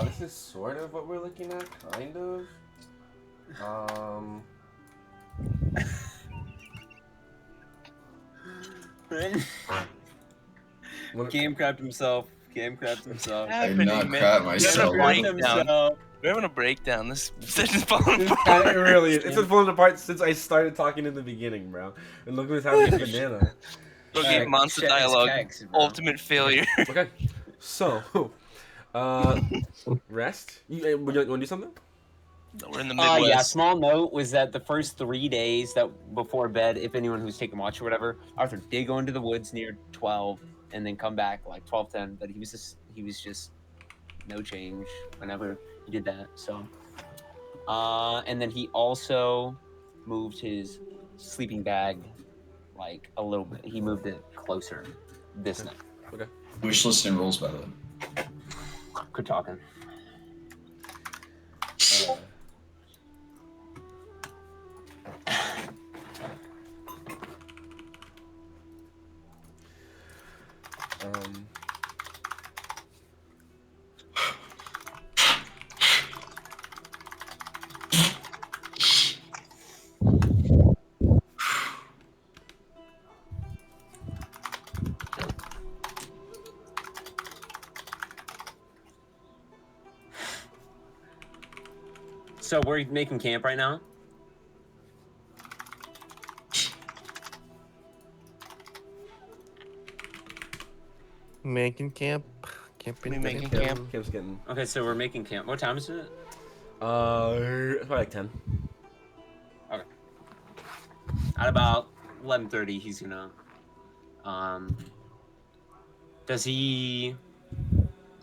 This is sort of what we're looking at, kind of. Cam crapped himself. I did not Happening, man. crap We're myself. having a breakdown. We're having a breakdown. This session's falling It apart. really is. It's been falling apart since I started talking in the beginning, bro. And look what's happening with Banana. Okay, monster Check his dialogue. text, bro. Ultimate failure. Okay, so, rest. You want to do something? We're in the Midwest. Yeah, small note was that the first 3 days that before bed, if anyone who's taking watch or whatever, Arthur did go into the woods near 12 and then come back like 12:10, but he was just no change whenever he did that. So and then he also moved his sleeping bag like a little bit. He moved it closer this night. Okay. Wish list and rolls, by the way. Good talking. So we're making camp right now. Making camp. We making Yeah, camp. camp's getting. Okay, so we're making camp. What time is it? Probably like 10. At about 11:30, he's gonna. Does he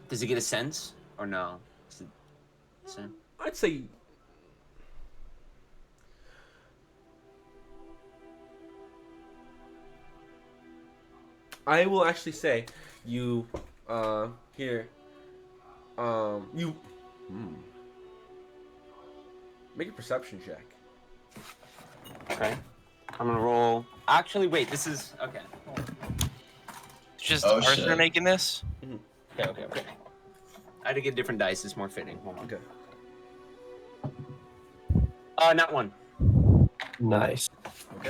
get a sense or no? I'd say. I will actually say, you, here, you, make a perception check. Okay. I'm gonna roll. Actually, wait. This is okay. It's just Oh, Arthur shit. making this. Okay. I had to get different dice. It's more fitting. Hold on. Okay. Not one. Nice.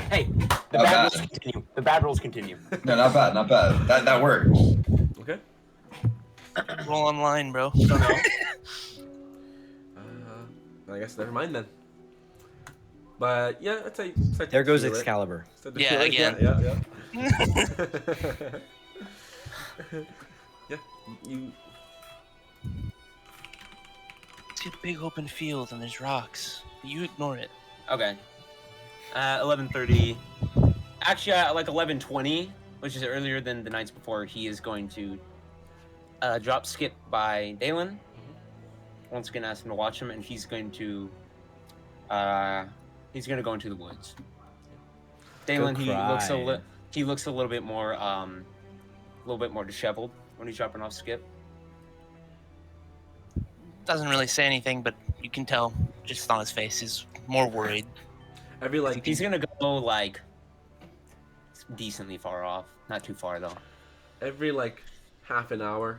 Hey, the Not bad bad. rolls continue. The bad rolls continue. No, not bad, not bad. That works. Okay. Roll online, bro. Don't know. I guess never mind then. But yeah, I'd say. There goes feel it. Excalibur. Start to Yeah, feel it. again. Yeah. Yeah. You. It's a big open field and there's rocks. You ignore it. Okay. 11:30. Actually, at like 11:20, which is earlier than the nights before, he is going to drop Skip by Dalen. Once again, ask him to watch him, and he's going to go into the woods. Dalen, he looks a little bit more disheveled when he's dropping off Skip. Doesn't really say anything, but you can tell just on his face he's more worried. Every like. He's gonna go like decently far off, not too far though. Every like half an hour,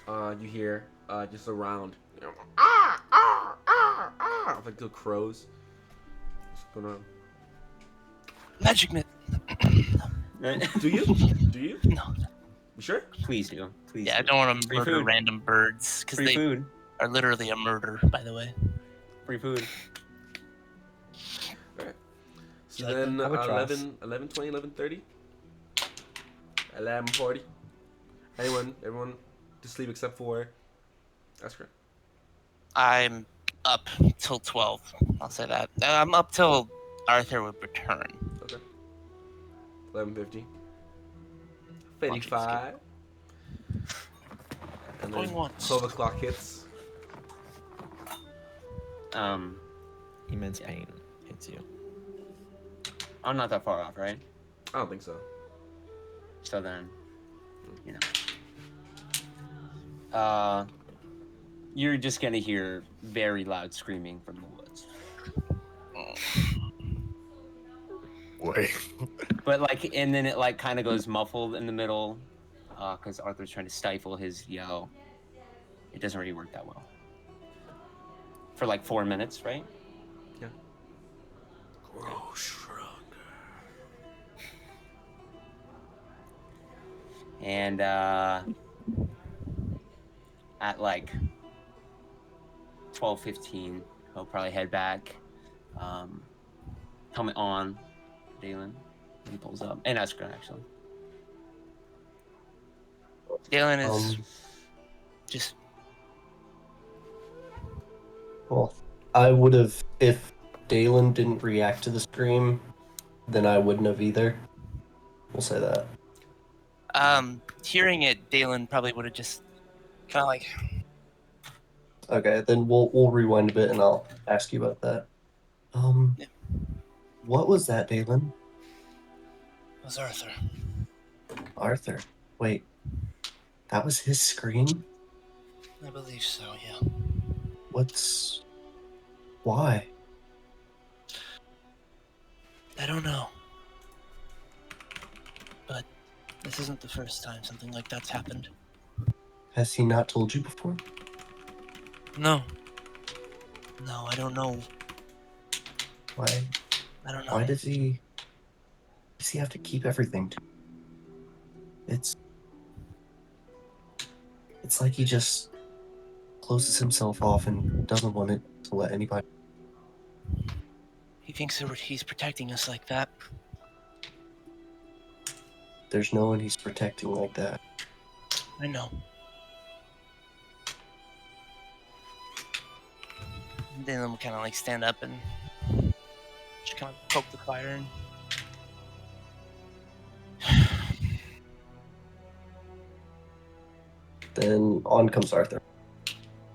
you hear just around, like little crows. What's going on? Magic mitt. Do you? Do you? No. You sure? Please do. Please. Yeah, I do. don't want to Free murder food. random birds because Free they food. are literally a murder, by the way. Free food. So then Albatross. 11:20, 11:30, 11:40. Everyone to sleep except for Esker. I'm up till 12. I'll say that. I'm up till Arthur would return. Okay. 11:50. Watching 55. And Going then once. 12 o'clock hits. Immense pain hits you. I'm not that far off, right? I don't think so. So then, you're just gonna hear very loud screaming from the woods. Boy. But like, and then it like kind of goes muffled in the middle, because Arthur's trying to stifle his yell. It doesn't really work that well. For like 4 minutes, right? Yeah. Grow stronger. And at like 12:15, he'll probably head back. Helmet on, Dalen. He pulls up, and Esker actually. Galen is just Well, I would have, if Dalen didn't react to the scream, then I wouldn't have either. We'll say that. hearing it. Dalen probably would have just kind of like Okay, then we'll rewind a bit and I'll ask you about that. Yeah. What was that, Dalen? It was Arthur. Arthur. Wait, that was his scream? I believe so. Yeah. Why? I don't know. But this isn't the first time something like that's happened. Has he not told you before? No. No, I don't know. Why? I don't know. Why does he have to keep everything to? It's like he just closes himself off and doesn't want to let anybody. He thinks that he's protecting us like that. There's no one he's protecting like that. I know. Then we'll kind of like stand up and just kind of poke the fire and. Then on comes Arthur.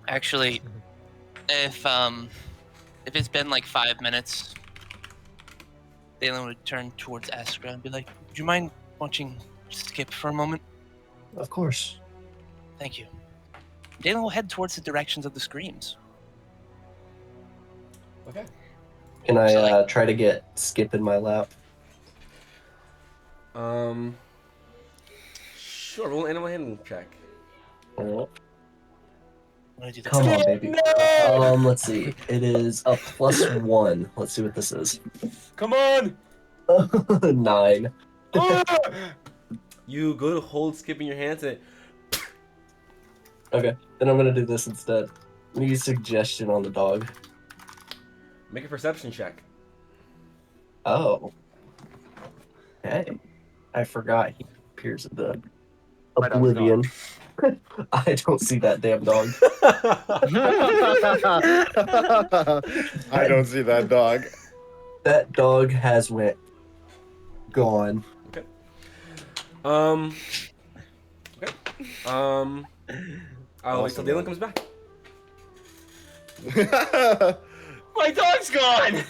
Actually, if it's been like 5 minutes, Dalen would turn towards Askra and be like, "Would you mind watching Skip for a moment?" Of course. Thank you. Dalen will head towards the directions of the screams. Okay. Can I So, like- try to get Skip in my lap? Sure. Roll an animal handling check. Alright. I'm gonna do the Come on, baby. Let's see. It is a +1. Let's see what this is. Come on! 9. You go to hold Skip in your hands and Okay, then I'm gonna do this instead. I'm gonna use suggestion on the dog. make a perception check. Oh. Okay. I forgot he appears in the My dog's oblivion. I don't see that damn dog. I don't see that dog. That dog has went gone. Okay. I'll wait till Awesome, Dalen man. comes back. My dog's gone!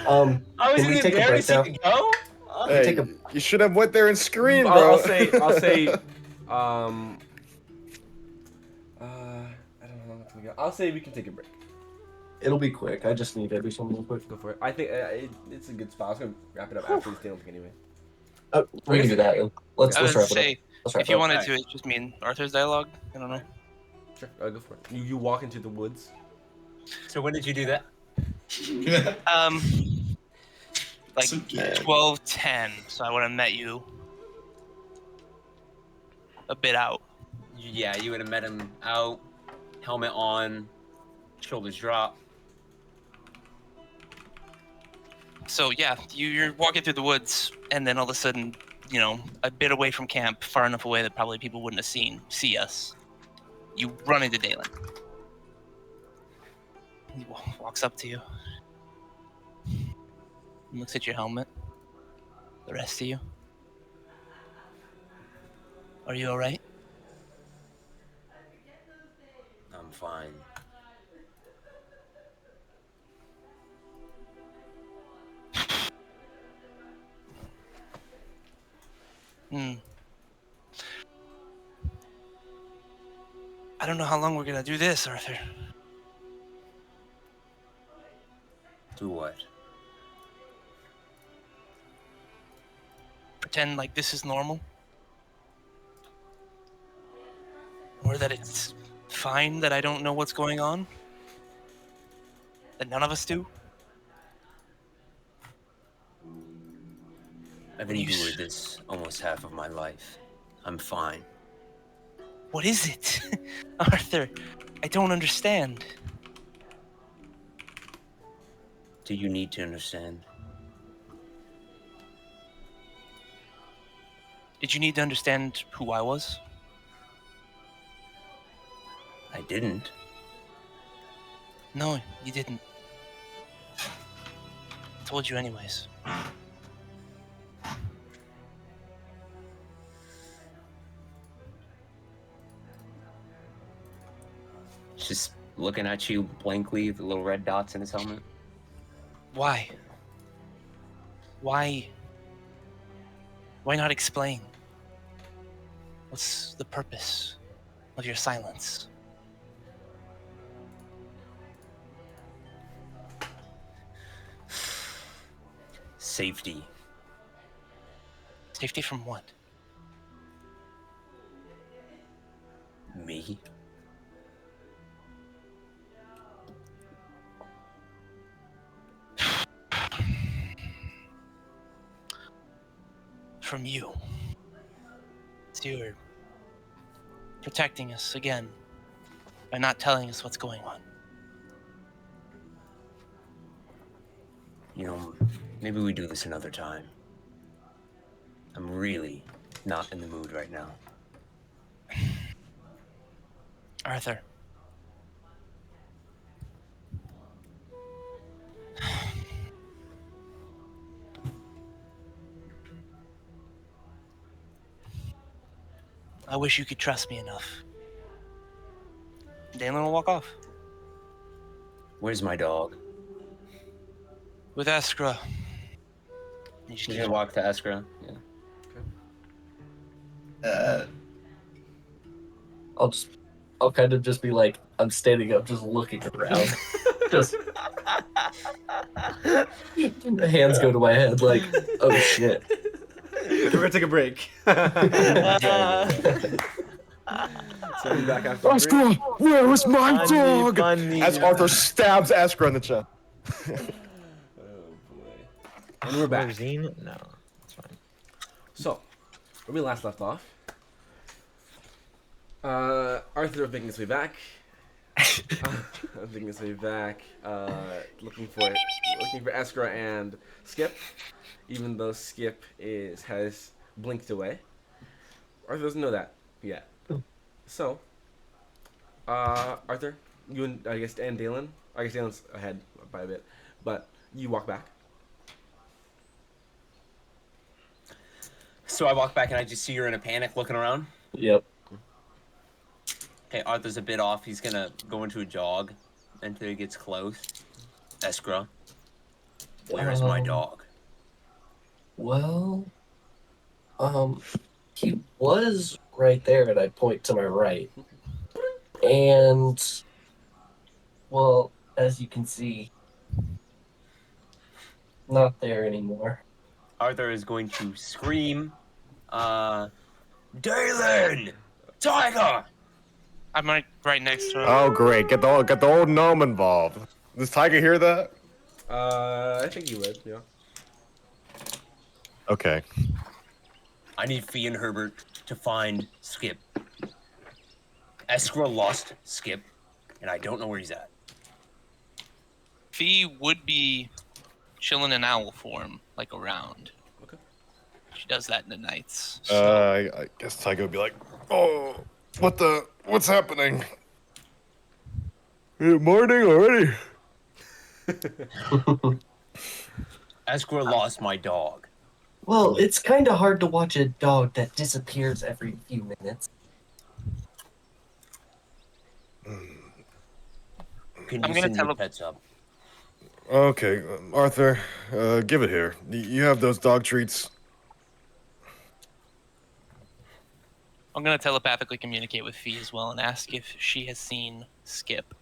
I was Can we in take a there to break see now? it go? Hey, take a- you should have went there and screamed, bro. I'll say, I don't know how long it's gonna go. I'll say we can take a break. It'll be quick. I just need to do something real quick. Go for it. I think it's a good spot. I was gonna wrap it up after this Dalen thing anyway. Oh, we can do that. Let's I would wrap it up. say, Let's wrap if you it up. wanted Alright. to, it's just me and Arthur's dialogue. I don't know. Sure, go for it. You walk into the woods. So when did you do that? Like So gay. 12:10. So I would have met you a bit out. Yeah, you would have met him out, helmet on, shoulders drop. So yeah, you're walking through the woods, and then all of a sudden, you know, a bit away from camp, far enough away that probably people wouldn't have see us. You run into Dalen. He walks up to you, looks at your helmet. The rest of you, are you all right? I'm fine. Hmm. I don't know how long we're gonna do this, Arthur. Do what? Pretend like this is normal, or that it's fine that I don't know what's going on, that none of us do. I've When you endured this almost half of my life. I'm fine. What is it? Arthur, I don't understand. Do you need to understand? Did you need to understand who I was? I didn't. No, you didn't. I told you anyways. Just looking at you blankly, the little red dots in his helmet. Why? Why? Why not explain? What's the purpose of your silence? Safety. Safety from what? Me? From you. So you're protecting us again. by not telling us what's going on. You know, maybe we do this another time. I'm really not in the mood right now. Arthur. I wish you could trust me enough. Dalen will walk off. Where's my dog? With Askra. You just He's keep gonna walk to Eskra. Yeah. I'll kind of just be like, I'm standing up, just looking around. Just hands go to my head, like, oh shit. We're gonna take a break. So I'll be back after the break. Askra, where was my dog? Funny. As Arthur stabs Askra in the chest. Oh boy. And we're back. Zine? No, it's fine. So, where we last left off, Arthur making his way back. Making his way back, looking for Askra and Skip, even though Skip has blinked away. Arthur doesn't know that yet. So, Arthur, you and Dalen. I guess Dalen's ahead by a bit, but you walk back. So I walk back and I just see her in a panic looking around. Yep. Okay, Arthur's a bit off. He's gonna go into a jog until he gets close. Eskra, where is my dog? Well, he was right there, and I point to my right. And, well, as you can see, not there anymore. Arthur is going to scream, Dalen! Tiger! I'm right next to him. Oh great, get the old gnome involved. Does Tiger hear that? I think you would, yeah. Okay. I need Fee and Herbert to find Skip. Eskra lost Skip, and I don't know where he's at. Fee would be chilling in owl form, like around. Okay. She does that in the nights. I guess Tiger would be like, oh, what's happening? Morning already. Eskra lost my dog. Well, it's kind of hard to watch a dog that disappears every few minutes. Can I'm you gonna send tell your him- pets up? Okay, Arthur, give it here. You have those dog treats. I'm gonna telepathically communicate with Fee as well and ask if she has seen Skip.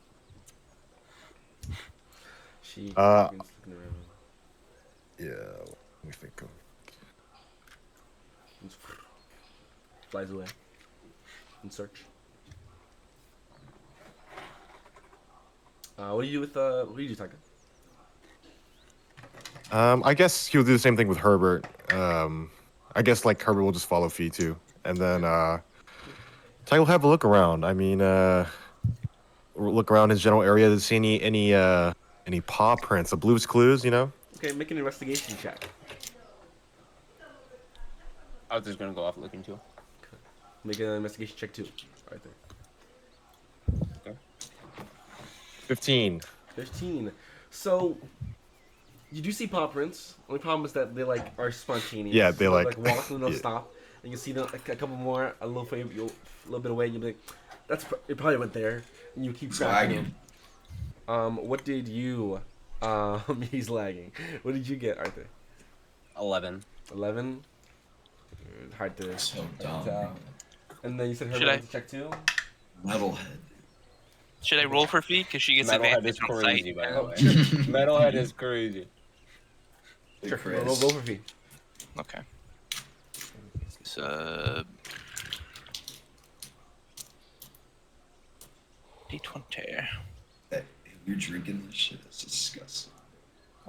She looking around. Yeah, let me think. Just flies away. In search. What do you do, Tiger? I guess he'll do the same thing with Herbert. I guess like Herbert will just follow Fee too, and then Tiger will have a look around. I mean, look around his general area to see any paw prints, Blue's Clues, you know. Okay, make an investigation check. Arthur's gonna go off looking too. Make an investigation check too, Arthur. 15. 15. So, you do see paw prints. Only problem is that they are spontaneous. Yeah, they, like- walk and they'll yeah. stop. And you see them a couple more, a little bit away, and you'll be like, it probably went there. And you keep tracking them. What did you? He's lagging. What did you get, Arthur? 11. 11. Hard to So dumb. tell. And then you said Should Herbert I- wants to check too. Metalhead. Should I roll for Fee? Because she gets Metalhead advantage is on crazy, sight. by the way. Metalhead is crazy. Sure. Chris. Roll for fee. Okay. So... D20. Hey, you're drinking this shit. It's disgusting.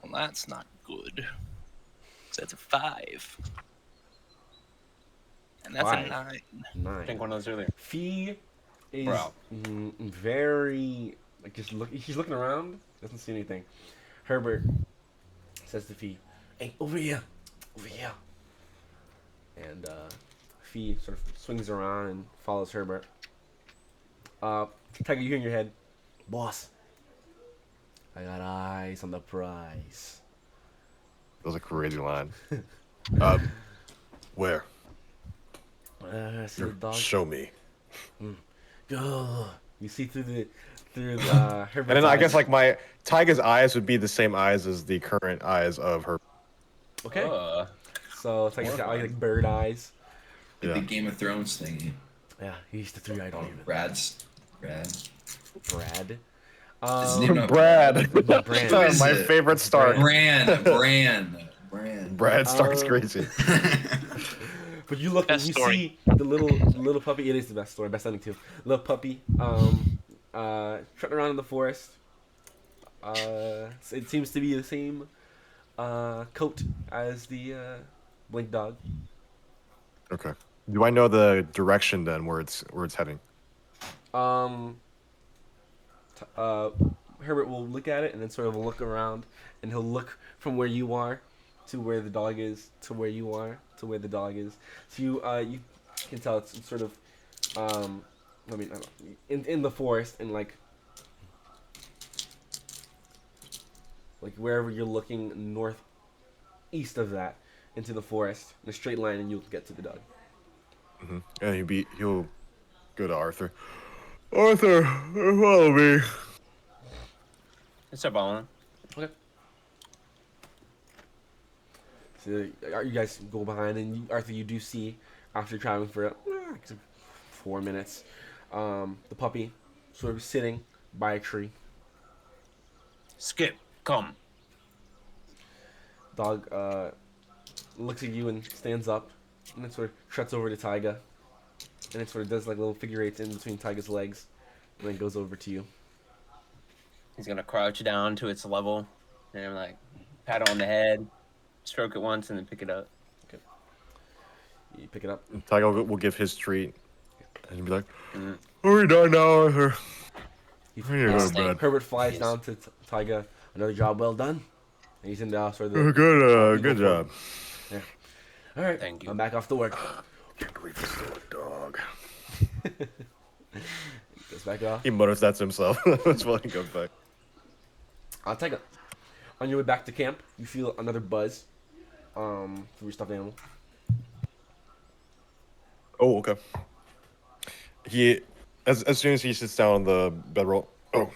Well, that's not good. So that's a 5. And that's Five. a 9. 9. I think one of those earlier. Fee is Bro. very like just look. He's looking around, doesn't see anything. Herbert says to Fee, "Hey, over here, over here." And Fee sort of swings around and follows Herbert. Tiger, you hear in your head, "Boss, I got eyes on the prize." That was a crazy line. Where? See the dog? Show me. Go. You see through the Herbert's And then I guess eyes. like Tyga's eyes would be the same eyes as the current eyes of her. Okay. So it's like bird eyes. Like Yeah. the Game of Thrones thingy. Yeah, he's the three-eyed Oh, demon. Brad. Brad. His name not Brad. Brand. Who is My it? favorite Stark. Brand. Brad Stark's crazy. But you look and Best you story. see the little puppy. It is the best story, best ending too. Little puppy, trotting around in the forest. It seems to be the same coat as the Blink dog. Okay. Do I know the direction then where it's heading? Herbert will look at it and then sort of look around, and he'll look from where you are to where the dog is, to where you are to where the dog is. So you can tell it's sort of I don't know, in the forest, and like wherever you're looking northeast of that into the forest in a straight line, and you'll get to the dog. Mm-hmm. And he'll go to Arthur. Arthur, follow me. It's a ballin'. Okay. So you guys go behind, and Arthur, you do see after traveling for 4 minutes, the puppy sort of sitting by a tree. Skip, come. Dog looks at you and stands up, and then sort of trots over to Taiga, and it sort of does like little figure eights in between Taiga's legs, and then goes over to you. He's gonna crouch down to its level, and like pat it on the head, stroke it once, and then pick it up. You pick it up. And Tyga will give his treat. And he'll be like, are we done now, Arthur? I need to go to bed. Herbert flies down to Taiga. Another job well done. And he's in the sort of the Good job. Yeah. All right. Thank you. I'm back off to work. Can't wait to see a dog. Goes back off. He mutters that to himself. That's why he goes back. Taiga. On your way back to camp, you feel another buzz from your stuffed animal. Oh, okay. As soon as he sits down on the bedroll, I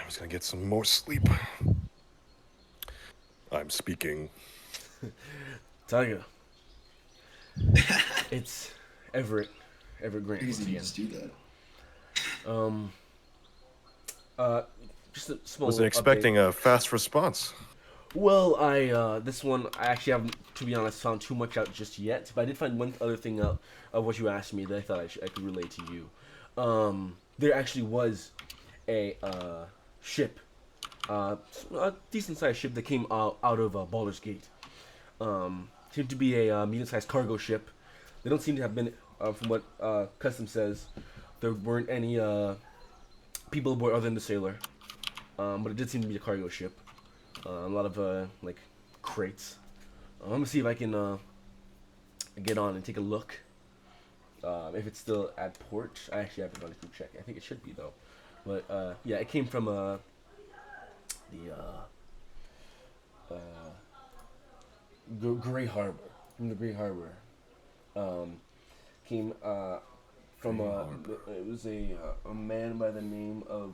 was gonna get some more sleep. I'm speaking. Taiga. It's Everett Grant. Easy to again. just do that. Just a small. Wasn't expecting a fast response. Well, this one I actually haven't, to be honest, found too much out just yet. But I did find one other thing out of what you asked me that I thought I could relate to you. There actually was a ship, a decent sized ship that came out of Baldur's Gate. Seemed to be a medium sized cargo ship. They don't seem to have been, from what Custom says, there weren't any people aboard other than the sailor. But it did seem to be a cargo ship. A lot of like crates. I'm gonna see if I can get on and take a look. If it's still at port, I actually haven't gone to check. I think it should be though. But yeah, it came from the Gray Harbor. From the Gray Harbor. Came from it was a man by the name of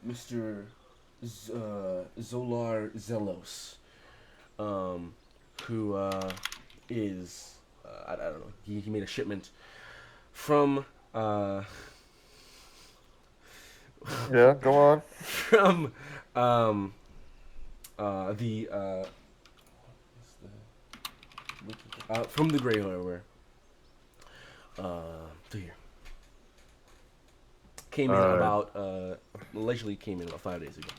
Mr. Zolar Zelos, who is I don't know. He made a shipment from Yeah, go on. from from the Grey Harbor to here. Came in about allegedly came in about 5 days ago.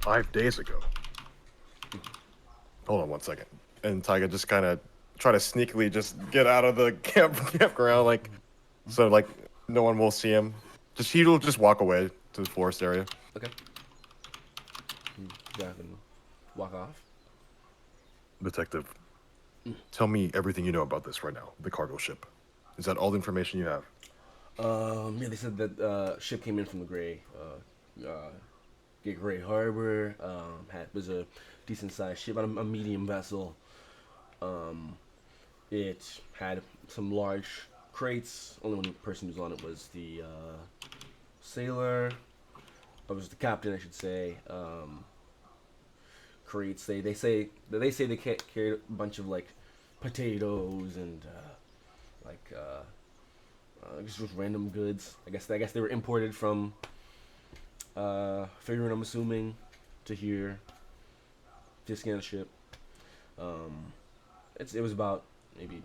5 days ago. Hold on one second. And Tyga just kind of try to sneakily just get out of the campground, like, so like no one will see him. He'll just walk away to the forest area. Okay. Go ahead and walk off. Detective, tell me everything you know about this right now. The cargo ship. Is that all the information you have? Yeah, they said that ship came in from the Gray Harbor. Was a decent sized ship, a medium vessel. It had some large crates. Only one person who's on it was the sailor. Or was the captain, I should say. Crates. They say they carried a bunch of like potatoes and just random goods. I guess they were imported from Faerun, I'm assuming, to here. To scan the ship. It was about maybe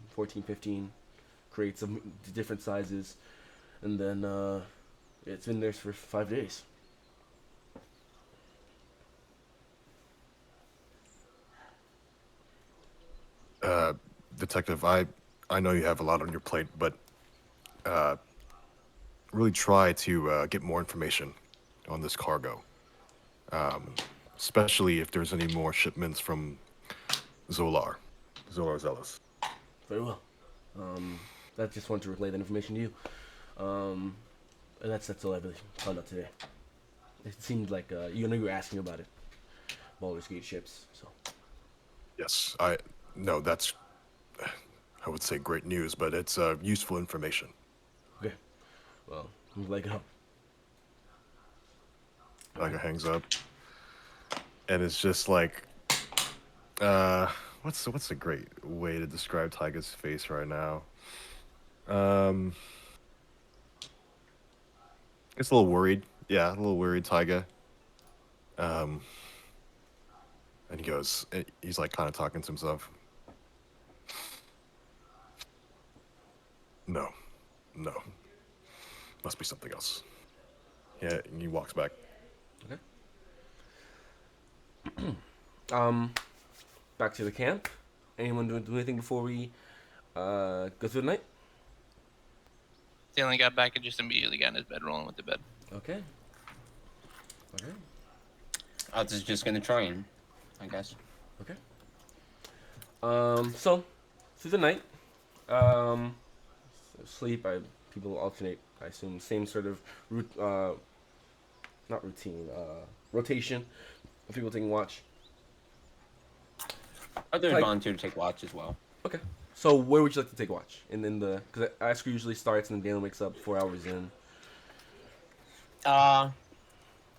14, 15 crates of different sizes, and then it's been there for 5 days. Detective, I know you have a lot on your plate, but really try to get more information on this cargo, especially if there's any more shipments from Zolar Zealous. Very well. I just wanted to relay that information to you. And that's all I really found out today. It seemed like you were asking about it. Baldur's Gate ships. So. Yes, no, that's I would say great news, but it's useful information. Okay. Well, I'm glad I could help. Tiger hangs up, and it's just like, what's a great way to describe Tiger's face right now? It's a little worried. Yeah, a little worried, Tiger. And he's like kind of talking to himself. No, must be something else. Yeah, and he walks back. Okay. Back to the camp. Anyone do anything before we go through the night? Stanley got back and just immediately got in his bed, rolling with the bed. Okay. Okay. I was just gonna try and, I guess. Okay. So through the night, sleep. People alternate. I assume same sort of not routine. Rotation of people taking watch. Others volunteer to take watch as well. Okay. So where would you like to take watch? And then because Asker usually starts and then Dalen wakes up 4 hours in.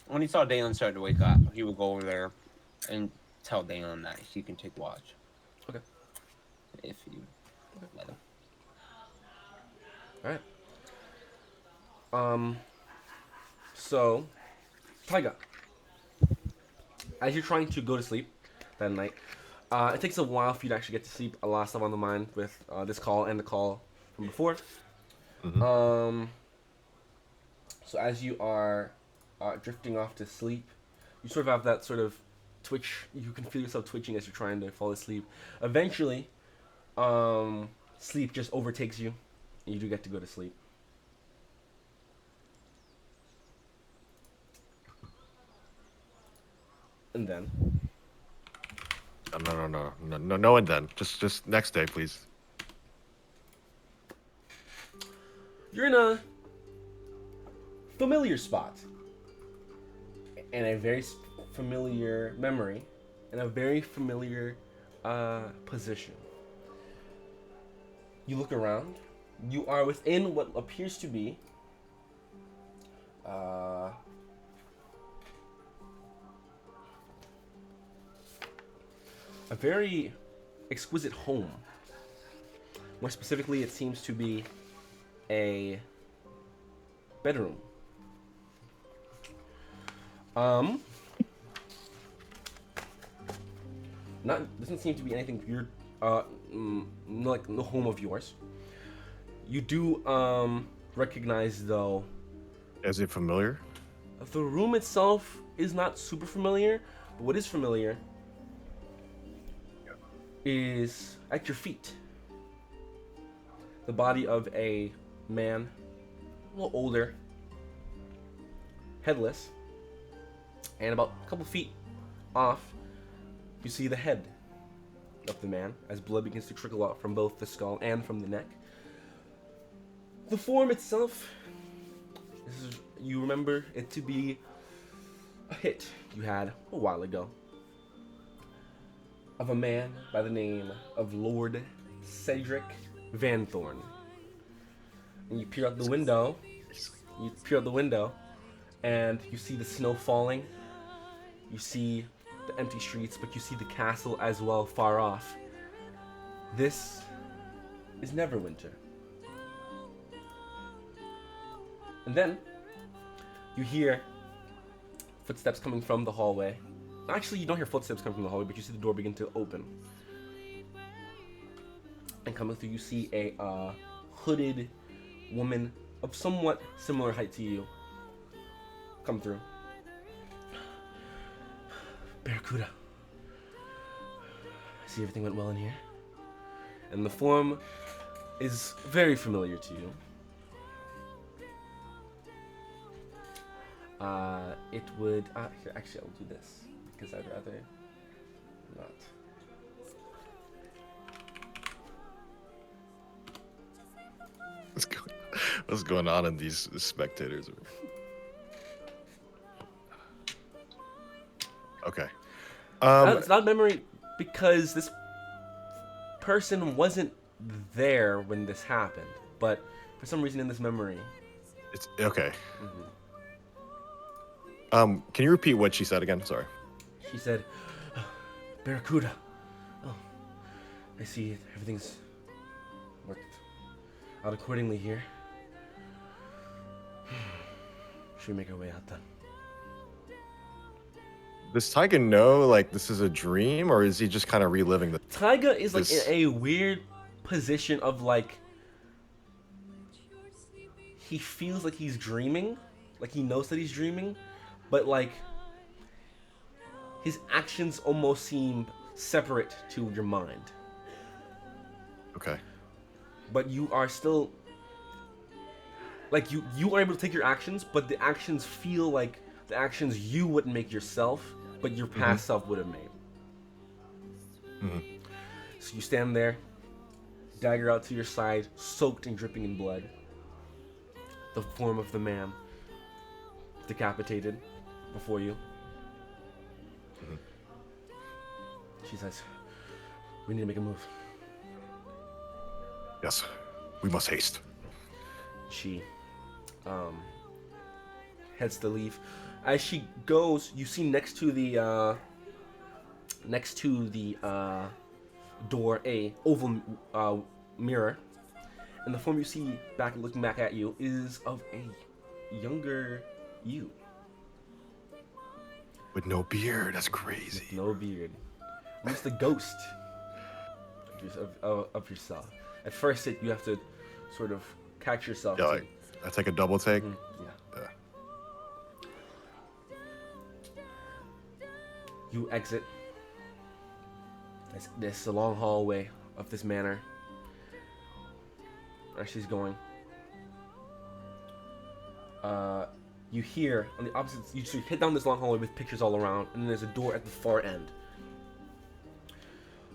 When he saw Dalen start to wake up, he would go over there and tell Dalen that he can take watch. Okay. If you let him. All right. So, Taiga, as you're trying to go to sleep that night, it takes a while for you to actually get to sleep. A lot of stuff on the mind with this call and the call from before. Mm-hmm. So as you are drifting off to sleep, you sort of have that sort of twitch. You can feel yourself twitching as you're trying to fall asleep. Eventually, sleep just overtakes you, and you do get to go to sleep. And then No, and then just next day, please. you're in a familiar spot, and a very familiar memory, and a very familiar position. You look around. You are within what appears to be a very exquisite home. More specifically, it seems to be a bedroom. Doesn't seem to be anything weird. Like no home of yours. You do recognize though. Is it familiar? The room itself is not super familiar, but what is familiar is at your feet. The body of a man, a little older, headless, and about a couple feet off, you see the head of the man as blood begins to trickle out from both the skull and from the neck. The form itself, you remember it to be a hit you had a while ago of a man by the name of Lord Cedric Van Thorn. And you peer out the window, and you see the snow falling. You see the empty streets, but you see the castle as well far off. This is Neverwinter. And then you hear footsteps coming from the hallway. Actually, you don't hear footsteps coming from the hallway, but you see the door begin to open. And coming through, you see a hooded woman of somewhat similar height to you come through. Barracuda, I see everything went well in here. And the form is very familiar to you. It would... here, actually, I'll do this, because I'd rather not. What's going on in these spectators? Okay. It's not memory because this person wasn't there when this happened, but for some reason in this memory, It's okay. Mhm. Can you repeat what she said again? Sorry. She said, Barracuda. Oh, I see everything's worked out accordingly here. Should we make our way out then? Does Taiga know like this is a dream, or is he just kind of reliving the? Taiga is like This- in a weird position of like he feels like he's dreaming, like he knows that he's dreaming, but like his actions almost seem separate to your mind. Okay. But you are still like you are able to take your actions, but the actions feel like the actions you wouldn't make yourself, but your past self would have made. So you stand there, dagger out to your side, soaked and dripping in blood. The form of the man decapitated before you. She says, "We need to make a move." Yes, we must haste. She heads to leave. As she goes, you see next to the door a oval mirror, and the form you see looking back at you is of a younger you. With no beard, that's crazy. No beard. Almost a ghost of yourself. At first, you have to sort of catch yourself. Yeah, like, I take a double take. Yeah. You exit. This is a long hallway of this manor. Where she's going. You hear on the opposite. You head down this long hallway with pictures all around, and then there's a door at the far end.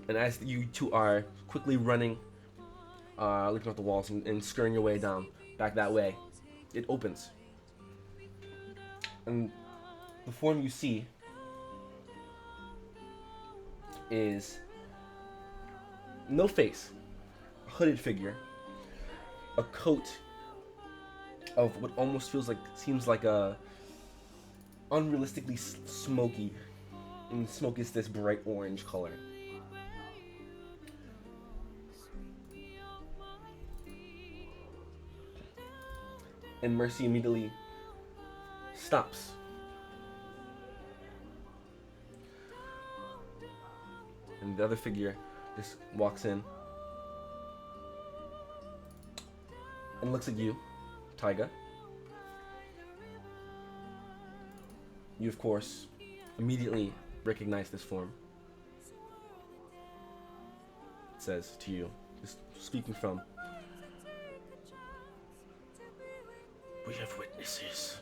And as you two are quickly running, looking at the walls and scurrying your way down back that way, it opens. And the form you see is no face, a hooded figure, a coat of what almost seems like a unrealistically smoky, and smoke is this bright orange color. And Mercy immediately stops. And the other figure just walks in and looks at you, Taiga. You, of course, immediately recognize this form. says to you, just speaking from. We have witnesses.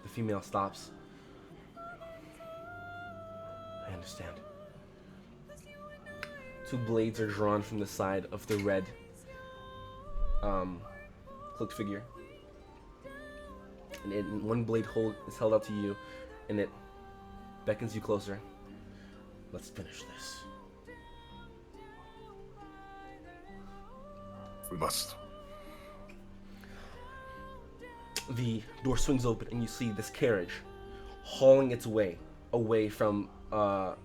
The female stops. I understand. 2 blades are drawn from the side of the red cloaked figure. And one blade is held out to you, and it beckons you closer. Let's finish this. We must. The door swings open, and you see this carriage hauling its way away from the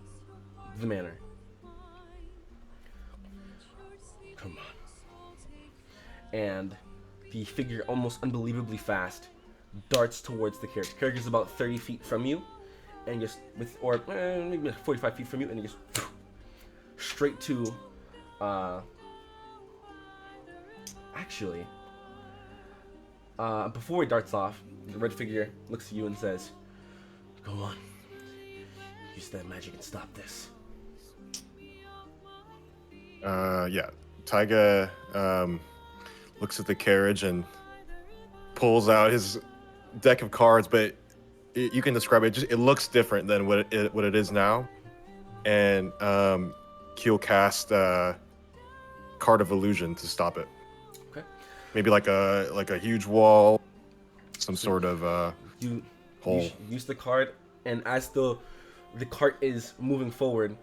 manor. Come on. And the figure, almost unbelievably fast, darts towards the carriage. The carriage is about 30 feet from you, and maybe 45 feet from you, and it just straight to. Actually, before it darts off, the red figure looks at you and says, "Go on. Use that magic and stop this." Yeah. Taiga looks at the carriage and pulls out his deck of cards, but you can describe it. It looks different than what it is now, and he'll cast Card of Illusion to stop it. Okay. Maybe like a huge wall, some sort of You hole. use the card, and as the cart is moving forward,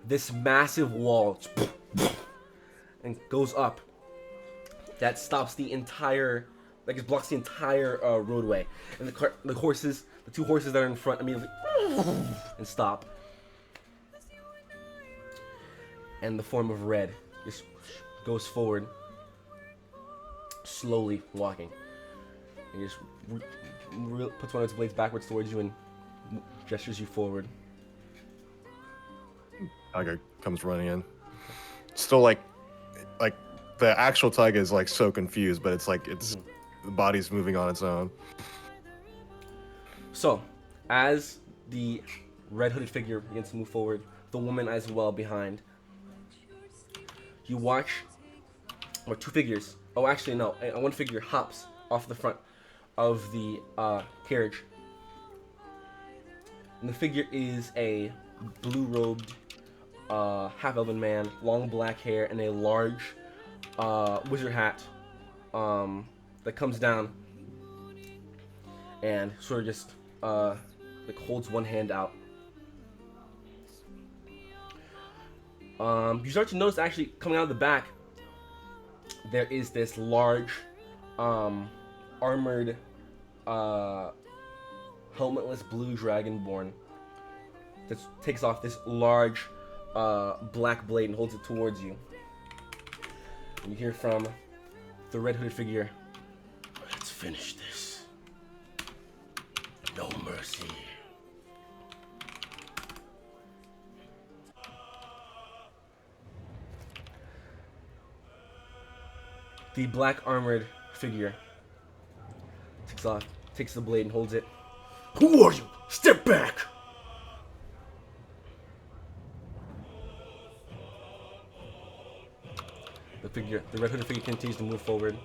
this massive wall and goes up. That stops the entire, like it blocks the entire roadway, and the 2 horses that are in front immediately and stop. And the form of Red just goes forward, slowly walking, and just puts one of its blades backwards towards you and gestures you forward. Taiga comes running in. Still like the actual Taiga is like so confused, but it's like the body's moving on its own. So, as the red hooded figure begins to move forward, the woman as well behind, you watch, or 2 figures. Oh, actually no, one figure hops off the front of the carriage. And the figure is a blue-robed, half-elven man, long black hair, and a large wizard hat that comes down and sort of just like holds one hand out. You start to notice actually coming out of the back, there is this large armored helmetless blue dragonborn that takes off this large black blade and holds it towards you. And you hear from the red hooded figure, "Let's finish this. No mercy." The black armored figure takes the blade and holds it. "Who are you? Step back!" The red hooded figure continues to move forward.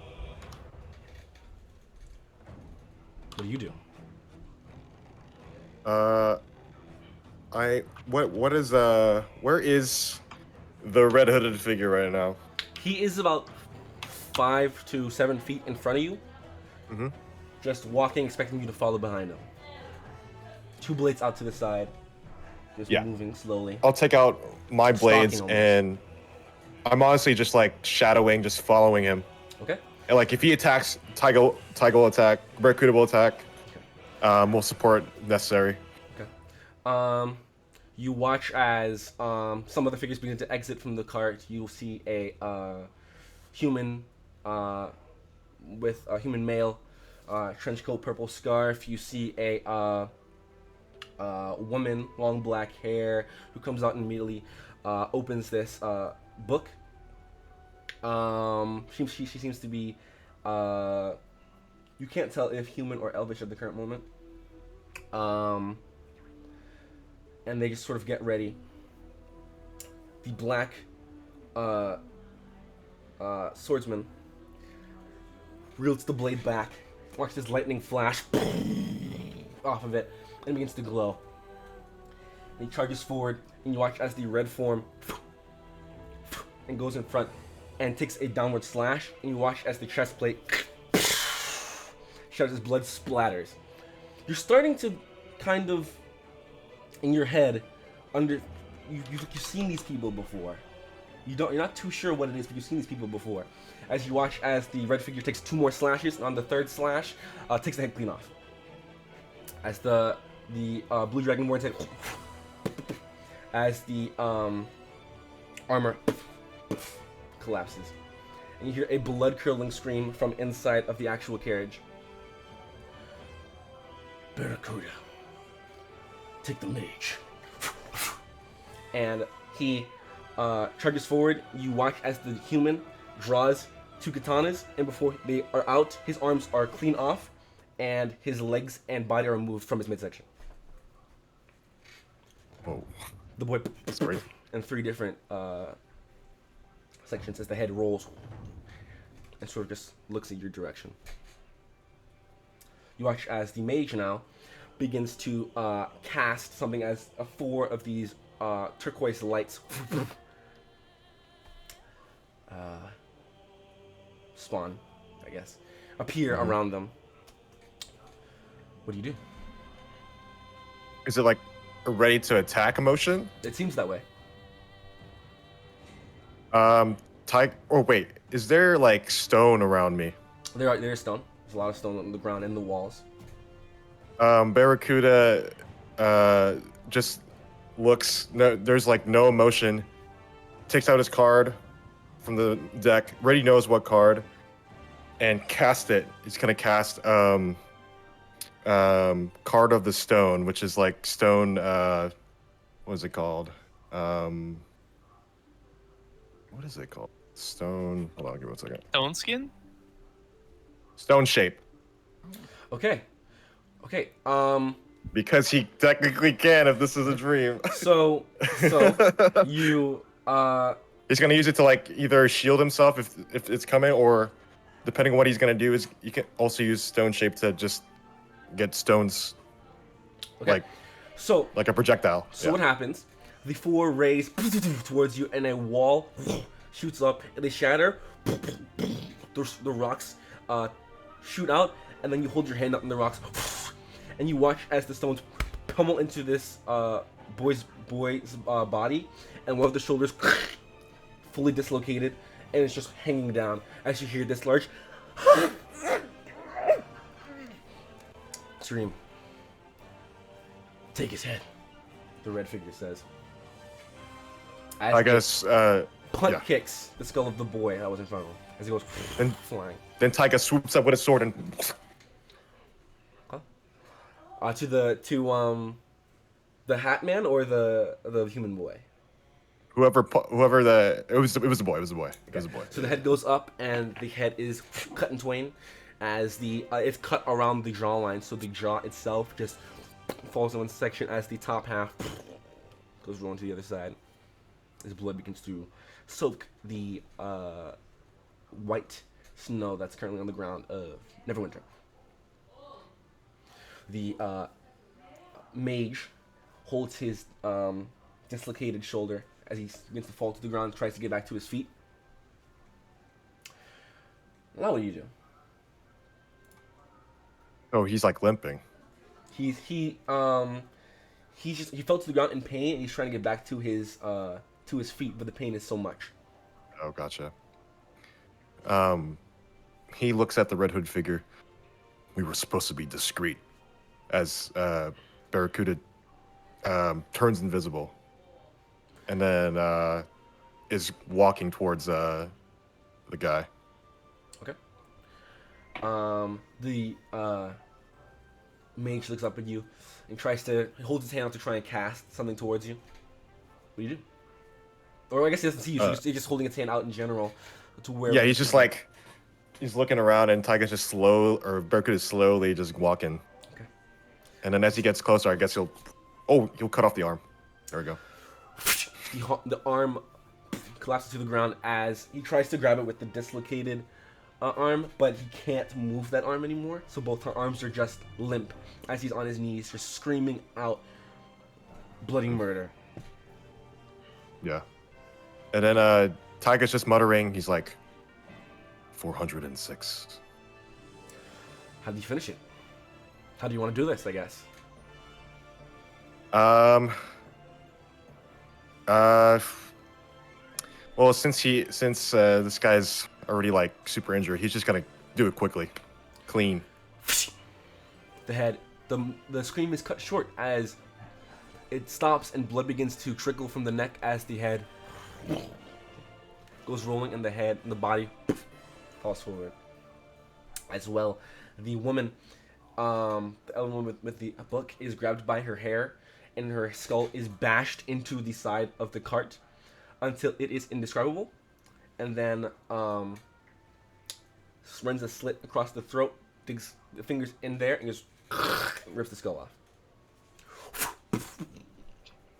What do you do? What is where is the red hooded figure right now? He is about 5 to 7 feet in front of you. Mm-hmm. Just walking, expecting you to follow behind him. 2 blades out to the side. Just moving slowly. I'll take out my blades Stalking almost. and I'm honestly just like shadowing, just following him. Okay. And like if he attacks, Taiga will attack, Barracuda will attack. We'll support if necessary. Okay. You watch as some of the figures begin to exit from the cart. You'll see a human with a human male, trench coat, purple scarf. You see a woman, long black hair, who comes out and immediately opens this book. She seems to be you can't tell if human or elvish at the current moment. And they just sort of get ready. the black swordsman wields the blade back. Watch this lightning flash off of it and begins to glow. And he charges forward, and you watch as the red form and goes in front and takes a downward slash, and you watch as the chest plate shatters as blood splatters. You're starting to kind of, in your head, you've seen these people before. You're not too sure what it is, but you've seen these people before. As you watch as the red figure takes 2 more slashes, and on the 3rd slash, takes the head clean off. As the blue dragonborn's head, as the armor collapses, and you hear a blood-curdling scream from inside of the actual carriage. Barracuda, take the mage. And he charges forward. You watch as the human draws 2 katanas, and before they are out, his arms are clean off, and his legs and body are removed from his midsection. Whoa. The boy, That's great. in 3 different sections as the head rolls and sort of just looks in your direction. You watch as the mage now begins to cast something as 4 of these turquoise lights spawn, I guess, appear around them. What do you do? Is it like a ready to attack emotion? It seems that way. Oh wait, is there like stone around me? There's stone. There's a lot of stone on the ground and the walls. Barracuda just looks. No, there's like no emotion. Takes out his card from the deck. Already knows what card, and cast it. He's gonna cast Card of the Stone, which is like stone. What is it called? What is it called? Stone. Hold on, give me 1 second. Stone skin? Stone shape. Okay. Because he technically can if this is a dream. So you He's gonna use it to like either shield himself if it's coming, or depending on what he's gonna do, is you can also use stone shape to just get stones okay. So like a projectile. So what happens? The 4 rays towards you, and a wall shoots up, and they shatter. The rocks shoot out, and then you hold your hand up in the rocks, and you watch as the stones pummel into this boy's body, and one of the shoulders fully dislocated, and it's just hanging down as you hear this large scream. Take his head, the red figure says. As I guess punt kicks the skull of the boy that was in front of him as he goes And- flying. then Tyga swoops up with a sword and To the hat man or the human boy. whoever it was the boy. It was the boy. So the head goes up, and the head is cut in twain, as the it's cut around the jawline. So the jaw itself just falls in one section as the top half goes rolling to the other side. His blood begins to soak the white snow that's currently on the ground of Neverwinter. The mage holds his dislocated shoulder as he begins to fall to the ground, tries to get back to his feet. Now what do you do? Oh, he's like limping. He fell to the ground in pain, and he's trying to get back to his feet, but the pain is so much. Oh, gotcha. He looks at the Red Hood figure. We were supposed to be discreet. As Barracuda turns invisible, and then is walking towards the guy. Okay. The mage looks up at you and he holds his hand out to try and cast something towards you. What do you do? Or I guess he doesn't see you. He's just holding his hand out in general to where. Yeah, he's just like he's looking around, and Tyga's Barracuda's slowly just walking. Okay. And then as he gets closer, I guess he'll cut off the arm. There we go. The arm collapses to the ground as he tries to grab it with the dislocated arm, but he can't move that arm anymore. So both her arms are just limp as he's on his knees, just screaming out bloody murder. Yeah. And then Tiger's just muttering. He's like, 406. How do you finish it? How do you want to do this, I guess? Well, since this guy's already like super injured, he's just gonna do it quickly, clean. The head, the scream is cut short as it stops and blood begins to trickle from the neck as the head goes rolling, and the head and the body falls forward. As well, the woman, the elder woman with the book, is grabbed by her hair, and her skull is bashed into the side of the cart until it is indescribable, and then runs a slit across the throat, digs the fingers in there, and just rips the skull off.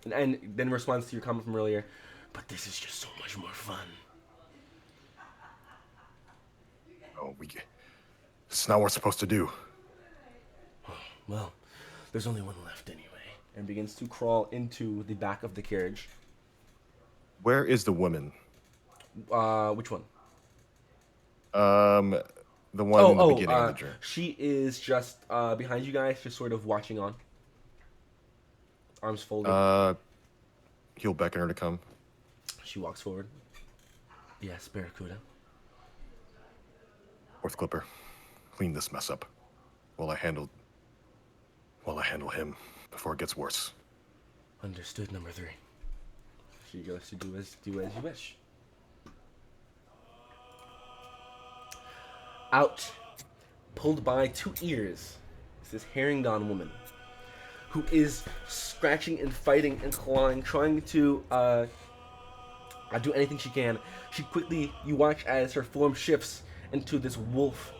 And then in response to your comment from earlier, but this is just so much more fun. Oh, this is not what we're supposed to do. Well, there's only one left anyway. And begins to crawl into the back of the carriage. Where is the woman? Which one? The one in the beginning of the journey. She is just behind you guys, just sort of watching on. Arms folded. He'll beckon her to come. She walks forward. Yes, Barracuda. Fourth Clipper, clean this mess up while I handle him before it gets worse. Understood, number 3. She goes to do as you wish. Out, pulled by 2 ears, is this Herringon woman who is scratching and fighting and clawing, trying to do anything she can. You watch as her form shifts into this wolf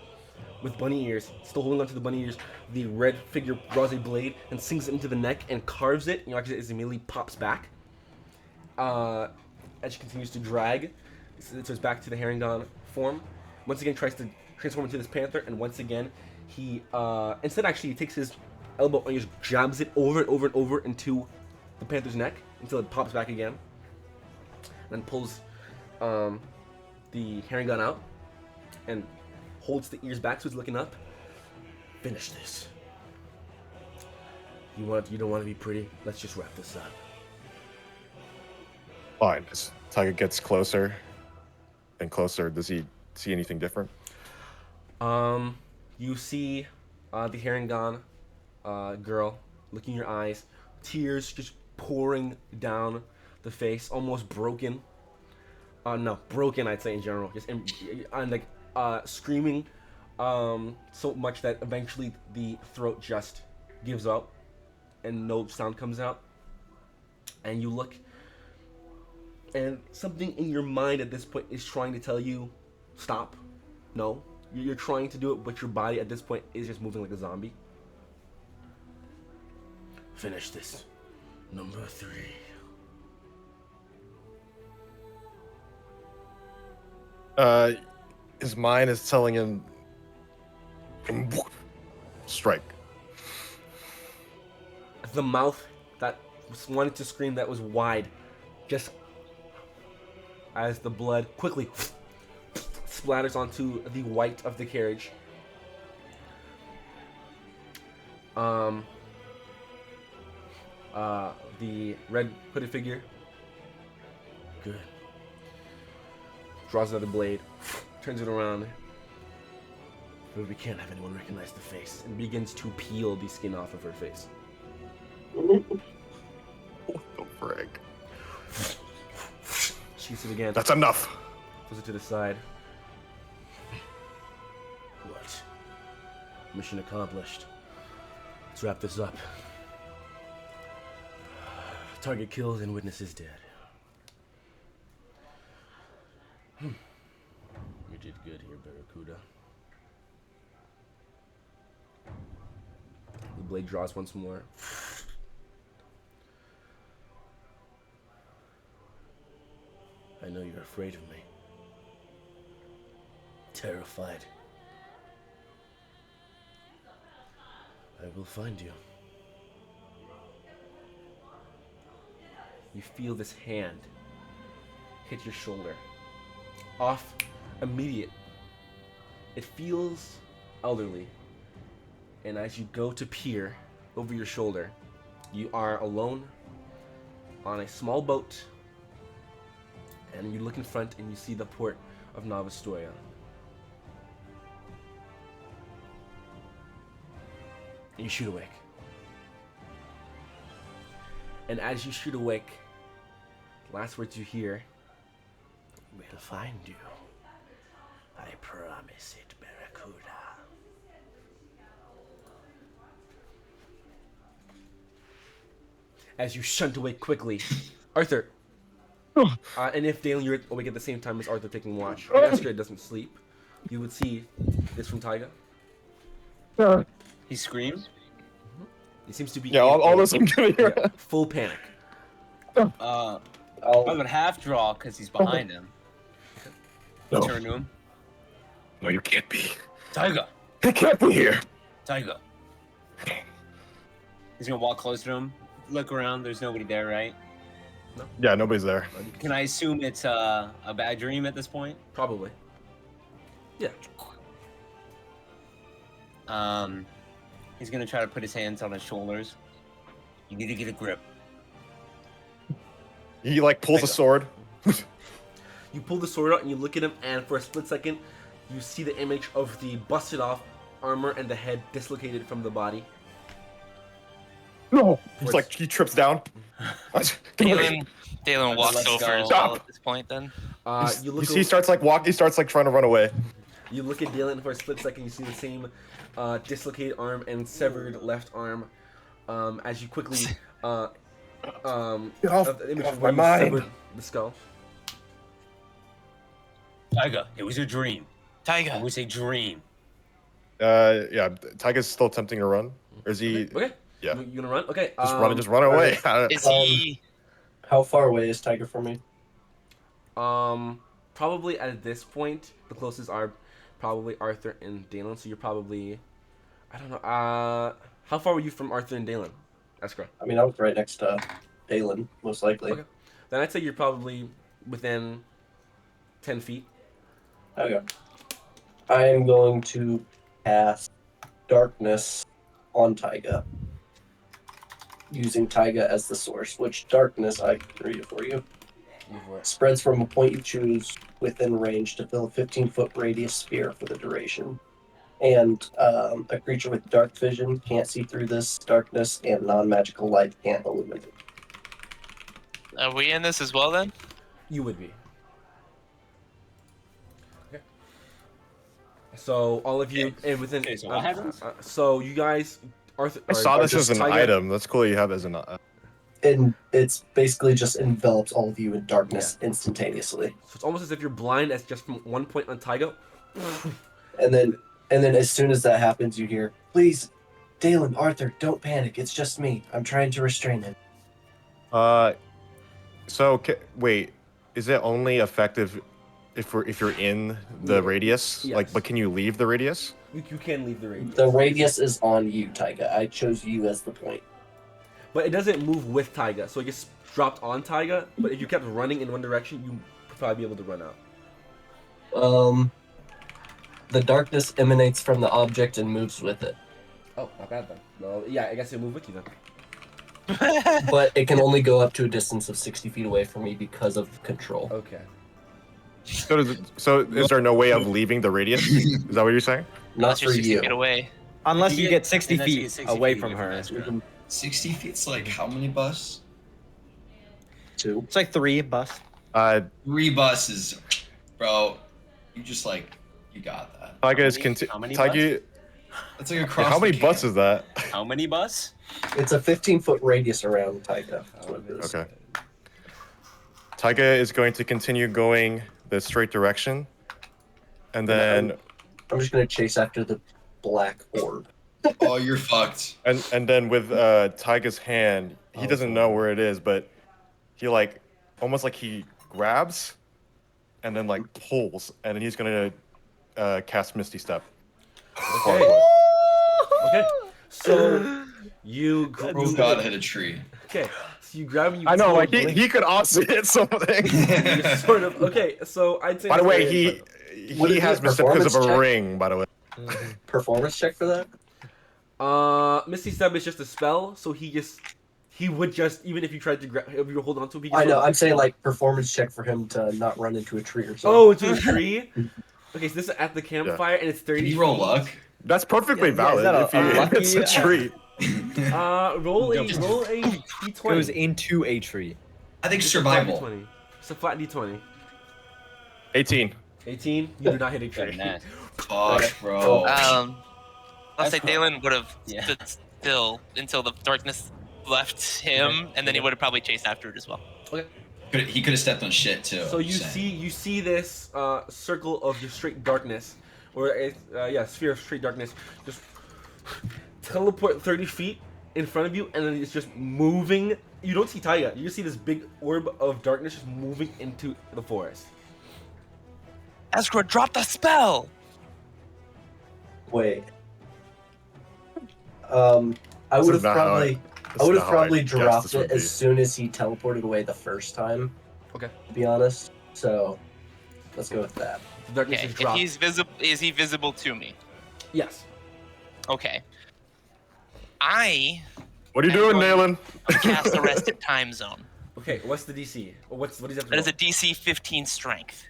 with bunny ears, still holding onto the bunny ears. The red figure draws a blade and sinks it into the neck and carves it. You watch it as it immediately pops back. As she continues to drag, so it's back to the Herringon form. Once again, tries to transform into this panther, and once again, he he takes his elbow and just jabs it over and over and over into the panther's neck until it pops back again. Then pulls the Herringon out and holds the ears back so he's looking up. Finish this. You don't want to be pretty? Let's just wrap this up. Fine. As Tiger gets closer and closer, does he see anything different? You see the Herringon girl looking in your eyes, tears just pouring down the face, almost broken. No, broken I'd say in general. Just screaming so much that eventually the throat just gives up and no sound comes out. And you look, and something in your mind at this point is trying to tell you, stop. No. You're trying to do it, but your body at this point is just moving like a zombie. Finish this. Number 3. His mind is telling him, strike. The mouth that wanted to scream, that was wide, just as the blood quickly splatters onto the white of the carriage. The red hooded figure. Good. Draws another blade, turns it around. But we can't have anyone recognize the face, and begins to peel the skin off of her face. What the frig? Shoots it again. That's enough. Throws it to the side. What? Mission accomplished. Let's wrap this up. Target killed and witnesses dead. You did good here, Barracuda. The blade draws once more. I know you're afraid of me. Terrified. I will find you. You feel this hand hit your shoulder. Off, immediate. It feels elderly. And as you go to peer over your shoulder, you are alone on a small boat. And you look in front and you see the port of Novastoria. And you shoot awake. And as you shoot awake, the last words you hear, "We'll find you. I promise it, Barracuda." As you shunt away quickly, Arthur. And if Dalen, you're awake at the same time as Arthur taking watch, Jessica doesn't sleep, you would see this from Taiga. He screams. He seems to be Yeah, all this I'm gonna hear. yeah, full panic. I would half draw because he's behind him. No. Turn to him. No, you can't be. Tiger. He can't be here. Tiger. He's gonna walk closer to him. Look around. There's nobody there, right? Yeah, nobody's there. Can I assume it's a bad dream at this point? Probably. Yeah. He's gonna try to put his hands on his shoulders. You need to get a grip. He like pulls a sword. You pull the sword out and you look at him, and for a split second, you see the image of the busted off armor and the head dislocated from the body. No. He's like he trips down. Dalen walks Let's over go. as well at this point. Then You look. He starts like walk. He starts like trying to run away. You look at Dalen for a split second. You see the same dislocated arm and severed left arm. As you quickly Get off, the image get off of my where you mind. severed the skull. Tiger, it was a dream. It Tiger, was a dream. Yeah, Taiga's still attempting to run. Or is he? Okay. Yeah. You gonna run? Okay. Just run away. is he? How far away is Tiger from me? Probably at this point, the closest are probably Arthur and Dalen. So you're probably, I don't know. How far were you from Arthur and Dalen? Escrow. I mean, I was right next to Dalen, most likely. Okay. Then I'd say you're probably within 10 feet. Okay. I am going to cast Darkness on Taiga. Using Taiga as the source, which Darkness, I can read it for you. Spreads from a point you choose within range to fill a 15-foot radius sphere for the duration. And a creature with dark vision can't see through this darkness, and non-magical light can't illuminate. Are we in this as well then? You would be. Okay. So all of you, and within. Okay, so what happens? So you guys, Arthur. I saw this as an Taiga- item. That's cool. You have as an. And it's basically just envelops all of you in darkness instantaneously. So it's almost as if you're blind as just from one point on Taiga. And then as soon as that happens, you hear, "Please, Dalen, Arthur, don't panic. It's just me. I'm trying to restrain him." So wait, is it only effective if you're in the radius? Yes. Like, but can you leave the radius? You can leave the radius. The radius is on you, Taiga. I chose you as the point. But it doesn't move with Taiga, so it gets dropped on Taiga. But if you kept running in one direction, you'd probably be able to run out. The darkness emanates from the object and moves with it. Oh, not bad then. Well, yeah, I guess it'll move with you then. But it can only go up to a distance of 60 feet away from me because of control. Okay. So is there no way of leaving the radius? Is that what you're saying? Not Unless for you're 60 you. feet away. Unless you get 60 unless you feet get 60 away feet from her. Escrow. 60 feet's like how many bus? 2. It's like 3 bus. 3 buses, bro. You just like you got that. Taiga is How many Taiga. That's like across. How many the camp. buses is that? How many bus? It's a 15-foot radius around Taiga. That's what it is. Okay. Taiga is going to continue going the straight direction, and then I'm just going to chase after the black orb. Oh, you're fucked. and then with Taiga's hand, he doesn't know where it is, but he like almost like he grabs and then like pulls, and then he's gonna cast Misty Step. Okay. Okay. So you. Oh god, I hit a tree. Okay. So you grab and you. I know, pull like Blink. he could also hit something. You're sort of okay. So I'd say. By the way, Would it he be has a Misty Step because of performance a check? ring. By the way, Performance check for that? Misty Step is just a spell, so he would just even if you tried to grab, if you were holding on to him, he I know. just I'm saying like performance check for him to not run into a tree or something. Oh, into a tree. Okay, so this is at the campfire, and it's 30. Can you roll feet. luck? that's perfectly Yeah, valid is that if you lucky? it's a treat. Roll a d20. Goes into a tree. I think It's a flat survival. D20. It's a flat d20. 18. 18. You do not hit a Better tree. than that. Fuck, bro. I'll That's say cool. Dalen would have Yeah. stood still until the darkness left him, and then he would have probably chased after it as well. He could have stepped on shit too. So I'm you saying. see this circle of just straight darkness, or sphere of straight darkness, just teleport 30 feet in front of you, and then it's just moving. You don't see Taiga. You just see this big orb of darkness just moving into the forest. Escrow, drop the spell! Wait. I This would is have not how probably. This I would is have not how probably guessed dropped this would it as be. soon as he teleported away the first time. Okay. To be honest. So, let's go with that. The darkness Okay, is if dropped. he's visible, is he visible to me? Yes. Okay. I What are you I'm doing, going- Nayland? cast Arrested Time Zone. Okay. What's the DC? Or what does that? That is a DC 15 strength.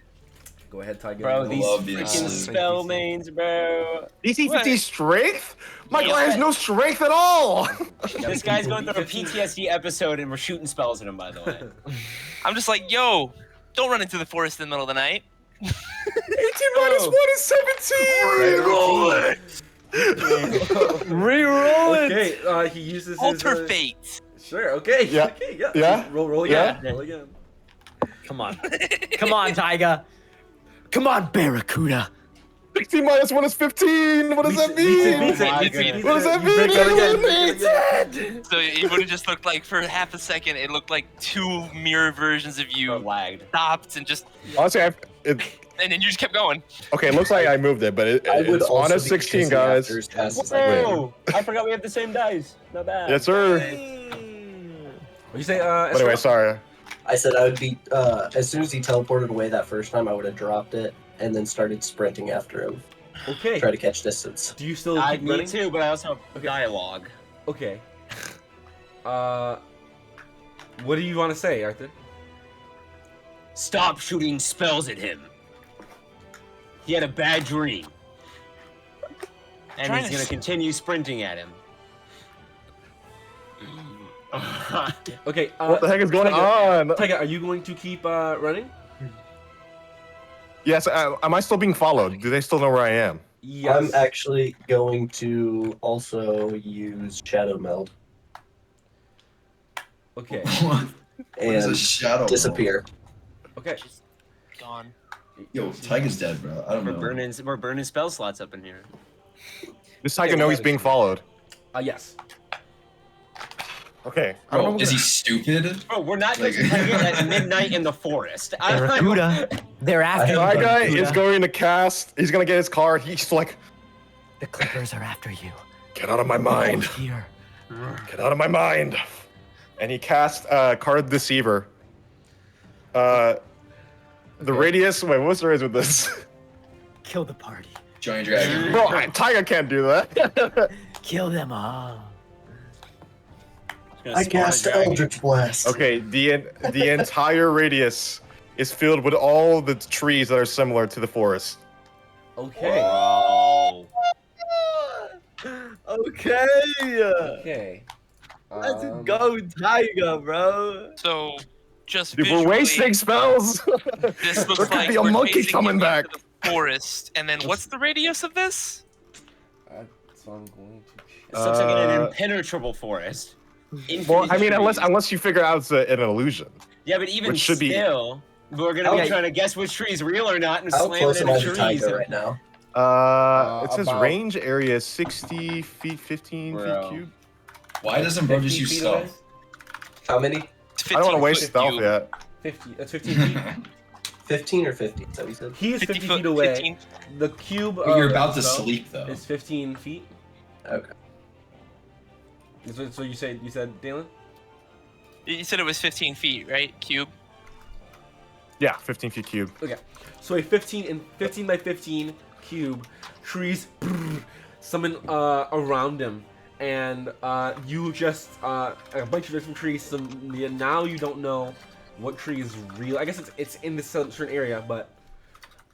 Go ahead, Taiga. Bro, I these love the freaking absolute spell mains, bro. DC What? 50 strength? My Yeah. guy has no strength at all. This guy's going through a PTSD episode, and we're shooting spells at him, by the way. I'm just like, yo, don't run into the forest in the middle of the night. 18 minus 1 is 17. Roll it. Reroll it. Okay. He uses Alter his. fate. Sure. Okay. Yeah. Okay. Yeah. Yeah. Roll again. Yeah. Roll again. Come on. Come on, Taiga. Come on, Barracuda. 16 minus 1 is 15. What does that mean? Beats it, my beats it, goodness. beats What does it. that You mean? break out again. Beats it. So it would have just looked like for half a second, it looked like two mirror versions of you Lagged. stopped and just, Honestly, and then you just kept going. okay, it looks like I moved it, but I would it's on also a be 16, chasing guys. after as fast as I can. Whoa! I forgot we have the same dice. Not bad. Yes, sir. What you say? But anyway, sorry. I said I would be, as soon as he teleported away that first time, I would have dropped it and then started sprinting after him. Okay. Try to catch distance. Do you still I keep me running? too, but I also have dialogue. Okay. What do you want to say, Arthur? Stop shooting spells at him. He had a bad dream. And Trying he's to gonna s- continue sprinting at him. Okay. What the heck is going on? Taiga, are you going to keep running? Yes, am I still being followed? Do they still know where I am? Yes. I'm actually going to also use Shadow Meld Okay. What is a and shadow? disappear. Okay. Just gone. Yo, Tiger's dead, bro. I don't know. We're burning spell slots up in here. Does Tiger know he's being followed? Yes. Okay. I don't Bro, know. is he stupid? Bro, we're not Like- just playing it at midnight in the forest. Barracuda. They're after you. My guy Barracuda. is going to cast. He's going to get his card. He's like, The Clippers are after you. get out of my mind. Here. Get out of my mind. And he cast Card Deceiver. The radius. Wait, what's the radius with this? Kill the party. Giant dragon. Bro, Tiger can't do that. Kill them all. I cast Eldritch Blast. Okay, the entire radius is filled with all the trees that are similar to the forest. Okay. Oh. Okay. Okay. Let's go, Tiger, bro. So, just Dude, we're visually, wasting spells. this there looks could like be a we're monkey chasing coming him back. into the forest, and then what's the radius of this? So I'm going to. This looks like an Uh, impenetrable forest. Well, I mean, Infinite trees. unless you figure out it's an illusion. Yeah, but even which should be- still, we're gonna Okay. be trying to guess which tree is real or not and How slam close it am into I to trees. Tiger right now? It says about- range area is 60 feet, 15 Bro. feet cubed. Why doesn't bro just 50 use feet away? stealth? How many? I don't want to waste 15 stealth cube. yet. 50. That's 15 feet. 15 or 50, is that what you said? He is 50 foot, feet away. 15. The cube But you're of about to spell sleep though. is 15 feet. Okay. So you said, Dalen? You said it was 15 feet, right? Cube. Yeah, 15 feet cube. Okay. So a 15 by 15 cube, trees summon around him, and you just a bunch of different trees. Now you don't know what tree is real. I guess it's in this certain area, but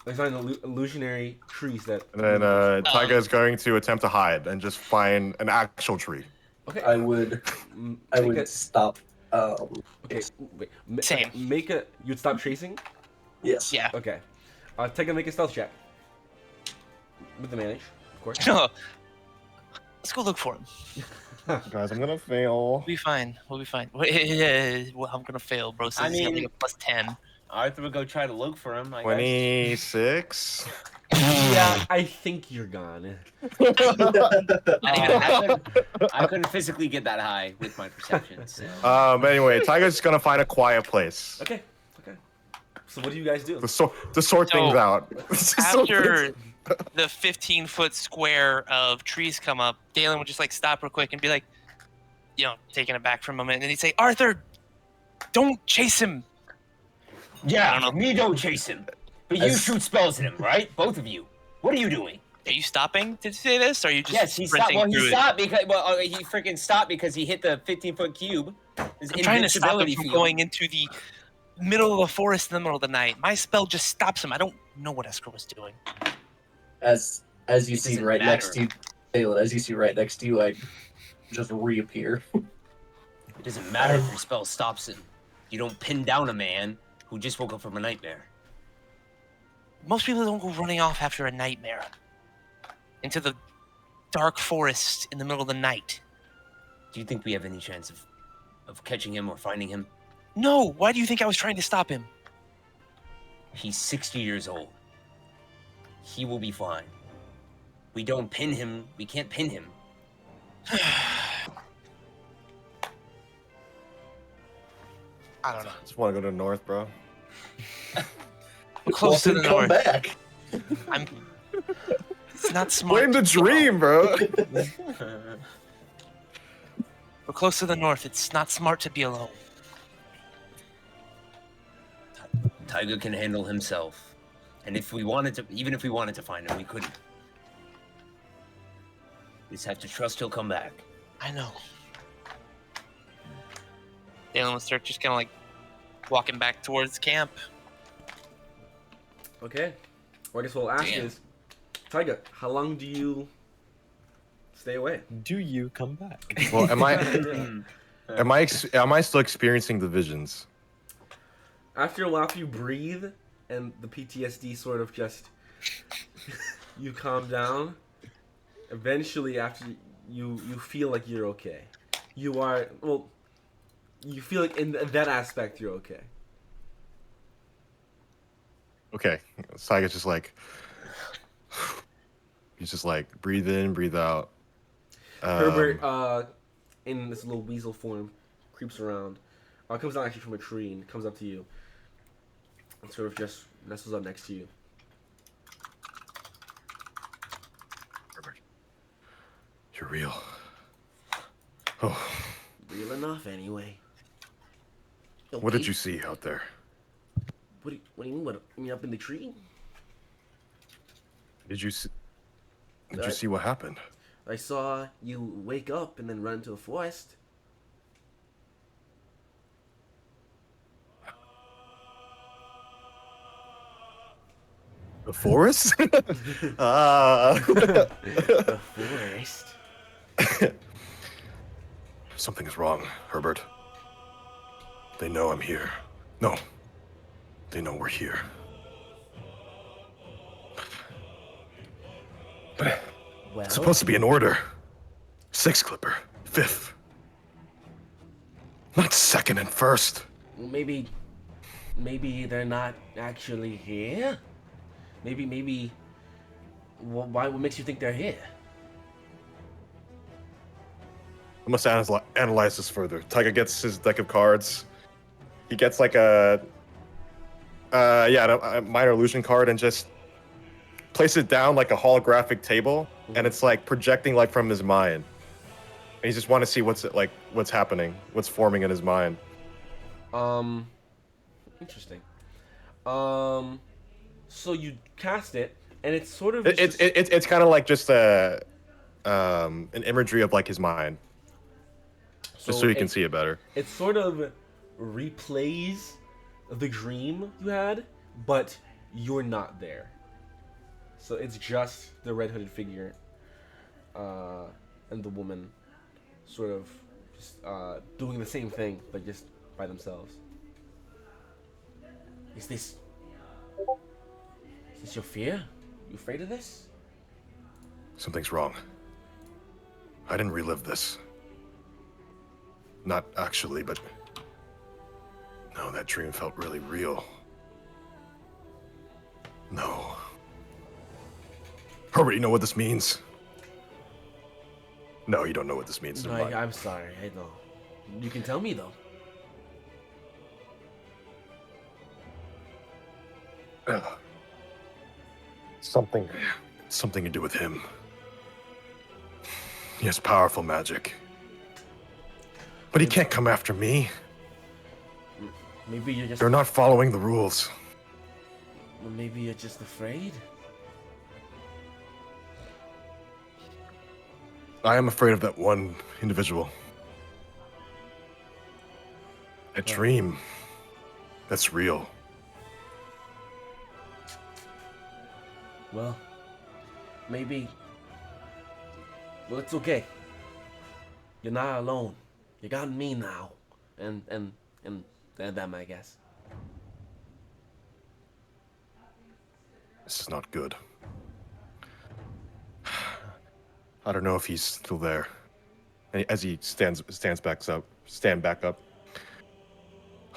there's not illusionary trees that. And then Taiga is going to attempt to hide and just find an actual tree. Okay. I would stop. Okay. Wait. Same. You'd stop chasing. Yes. Yeah. Okay. Take a make a stealth check. With advantage, of course. Let's go look for him. Guys, I'm gonna fail. We'll be fine. We'll be fine. Well, I'm gonna fail, bro. So I he's got mean- like a +10. Arthur would go try to look for him. I guess. 26. Yeah, I think you're gone. I couldn't physically get that high with my perception. So. But anyway, Taiga's just gonna find a quiet place Okay. So what do you guys do? to sort things So, out. After the 15-foot square of trees come up, Dalen would just like stop real quick and be like, taking it back for a moment, and he'd say, "Arthur, don't chase him." I Yeah, don't know. me don't chase him. But you shoot spells at him, right? Both of you. What are you doing? Are you stopping to say this, or are you just Yes, he stopped. sprinting Well, he through it? stopped because he freaking stopped because he hit the 15-foot cube. His I'm trying to stop him invincibility from field. going into the middle of the forest in the middle of the night. My spell just stops him. I don't know what Escar was doing. As you It see doesn't right next to matter. you, Taylor, as you see right next to you, I just reappear. It doesn't matter if your spell stops him. You don't pin down a man who just woke up from a nightmare. Most people don't go running off after a nightmare into the dark forest in the middle of the night. Do you think we have any chance of catching him or finding him? No, why do you think I was trying to stop him? He's 60 years old. He will be fine. We don't pin him. We can't pin him. I don't know. Just want to go to the north, bro. We're close to the Come north. back. It's not smart. Blame the dream, bro. We're close to the north. It's not smart to be alone. Tiger can handle himself. And if we wanted to, even if we wanted to find him, we couldn't. We just have to trust he'll come back. I know. Dalen will start just kind of like walking back towards camp. Okay. Well, I guess what we'll ask Damn. is, Taiga, how long do you stay away? Do you come back? Well, am I still experiencing the visions? After a while, after you breathe and the PTSD sort of just you calm down, eventually after you feel like you're okay. You feel like in that aspect you're okay. Okay, Saiga's just like, he's just like, breathe in, breathe out. Herbert, in this little weasel form, creeps around. Comes down actually from a tree and comes up to you. And sort of just nestles up next to you. Herbert, you're real. Oh, Real enough, anyway. what did you see out there? What do you mean? What? You mean up in the tree? Did you see Uh, what happened? I saw you wake up and then run into the forest. The forest? The forest? Something is wrong, Herbert. They know I'm here. No. They know we're here. But Well, it's supposed to be an order. 6 clipper. 5th. Not 2nd and 1st. maybe they're not actually here. Maybe. Why? What makes you think they're here? I must analyze this further. Taiga gets his deck of cards. He gets like a a minor illusion card and just place it down like a holographic table, and it's like projecting like from his mind. And he just want to see what's happening, what's forming in his mind. Interesting. So you cast it, and it's sort of It's kind of like just an imagery of like his mind, just so you can see it better. It sort of replays the dream you had, but you're not there. So it's just the red hooded figure, and the woman, sort of just doing the same thing, but just by themselves. Is this your fear? You afraid of this? Something's wrong. I didn't relive this. Not actually, but no, that dream felt really real. No. Herbert, you know what this means? No, you don't know what this means. No, I'm sorry, I don't. You can tell me though. Something to do with him. He has powerful magic. But he can't come after me. Maybe you're just. They're not following the rules. Well, maybe you're just afraid. I am afraid of that one individual. A dream. That's real. Well, maybe. Well, it's okay. You're not alone. You got me now, and them, I guess. This is not good. I don't know if he's still there. And as he stands back up.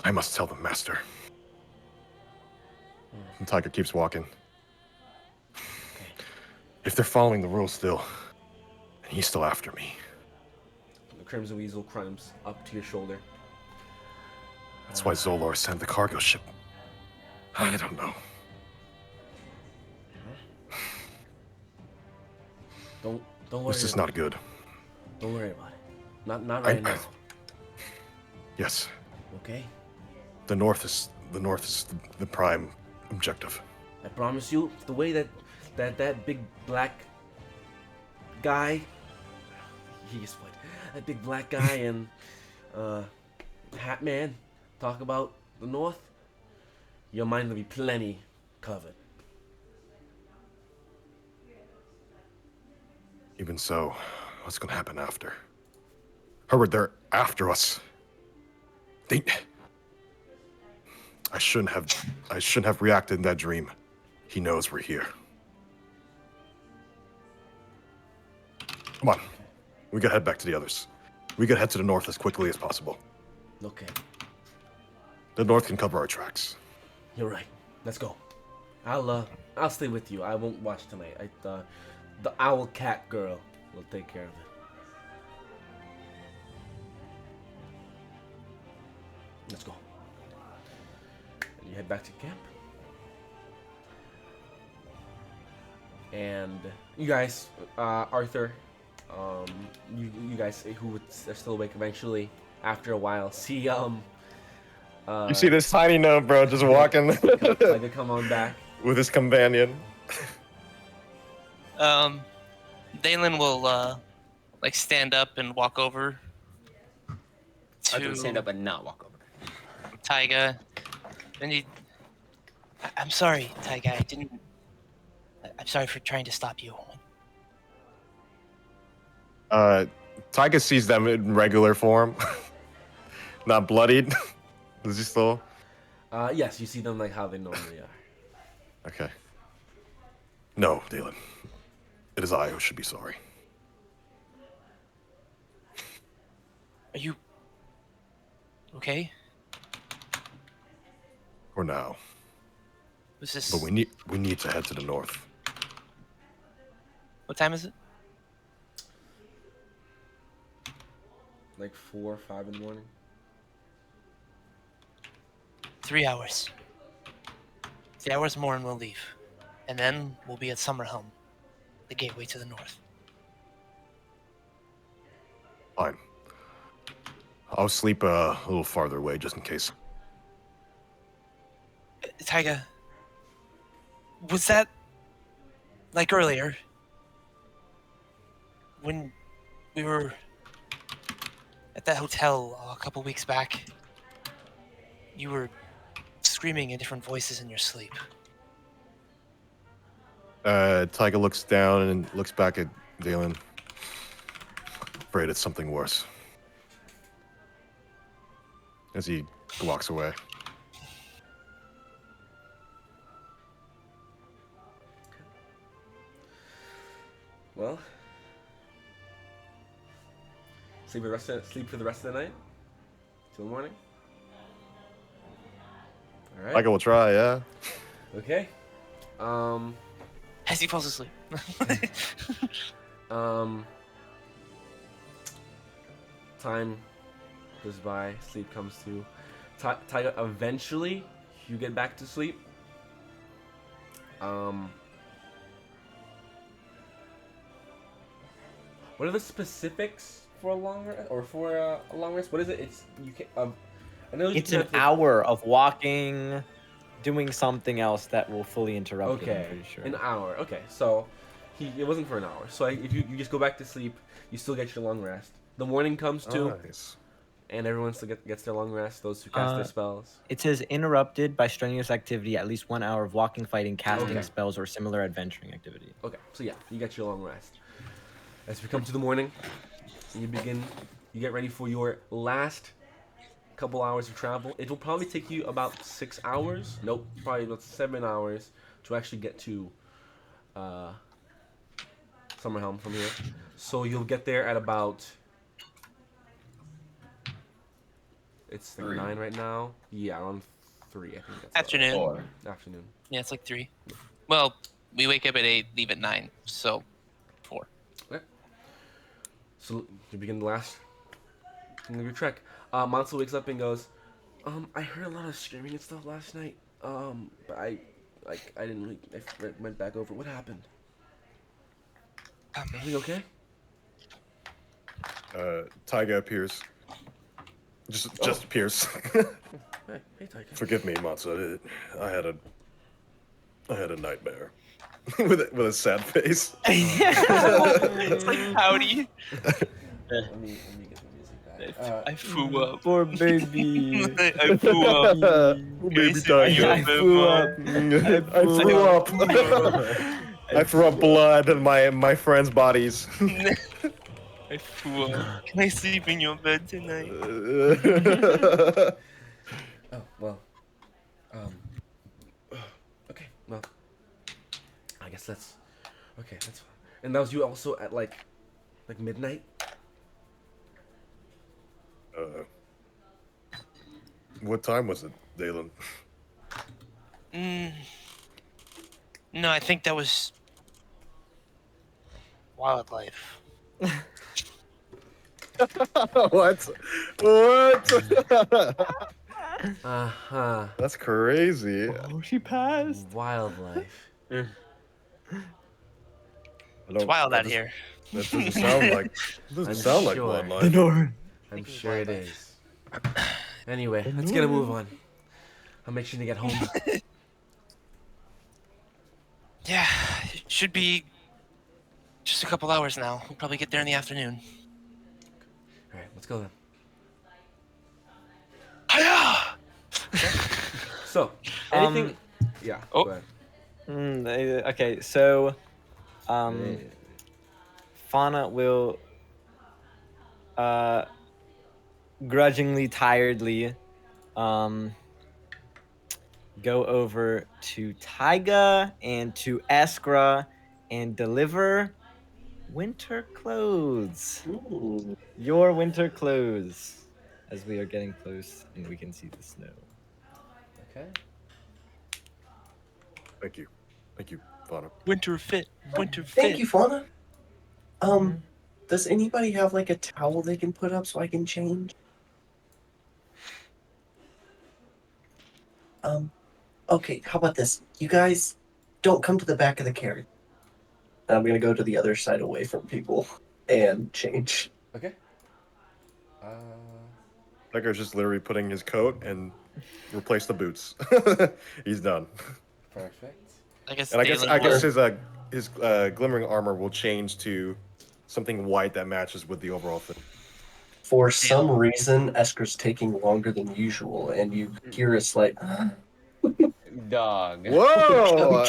I must tell the master. And Tiger keeps walking. If they're following the rules still, and he's still after me. The Crimson Weasel climbs up to your shoulder. That's why Zolar sent the cargo ship. I don't know. Don't worry. This is not good. Don't worry about it. Not right now. Yes. Okay. The north is the prime objective. I promise you, the way that big black guy, that big black guy and Hat Man talk about the north, your mind will be plenty covered. Even so, what's gonna happen after? Herbert, they're after us. I shouldn't have reacted in that dream. He knows we're here. Come on. We gotta head back to the others. We gotta head to the north as quickly as possible. Okay. The north can cover our tracks. You're right. Let's go. I'll stay with you. I won't watch tonight. The owl cat girl will take care of it. Let's go. And you head back to camp. And you guys, Arthur, you guys who are still awake eventually, after a while, see You see this tiny gnome, bro, just walking like to come on back. with his companion. Dalen will like stand up and walk over I can stand to up and not walk over. Taiga. And I'm sorry, Taiga. I'm sorry for trying to stop you. Tyga sees them in regular form. Not bloodied. Is he still? Yes, you see them like how they normally are. Okay. No, Dalen. It is I who should be sorry. Are you okay? For now. Was this? But we need to head to the north. What time is it? Like 4 or 5 in the morning. 3 hours. 3 hours more and we'll leave. And then we'll be at Summerhelm, the gateway to the north. Fine. I'll sleep a little farther away just in case. Taiga, was that like earlier when we were at that hotel a couple weeks back? You were screaming in different voices in your sleep. Tyga looks down and looks back at Valen. Afraid it's something worse. As he walks away. Well, sleep for the rest of the night till the morning. All right. Tyga will try, yeah. Okay. As he falls asleep. Time goes by. Sleep comes to. Tyga, eventually, you get back to sleep. What are the specifics for a long rest or for a long rest? What is it? It's you can. I know It's you an have to- hour of walking, doing something else that will fully interrupt it, I'm Okay, pretty sure. an hour. Okay, so it wasn't for an hour. So if you just go back to sleep, you still get your long rest. The morning comes too, Nice. and everyone still gets their long rest. Those who cast their spells. It says interrupted by strenuous activity, at least 1 hour of walking, fighting, casting Okay. spells, or similar adventuring activity. Okay, so yeah, you get your long rest. As we come to the morning, you get ready for your last couple hours of travel. It will probably take you about 6 hours. Nope, probably about 7 hours to actually get to Summerhelm from here. So you'll get there at about. It's like 3. 9 right now. Yeah, around 3. I think that's Afternoon. 4. afternoon. Yeah, it's like 3. Well, we wake up at 8, leave at 9, so 4. So you begin the last thing of your trek. Mansell wakes up and goes, I heard a lot of screaming and stuff last night. But I didn't really. I went back over. What happened? Everything okay? Tyga appears. Just appears. Hey, Tyga. Forgive me, Matsu. I had a nightmare. with a sad face. It's like, howdy. Let me get the music back. I flew up. Poor baby. I flew up. Baby Guys, Tyga. I flew up. I threw up. I threw up blood in my friends' bodies. I flew up. Can I sleep in your bed tonight? Oh well. Okay. Well. I guess that's. Okay, that's fine. And that was you also at like midnight. What time was it, Dalen? No, I think that was wildlife. What? That's crazy. Oh, she passed. Wildlife. It's wild out here. That doesn't sound like. I'm Sound like sure. bloodline. I'm sure it is. Anyway, let's get a move on. I'll make sure to get home. Yeah, it should be just a couple hours now. We'll probably get there in the afternoon. All right, let's go then. Hiya! So, anything? Yeah. Oh. Go ahead. Okay, so Yeah. Fauna will grudgingly, tiredly go over to Tyga and to Eskra and deliver winter clothes. Ooh. Your winter clothes. As we are getting close and we can see the snow. Okay. Thank you, Fauna. Winter fit. Winter fit. Thank you, Fauna. Does anybody have like a towel they can put up so I can change? Okay, how about this? You guys don't come to the back of the carriage. I'm gonna go to the other side away from people and change. Okay. Tiger's just literally putting his coat and replace the boots. He's done. Perfect. I guess. And I guess Dalen will- his glimmering armor will change to something white that matches with the overall thing. For some reason, Esker's taking longer than usual, and you hear a slight. Dog. Whoa!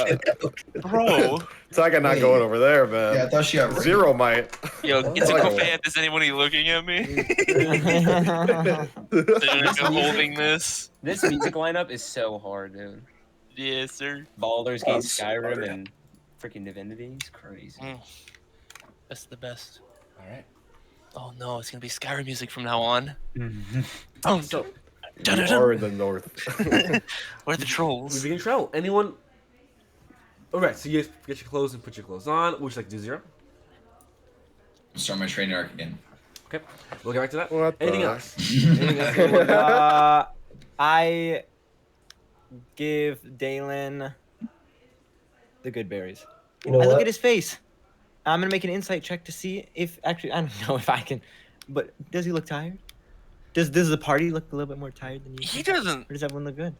Bro. Tiger not Wait. going over there, man. Yeah, I thought she got raped. Zero might. Yo, it's a Oh. cool fan. Is anybody looking at me? They're holding this. This music lineup is so hard, dude. Yes, sir. Baldur's I'm Gate, so Skyrim, sorry. and freaking Divinity. It's crazy. That's the best. All right. Oh no, it's gonna be Skyrim music from now on. Oh, So You are in the north. We're the we trolls. begin travel. Anyone? All right. So you guys get your clothes and put your clothes on. Would you like to do 0? Start my training arc again. Okay. We'll get back to that. What the- Anything else? Anything else? I give Dalen the good berries. You know I look what? at his face. I'm gonna make an insight check to see if actually I don't know if I can, but does he look tired? Does the party look a little bit more tired than you? He doesn't. Or does everyone look good?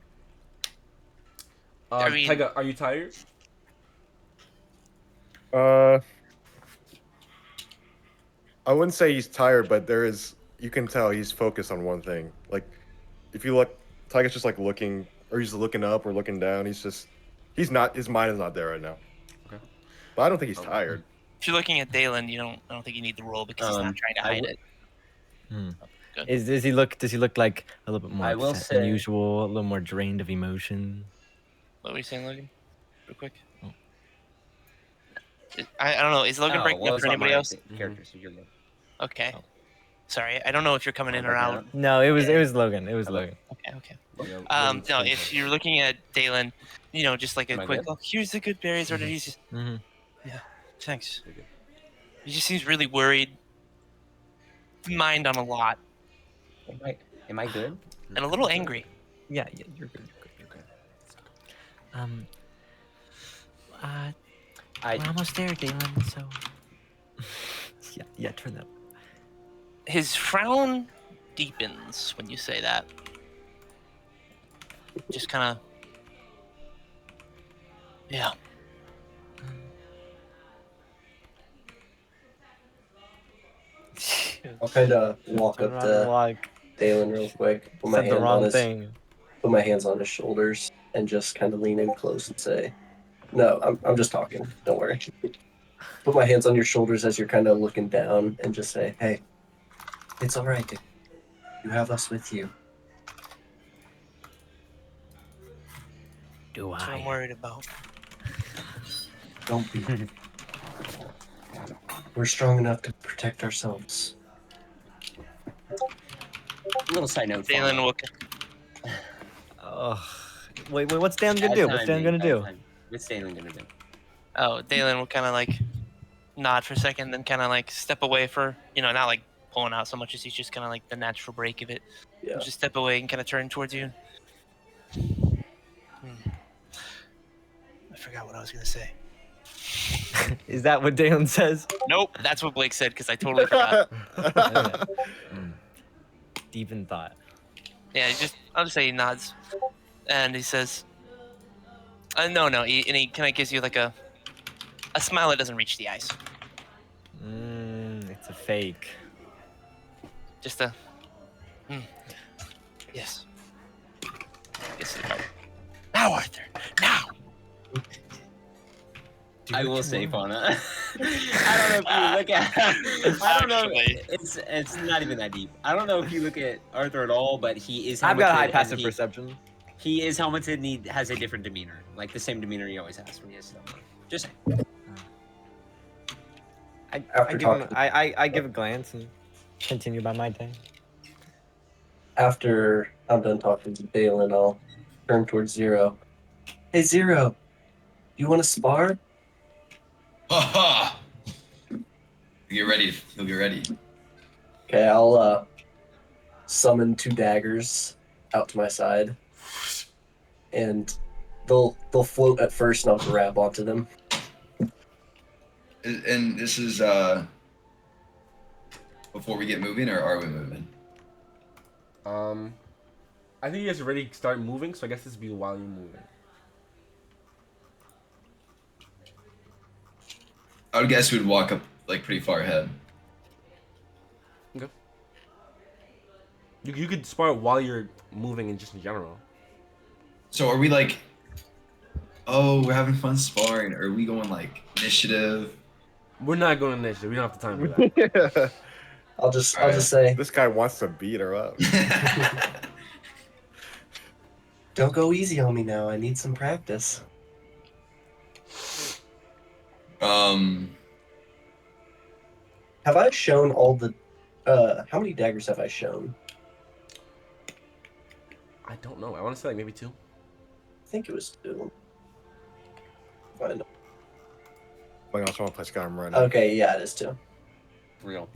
I mean- Taiga, are you tired? I wouldn't say he's tired, but you can tell he's focused on one thing. Like, if you look, Tiger's just like looking, or he's looking up or looking down. His mind is not there right now. Okay. But I don't think he's tired. If you're looking at Dalen, I don't think you need the roll because he's not trying to I hide would- it. Good. Does he look like a little bit more I will upset than say- usual, a little more drained of emotion? What were you saying, Logan? Real quick. I don't know. Is Logan breaking well, up it's for not anybody my else? character, so you're good. Okay. Sorry, I don't know if you're coming in or breaking out. up? No, it was Logan. It was Logan. Okay. Yeah, No, if you're looking at Dalen, just like a Am I quick, good? oh, here's the good berries, or he's just, Mm-hmm. thanks. You're good. He just seems really worried, mind on a lot, Am I good? and a little angry. Yeah, you're good. You're good. We're almost there, Dalen. So, yeah, turn that. His frown deepens when you say that. Just kind of, yeah. I'll kind of walk up to Like, Dalen real quick. Put my said the hand on wrong his thing. put my hands on his shoulders and just kind of lean in close and say, "No, I'm just talking. Don't worry." Put my hands on your shoulders as you're kind of looking down and just say, "Hey, it's all right. Dude. You have us with you." Do That's what I'm I? worried about. Don't be. We're strong enough to protect ourselves. Little side note. Dalen Fauna. will. Oh, wait, what's Dan gonna Bad do? What's Dan timing, gonna bad do? timing. What's Dalen gonna do? Oh, Dalen will kind of like nod for a second, then kind of like step away for, not like pulling out so much as he's just kind of like the natural break of it. Yeah. Just step away and kind of turn towards you. I forgot what I was gonna say. Is that what Dalen says? Nope, that's what Blake said because I totally forgot. Deep in thought. Yeah, I'll just say he nods, and he says, "No," and he kind of gives you like a smile that doesn't reach the eyes. It's a fake. Just a, yes. Yes, now, Arthur, now. I will say, Fauna. I don't know if you look at. I don't know. Actually. It's not even that deep. I don't know if you look at Arthur at all, but he is. I've got a high helmeted, and passive perception. He is helmeted and he has a different demeanor, like the same demeanor he always has when he has stuff. Just saying. I give a glance and continue by my day. After I'm done talking to Dalen, I'll turn towards Zero. Hey, Zero, you want to spar? Ha Get ready. He'll get ready. Okay, I'll summon 2 daggers out to my side, and they'll float at first, and I'll grab onto them. And this is before we get moving, or are we moving? I think you guys already start moving, so I guess this would be while you're moving. I would guess we'd walk up like pretty far ahead. Okay. You could spar while you're moving and just in general. So are we like, oh, we're having fun sparring? Or are we going like initiative? We're not going initiative. We don't have the time for that. Yeah. I'll just Alright. say, This guy wants to beat her up. don't go easy on me now. I need some practice. Have I shown all the? How many daggers have I shown? I don't know. I want to say like maybe 2. I think it was 2. Find- Like, I also want to play Skyrim right now. Okay, yeah, it is 2. Real.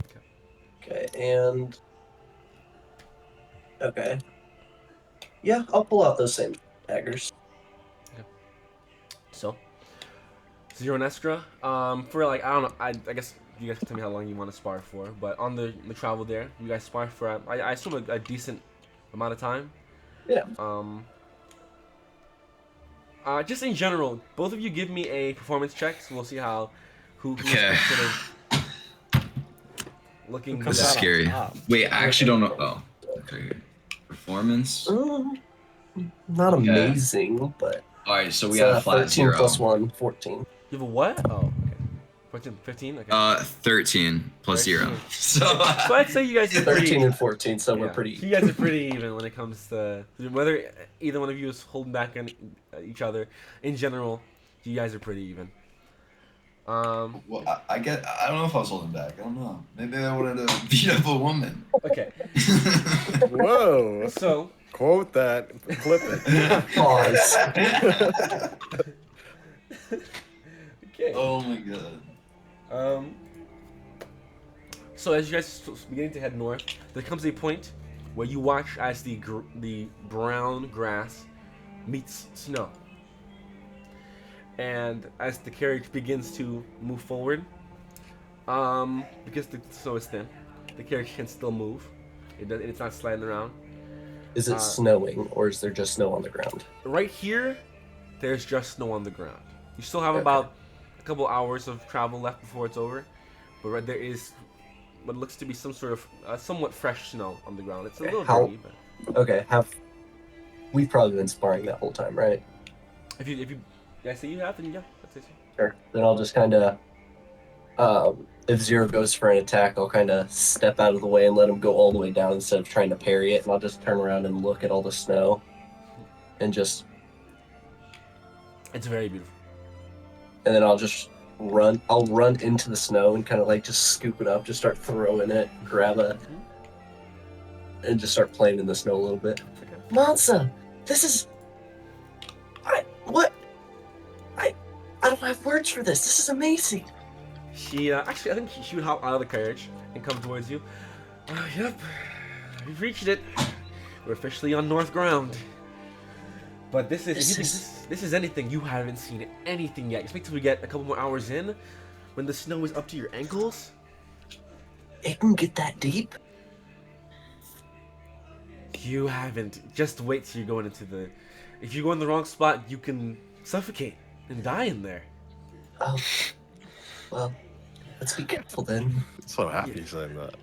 Okay, and okay, yeah, I'll pull out those same daggers. So, Zero and Estra, for like, I don't know, I guess you guys can tell me how long you want to spar for, but on the travel there, you guys spar for, I assume a decent amount of time. Yeah. Just in general, both of you give me a performance check, so we'll see how, who's Okay. sort of looking comes This is out on scary. top? Wait, I actually don't know. Oh, okay. Performance. Not Okay. amazing, but All right, so we it's, got a flat 13 0. plus 1, 14. You have a what? Oh, okay. 14, 15? Okay. 13 plus 0. 13. So So I'd say you guys are 13 pretty... and 14, so we're Yeah. pretty. So you guys are pretty even when it comes to whether either one of you is holding back on each other. In general, you guys are pretty even. well, I don't know if I was holding back. I don't know. Maybe I wanted to beat up a woman. Okay. Whoa. So Quote that. Clip it. Pause. okay. Oh my god. So as you guys beginning to head north, there comes a point where you watch as the brown grass meets snow. And as the carriage begins to move forward, because the snow is thin, the carriage can still move. It's not sliding around. Is it snowing, or is there just snow on the ground? Right here, there's just snow on the ground. You still have Okay. about a couple hours of travel left before it's over, but right there is what looks to be some sort of somewhat fresh snow on the ground. It's a little How- dirty, but Okay, we've probably been sparring that whole time, right? if you guys say you have, then yeah, I'd say so. Sure. Then I'll just kind of, if Zero goes for an attack, I'll kind of step out of the way and let him go all the way down instead of trying to parry it, and I'll just turn around and look at all the snow, and It's very beautiful. then I'll just run. I'll run into the snow and kind of like just scoop it up, just start throwing it, and just start playing in the snow a little bit. Okay. Mansa, this is, I don't have words for this. This is amazing. She actually, I think she would hop out of the carriage and come towards you. Yep, we've reached it. We're officially on North ground. But this is anything, you haven't seen anything yet. You expect till we get a couple more hours in, when the snow is up to your ankles. It can get that deep. You haven't. Just wait till you're going into the. If you go in the wrong spot, you can suffocate and die in there. Oh, well, let's be careful then. So happy saying that.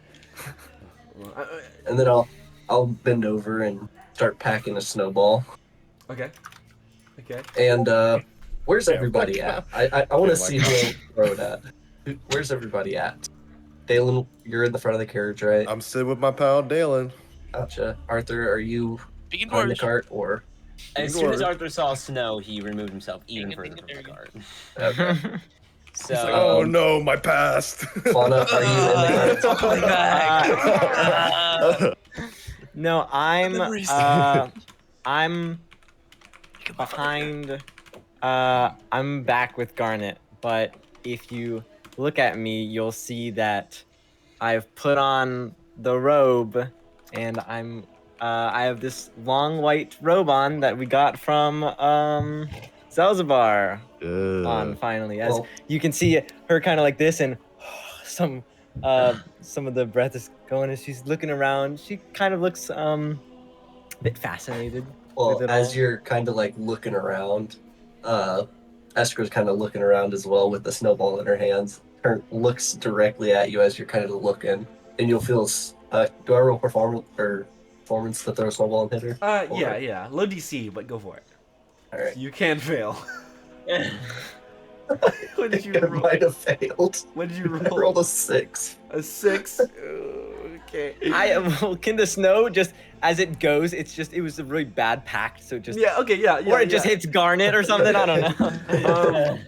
Well, And then I'll bend over and start packing a snowball. okay. Okay. And where's everybody at? I want to Yeah, see like- who I'll throw it at. Where's everybody at? Dalen, you're in the front of the carriage, right? I'm sitting with my pal Dalen. Gotcha. Arthur, are you Speaking on the words. cart or? As soon as Arthur saw snow, he removed himself even Ding, further ding, from the ding. cart. Okay. So, He's like, oh no, my past. Fauna, are you in the cart? No, Memories. I'm behind. I'm back with Garnet, but if you look at me, you'll see that I've put on the robe, and I'm I have this long white robe on that we got from Zelzibar on finally. As Well, you can see her kind of like this, and some of the breath is going as she's looking around. She kind of looks a bit fascinated well, with it as all. you're kind of like looking around, Esker's kind of looking around as well with the snowball in her hands. Looks directly at you as you're kind of looking, and you'll feel. Do I roll performance to throw a snowball and hit her? Yeah. Low DC, but go for it. All right. You can fail. What did you It roll? might have failed. What did you I roll? rolled a 6. A 6. Okay. Can the snow just as it goes? It was a really bad pact, so it just Yeah. Okay. Yeah. or it just hits Garnet or something. I don't know.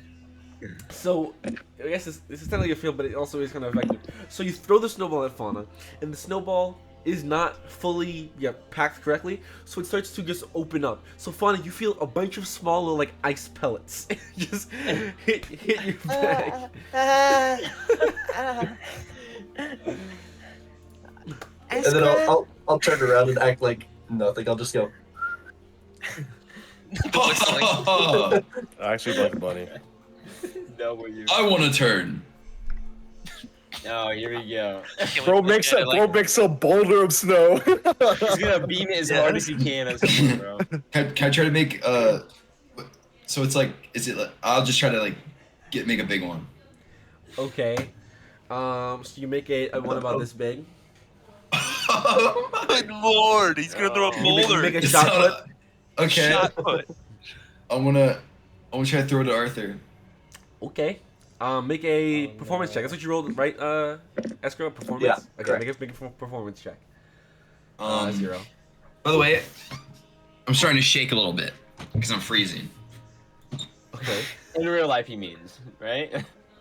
So, I guess this is technically a field, but it also is kind of effective. So you throw the snowball at Fauna, and the snowball is not fully packed correctly, so it starts to just open up. So Fauna, you feel a bunch of small little like ice pellets just hit your bag. And then I'll turn around and act like nothing. I'll just go. I actually like Bunny. W. I want to turn. Oh, here we go. Bro makes a boulder of snow. He's gonna beam it as hard as he can at someone, bro. Can I try to make so it's like, is it like, I'll just try to like make a big one. Okay. So you make a one about this big. Good lord, he's gonna throw a boulder. Make a It's shot not put. Okay. Shot put. I wanna try to throw it to Arthur. Okay. Make a performance check. That's what you rolled, right? Escrow performance. Yeah, Okay. correct. Make a performance check. 0. By the way, I'm starting to shake a little bit because I'm freezing. Okay. In real life, he means, right?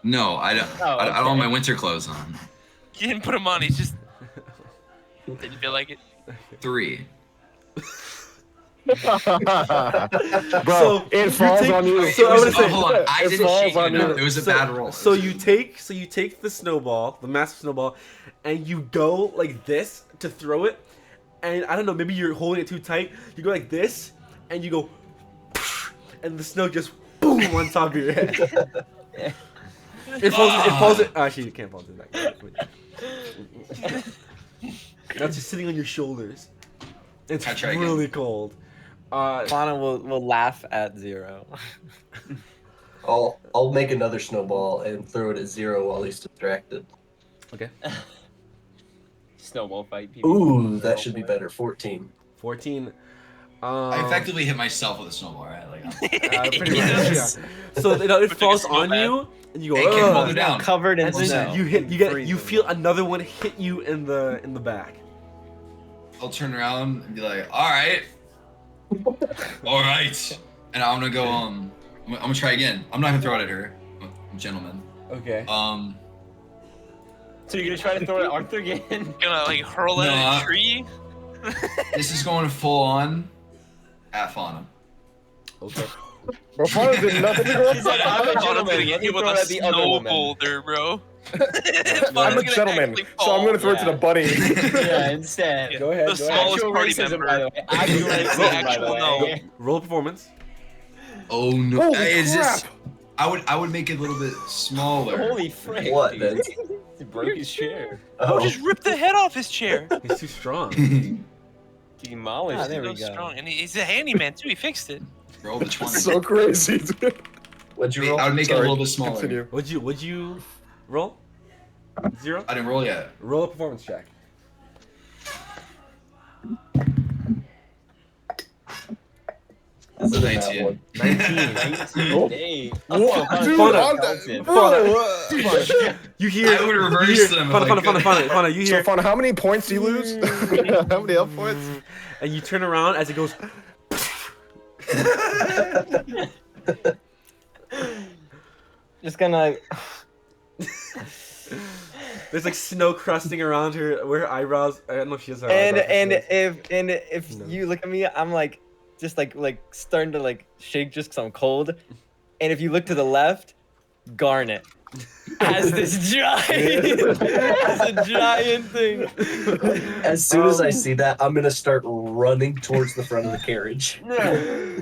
No, I don't. Oh, I don't have okay. my winter clothes on. You didn't put him on. He's just. Didn't feel like it. 3. Bro, So, it you falls take- on you. So I wanna say- hold on. I it didn't falls shake on it enough. you. It was a bad roll. So you take the snowball, the massive snowball, and you go like this to throw it, and I don't know, maybe you're holding it too tight. You go like this, and you go, and the snow just boom on top of your head. It falls. Actually, you can't fall into that. That's just sitting on your shoulders. It's Can I try again? really cold. Fauna will laugh at 0. I'll make another snowball and throw it at 0 while he's distracted. Okay. Snowball fight. People. Ooh, that should be better. 14. 14. I effectively hit myself with a snowball, right? Like, Pretty much, yeah. So it falls snow on man. you, and you go. Hey, kick "Ugh." Boulder down. Covered in And snow. then you feel another one hit you in the back. I'll turn around and be like, all right, and I'm gonna go. I'm gonna try again. I'm not gonna throw it at her. I'm a gentleman. Okay. So you're gonna try to throw it at Arthur again? Gonna like hurl it No, at a tree. This is going full on at Fauna. Okay. Bro, Fauna did nothing to go He's like, I'm a Fauna''s gentleman. gonna Let hit me you with throw a it at the other snow woman. boulder, bro. I'm a gentleman, so I'm gonna throw it to the bunny. Yeah, instead. Go ahead. The Go ahead. smallest Actual party racism, member. by the way. Actual racism, by the Actual no. way. Roll performance. Oh no! Holy Is this? crap. I would make it a little bit smaller. Holy frick, What, dude. then? He broke his chair. Oh, Oh, just rip the head off his chair. He's too strong. Demolished. Ah, there him. we So go. strong, and he's a handyman too. He fixed it. Roll the 20. So crazy, dude. what'd you roll? I would make it a little bit smaller. Continue. Would you roll? 0? I didn't roll yet. Roll a performance check. This is a bad 19. one. 19. Hey. What? Dude, Fauna. I'm Counted. Bro, You hear? I would reverse you hear, them if Fauna, I Fauna, could. Fauna, Fauna, you So, hear? Fauna, how many points do you lose? How many health points? And you turn around as it goes. Just gonna. There's like snow crusting around her, where her eyebrows. I don't know if she has her And eyebrows. if No. you look at me, I'm like, just like starting to like shake just because I'm cold. And if you look to the left, Garnet has this giant, has a giant thing. As soon as I see that, I'm gonna start running towards the front of the carriage.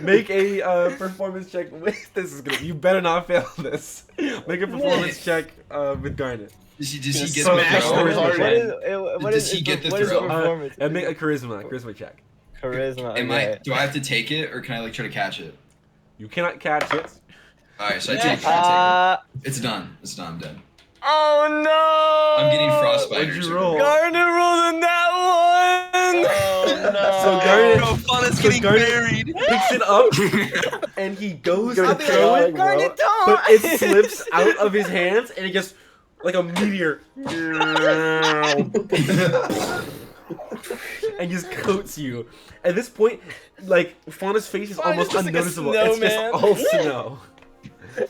Make a performance check. This is gonna. You better not fail this. Make a performance check with Garnet. Does he get So the extra throw? charisma check. Does he get the what is throw? performance? And make a charisma check. Charisma. Am Okay. do I have to take it or can I like try to catch it? You cannot catch it. All right, so I take it. It's done. It's done. I'm dead. Oh no! I'm getting frostbite. What'd you roll? Garnet rolled in that one. Oh no! So Garnet, Bro, fun is getting buried. picks it up and he goes to I'll be throw like, it, Garnet, don't! but it slips out of his hands and it just like a meteor and just coats you. At this point, like Fauna's face is Fauna's almost just like a unnoticeable. It's just snowman. all snow.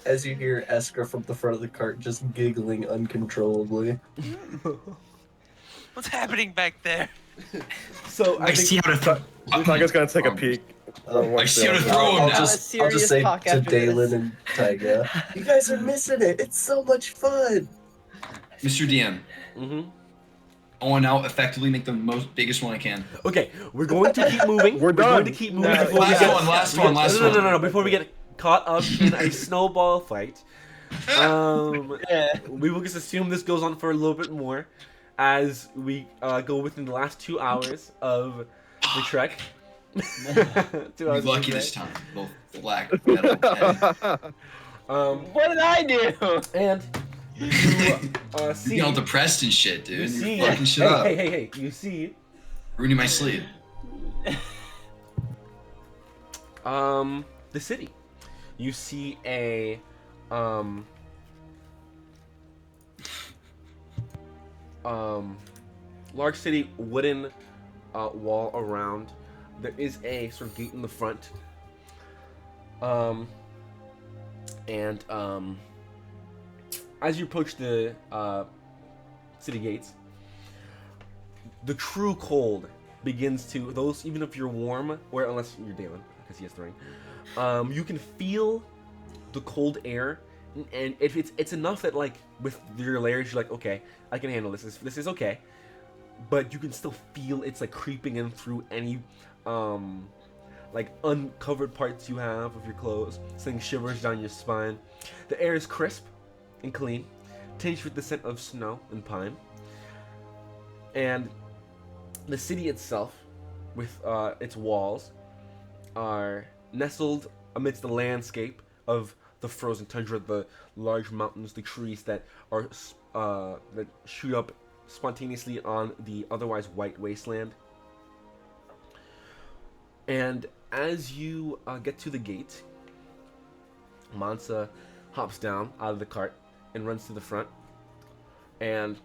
As you hear Esker from the front of the cart just giggling uncontrollably. What's happening back there? So I see how to throw. Taiga's gonna take a peek. I see how to throw him I'll now. just serious say talk to after this. Dalen and Taiga, you guys are missing it. It's so much fun. Mr. DM, I want to now effectively make the biggest one I can. Okay, we're going to keep moving. We're done. going to keep moving No, before we Last get one, last one, last no, one. no, before we get caught up in a snowball fight. Yeah. We will just assume this goes on for a little bit more as we go within the last 2 hours of the trek. 2 You're hours of lucky the this trek. time. Both black metal. What did I do? And you You're see, getting all depressed and shit, you dude. see, You're fucking shit up. hey, you see, Ruining my sleep. the city. You see a large city, wooden wall around. There is a sort of gate in the front. And as you approach the city gates, the true cold begins to those. Even if you're warm, or unless you're Dalen, because he has the ring, you can feel the cold air, and if it's enough that like with your layers, you're like, okay, I can handle this. This is okay, but you can still feel it's like creeping in through any like uncovered parts you have of your clothes, sending shivers down your spine. The air is crisp and clean, tinged with the scent of snow and pine. And the city itself, with its walls, are nestled amidst the landscape of the frozen tundra, the large mountains, the trees that are that shoot up spontaneously on the otherwise white wasteland. And as you get to the gate, Mansa hops down out of the cart and runs to the front and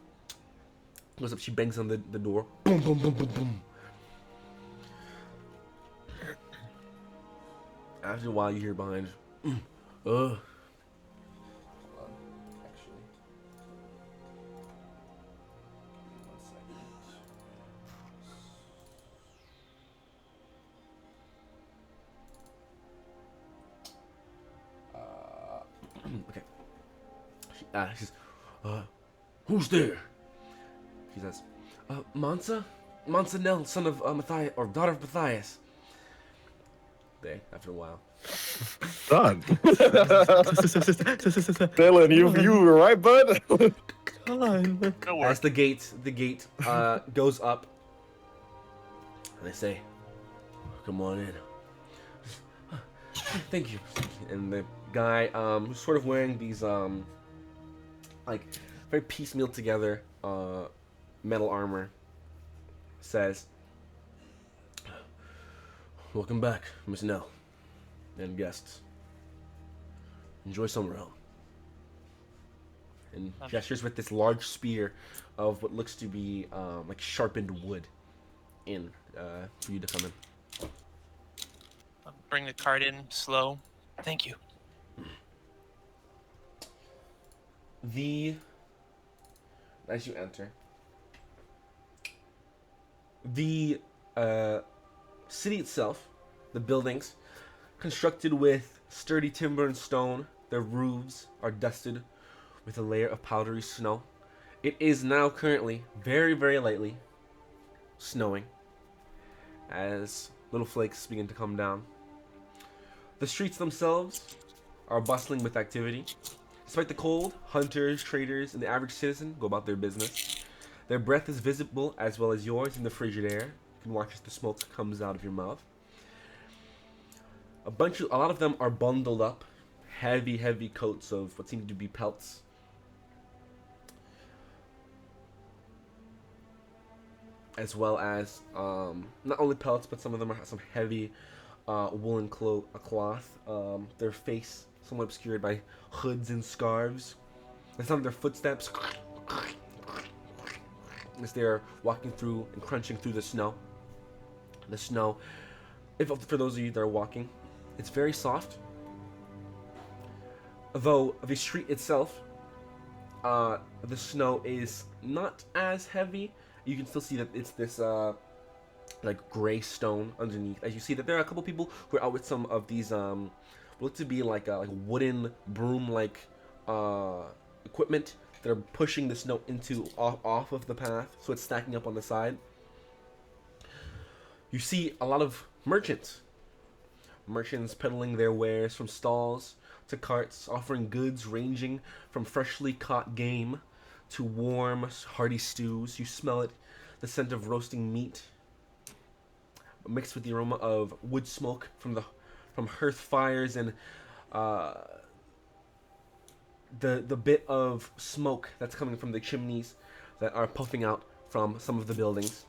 goes up. She bangs on the door. Boom, boom, boom, boom, boom. After a while, you hear behind, hold on, actually. Give me 1 second. Okay. She says, who's there? She says, Mansa? Mansa Nell, son of Matthias, or daughter of Matthias. They, after a while. Done. Dylan, you were right, bud. As the gate goes up, and they say, "Come on in." Thank you. And the guy, who's sort of wearing these, like, very piecemeal together, metal armor, says, "Welcome back, Miss Nell, and guests. Enjoy summer home." And gestures with this large spear of what looks to be like sharpened wood in for you to come in. I'll bring the cart in slow. Thank you. As you enter, the city itself, the buildings, constructed with sturdy timber and stone, their roofs are dusted with a layer of powdery snow. It is now currently very, very lightly snowing, as little flakes begin to come down. The streets themselves are bustling with activity. Despite the cold, hunters, traders, and the average citizen go about their business. Their breath is visible as well as yours in the frigid air. You can watch as the smoke comes out of your mouth. A lot of them are bundled up, heavy coats of what seem to be pelts. As well as not only pelts, but some of them are some heavy woolen cloth. Their face somewhat obscured by hoods and scarves. The sound of their footsteps as they are walking through and crunching through the snow. The snow, for those of you that are walking, it's very soft. Though the street itself, the snow is not as heavy. You can still see that it's this like gray stone underneath. As you see that there are a couple people who are out with some of these look to be like wooden broom-like equipment that are pushing the snow off of the path, so it's stacking up on the side. You see a lot of merchants peddling their wares from stalls to carts, offering goods ranging from freshly caught game to warm, hearty stews. You smell it, the scent of roasting meat, mixed with the aroma of wood smoke from hearth fires and the bit of smoke that's coming from the chimneys that are puffing out from some of the buildings.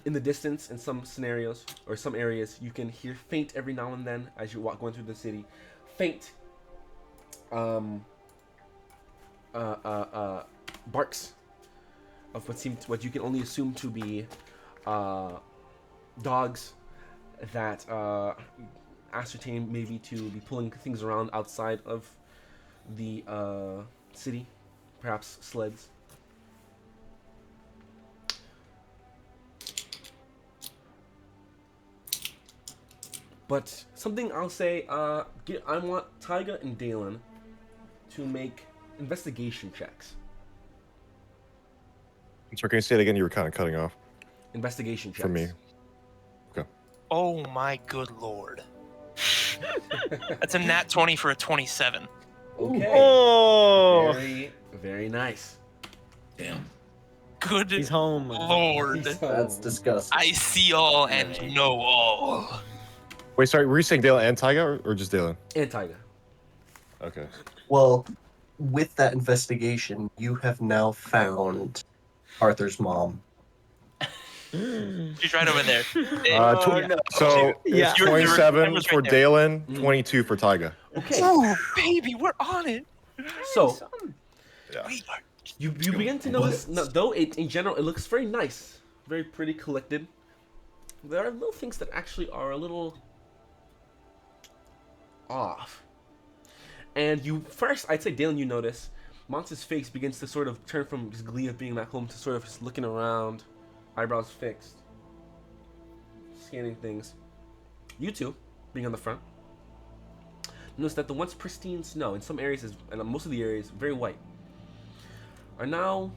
In the distance, in some scenarios or some areas, you can hear faint every now and then as you going through the city. Faint barks of what you can only assume to be dogs that ascertain maybe to be pulling things around outside of the city, perhaps sleds. But something I'll say, I want Taiga and Dalen to make investigation checks. So can you say it again? You were kind of cutting off. Investigation checks. For me. Okay. Oh my good lord. That's a nat 20 for a 27. Okay. Oh, Very, very nice. Damn. Good he's home. lord. That's disgusting. I see all and know all. Wait, sorry, were you saying Dalen and Taiga or just Dalen? And Taiga. Okay. Well, with that investigation, you have now found Arthur's mom. She's right over there. So Yeah. it's Your 27 was for right there. Dalen, 22 for Taiga. Okay. Oh, baby, we're on it. So Yeah. We are. you begin to notice, though in general it looks very nice, very pretty, collected. There are little things that actually are a little off. And I'd say Dalen, you notice Monta's face begins to sort of turn from his glee of being back home to sort of just looking around, eyebrows fixed, scanning things. You two, being on the front, notice that the once pristine snow in some areas, and most of the areas, very white, are now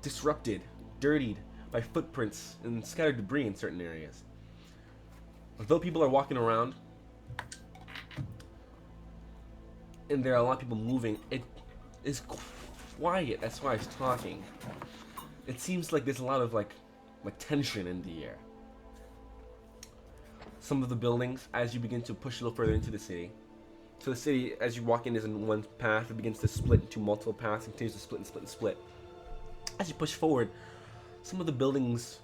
disrupted, dirtied by footprints and scattered debris in certain areas. Although people are walking around, and there are a lot of people moving, it is quiet as far as talking. It seems like there's a lot of like tension in the air. Some of the buildings, as you begin to push a little further into the city, so the city, as you walk in, is in one path. It begins to split into multiple paths and continues to split and split and split. As you push forward, some of the buildings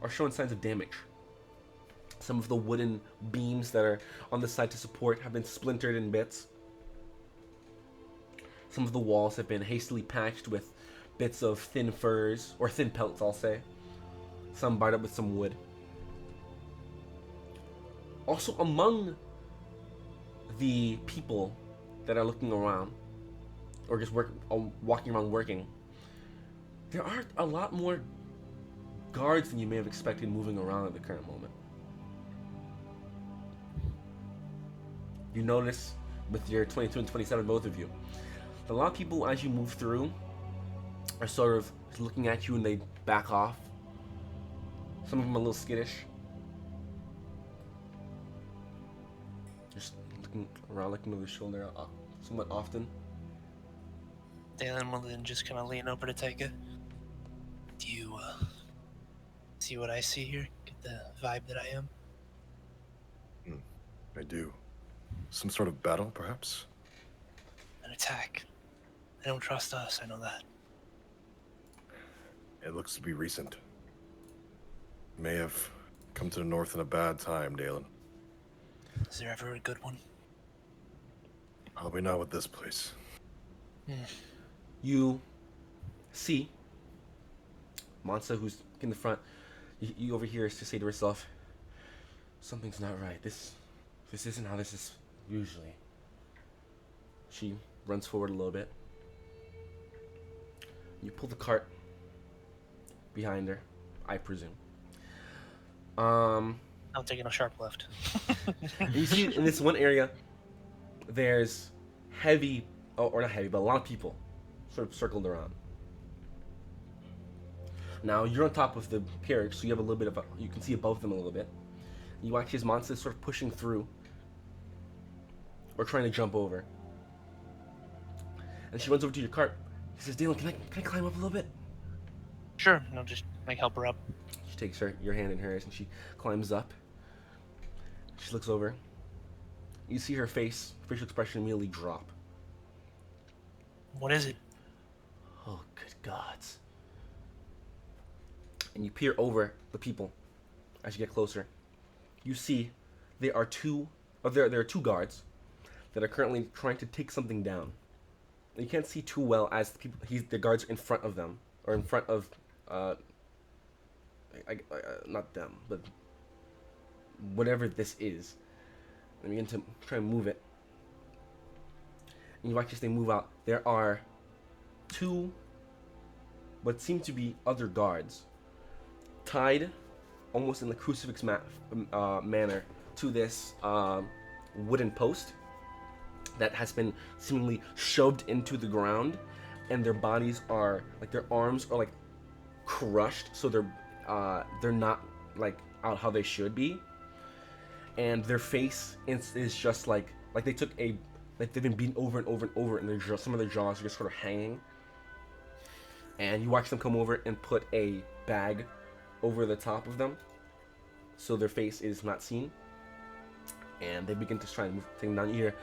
are showing signs of damage. Some of the wooden beams that are on the side to support have been splintered in bits. Some of the walls have been hastily patched with bits of thin furs, or thin pelts, I'll say. Some barred up with some wood. Also, among the people that are looking around, or just walking around working, there are a lot more guards than you may have expected moving around at the current moment. You notice, with your 22 and 27, both of you, a lot of people, as you move through, are sort of looking at you and they back off. Some of them a little skittish. Just looking around, looking over the shoulder somewhat often. Dalen will then just kind of lean over to Taika. Do you see what I see here? Get the vibe that I am? I do. Some sort of battle, perhaps? An attack. They don't trust us, I know that. It looks to be recent. May have come to the north in a bad time, Dalen. Is there ever a good one? Probably not with this place. You see Mansa, who's in the front. You overhear to say to herself, "Something's not right. This isn't how this is usually." She runs forward a little bit. You pull the cart behind her, I presume. I'm taking a sharp left. You see in this one area, there's heavy, or not heavy, but a lot of people sort of circled around. Now you're on top of the carriage, so you have a little bit of you can see above them a little bit. You watch his monster sort of pushing through, or trying to jump over. And she runs over to your cart. She says, "Dalen, can I climb up a little bit?" Sure, and I'll just help her up. She takes your hand in hers and she climbs up. She looks over. You see her facial expression immediately drop. What is it? Oh, good gods. And you peer over the people as you get closer. You see there are two guards that are currently trying to take something down. You can't see too well as the guards are in front of them, or in front of not them, but whatever this is. They begin to try and move it. And you watch as they move out. There are two what seem to be other guards tied almost in the crucifix manner to this wooden post that has been seemingly shoved into the ground, and their bodies are like, their arms are like crushed, so they're not like out how they should be, and their face is just like they took like they've been beaten over and over and over, and some of their jaws are just sort of hanging. And you watch them come over and put a bag over the top of them, so their face is not seen. And they begin to try and move things down. You hear,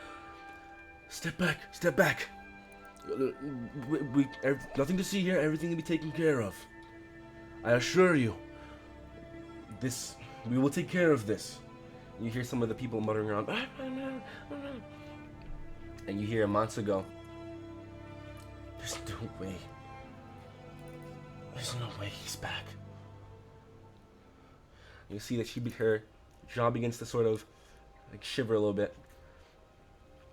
"Step back, step back. Nothing to see here. Everything will be taken care of. I assure you. We will take care of this." You hear some of the people muttering around, and you hear Mansa go, "There's no way. There's no way he's back." You see that her jaw begins to sort of like shiver a little bit,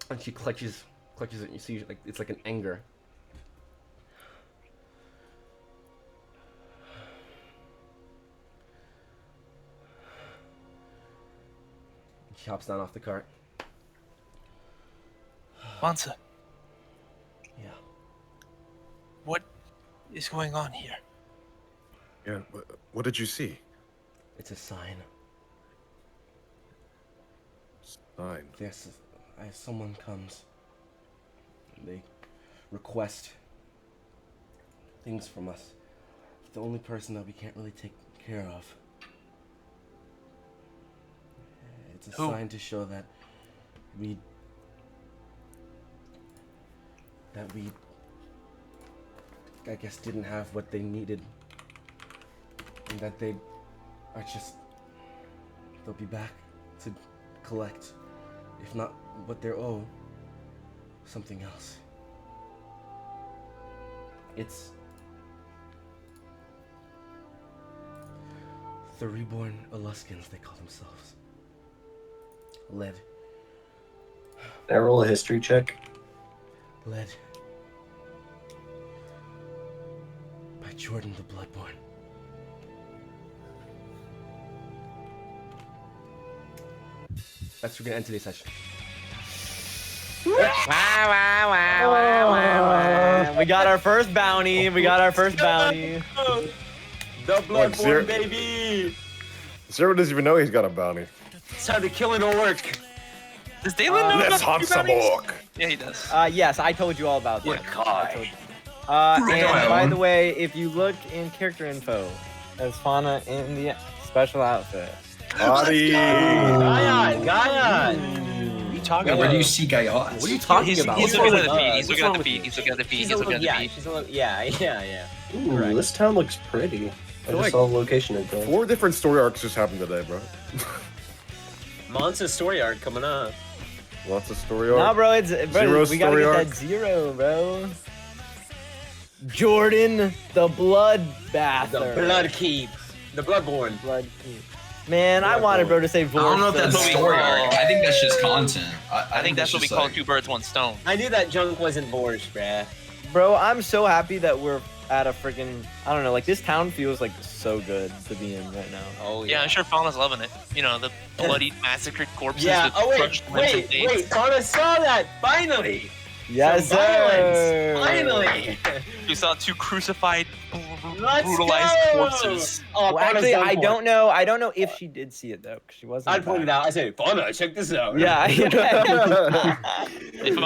and she clutches it. And you see like it's like an anger. She hops down off the cart. Mansa, Yeah. what is going on here? Yeah, what did you see? It's a sign. Sign. Yes, as someone comes, they request things from us. The only person that we can't really take care of. It's a Who? sign to show that we I guess didn't have what they needed, and that they are they'll be back to collect, if not what they're owed, something else. It's the reborn Aluskins, they call themselves. Led Can I roll a history check? by Jordan the Bloodborne. That's we're gonna end today's session. We got our first bounty. We got our first bounty. The Zero- Bloodborne, baby! Zero doesn't even know he's got a bounty. It's time to kill an orc. Does Dalen know Let's about hunt the some bounties? orc. Yeah, he does. Yes, I told you all about that. I told you. Right And by on. the way, if you look in character info, there's Fauna in the special outfit. Adi. Gaia! What are you talking Where do you see Gaius? What are you talking He's about? looking What's at the wrong feet. with He's you? looking at the What's feet. wrong He's looking at the feet. She's He's a looking little, at the yeah, feet. she's a little, yeah. Ooh, Correct. this town looks pretty. I just like saw location info. 4 different story arcs just happened today, bro. Monza's story arc coming up. Lots of story Nah, arc. bro, we gotta story get arc. that zero, bro. Jordan, the blood bather. The Blood Keep. The Bloodborne. Blood Keep. Man, I wanted bro to say I don't know if that's That's what we story call- arc. I think that's just content. I think that's what we just call like- two birds, one stone. I knew that junk wasn't borscht, bruh. Bro, I'm so happy that we're at a freaking, I don't know, like this town feels like so good to be in right now. Oh, Yeah, I'm sure Fauna's loving it. You know, the bloody massacred corpses. Yeah, with oh crushed limbs and dates. Fauna saw that! Finally! Yes, Some sir. violence! Finally! You saw 2 crucified, Let's brutalized go! corpses. Oh, Well, Fauna's actually, done I for. don't know. I don't know if she did see it though, because she wasn't. I'd point it out. I said, Fauna, check this out. Yeah. If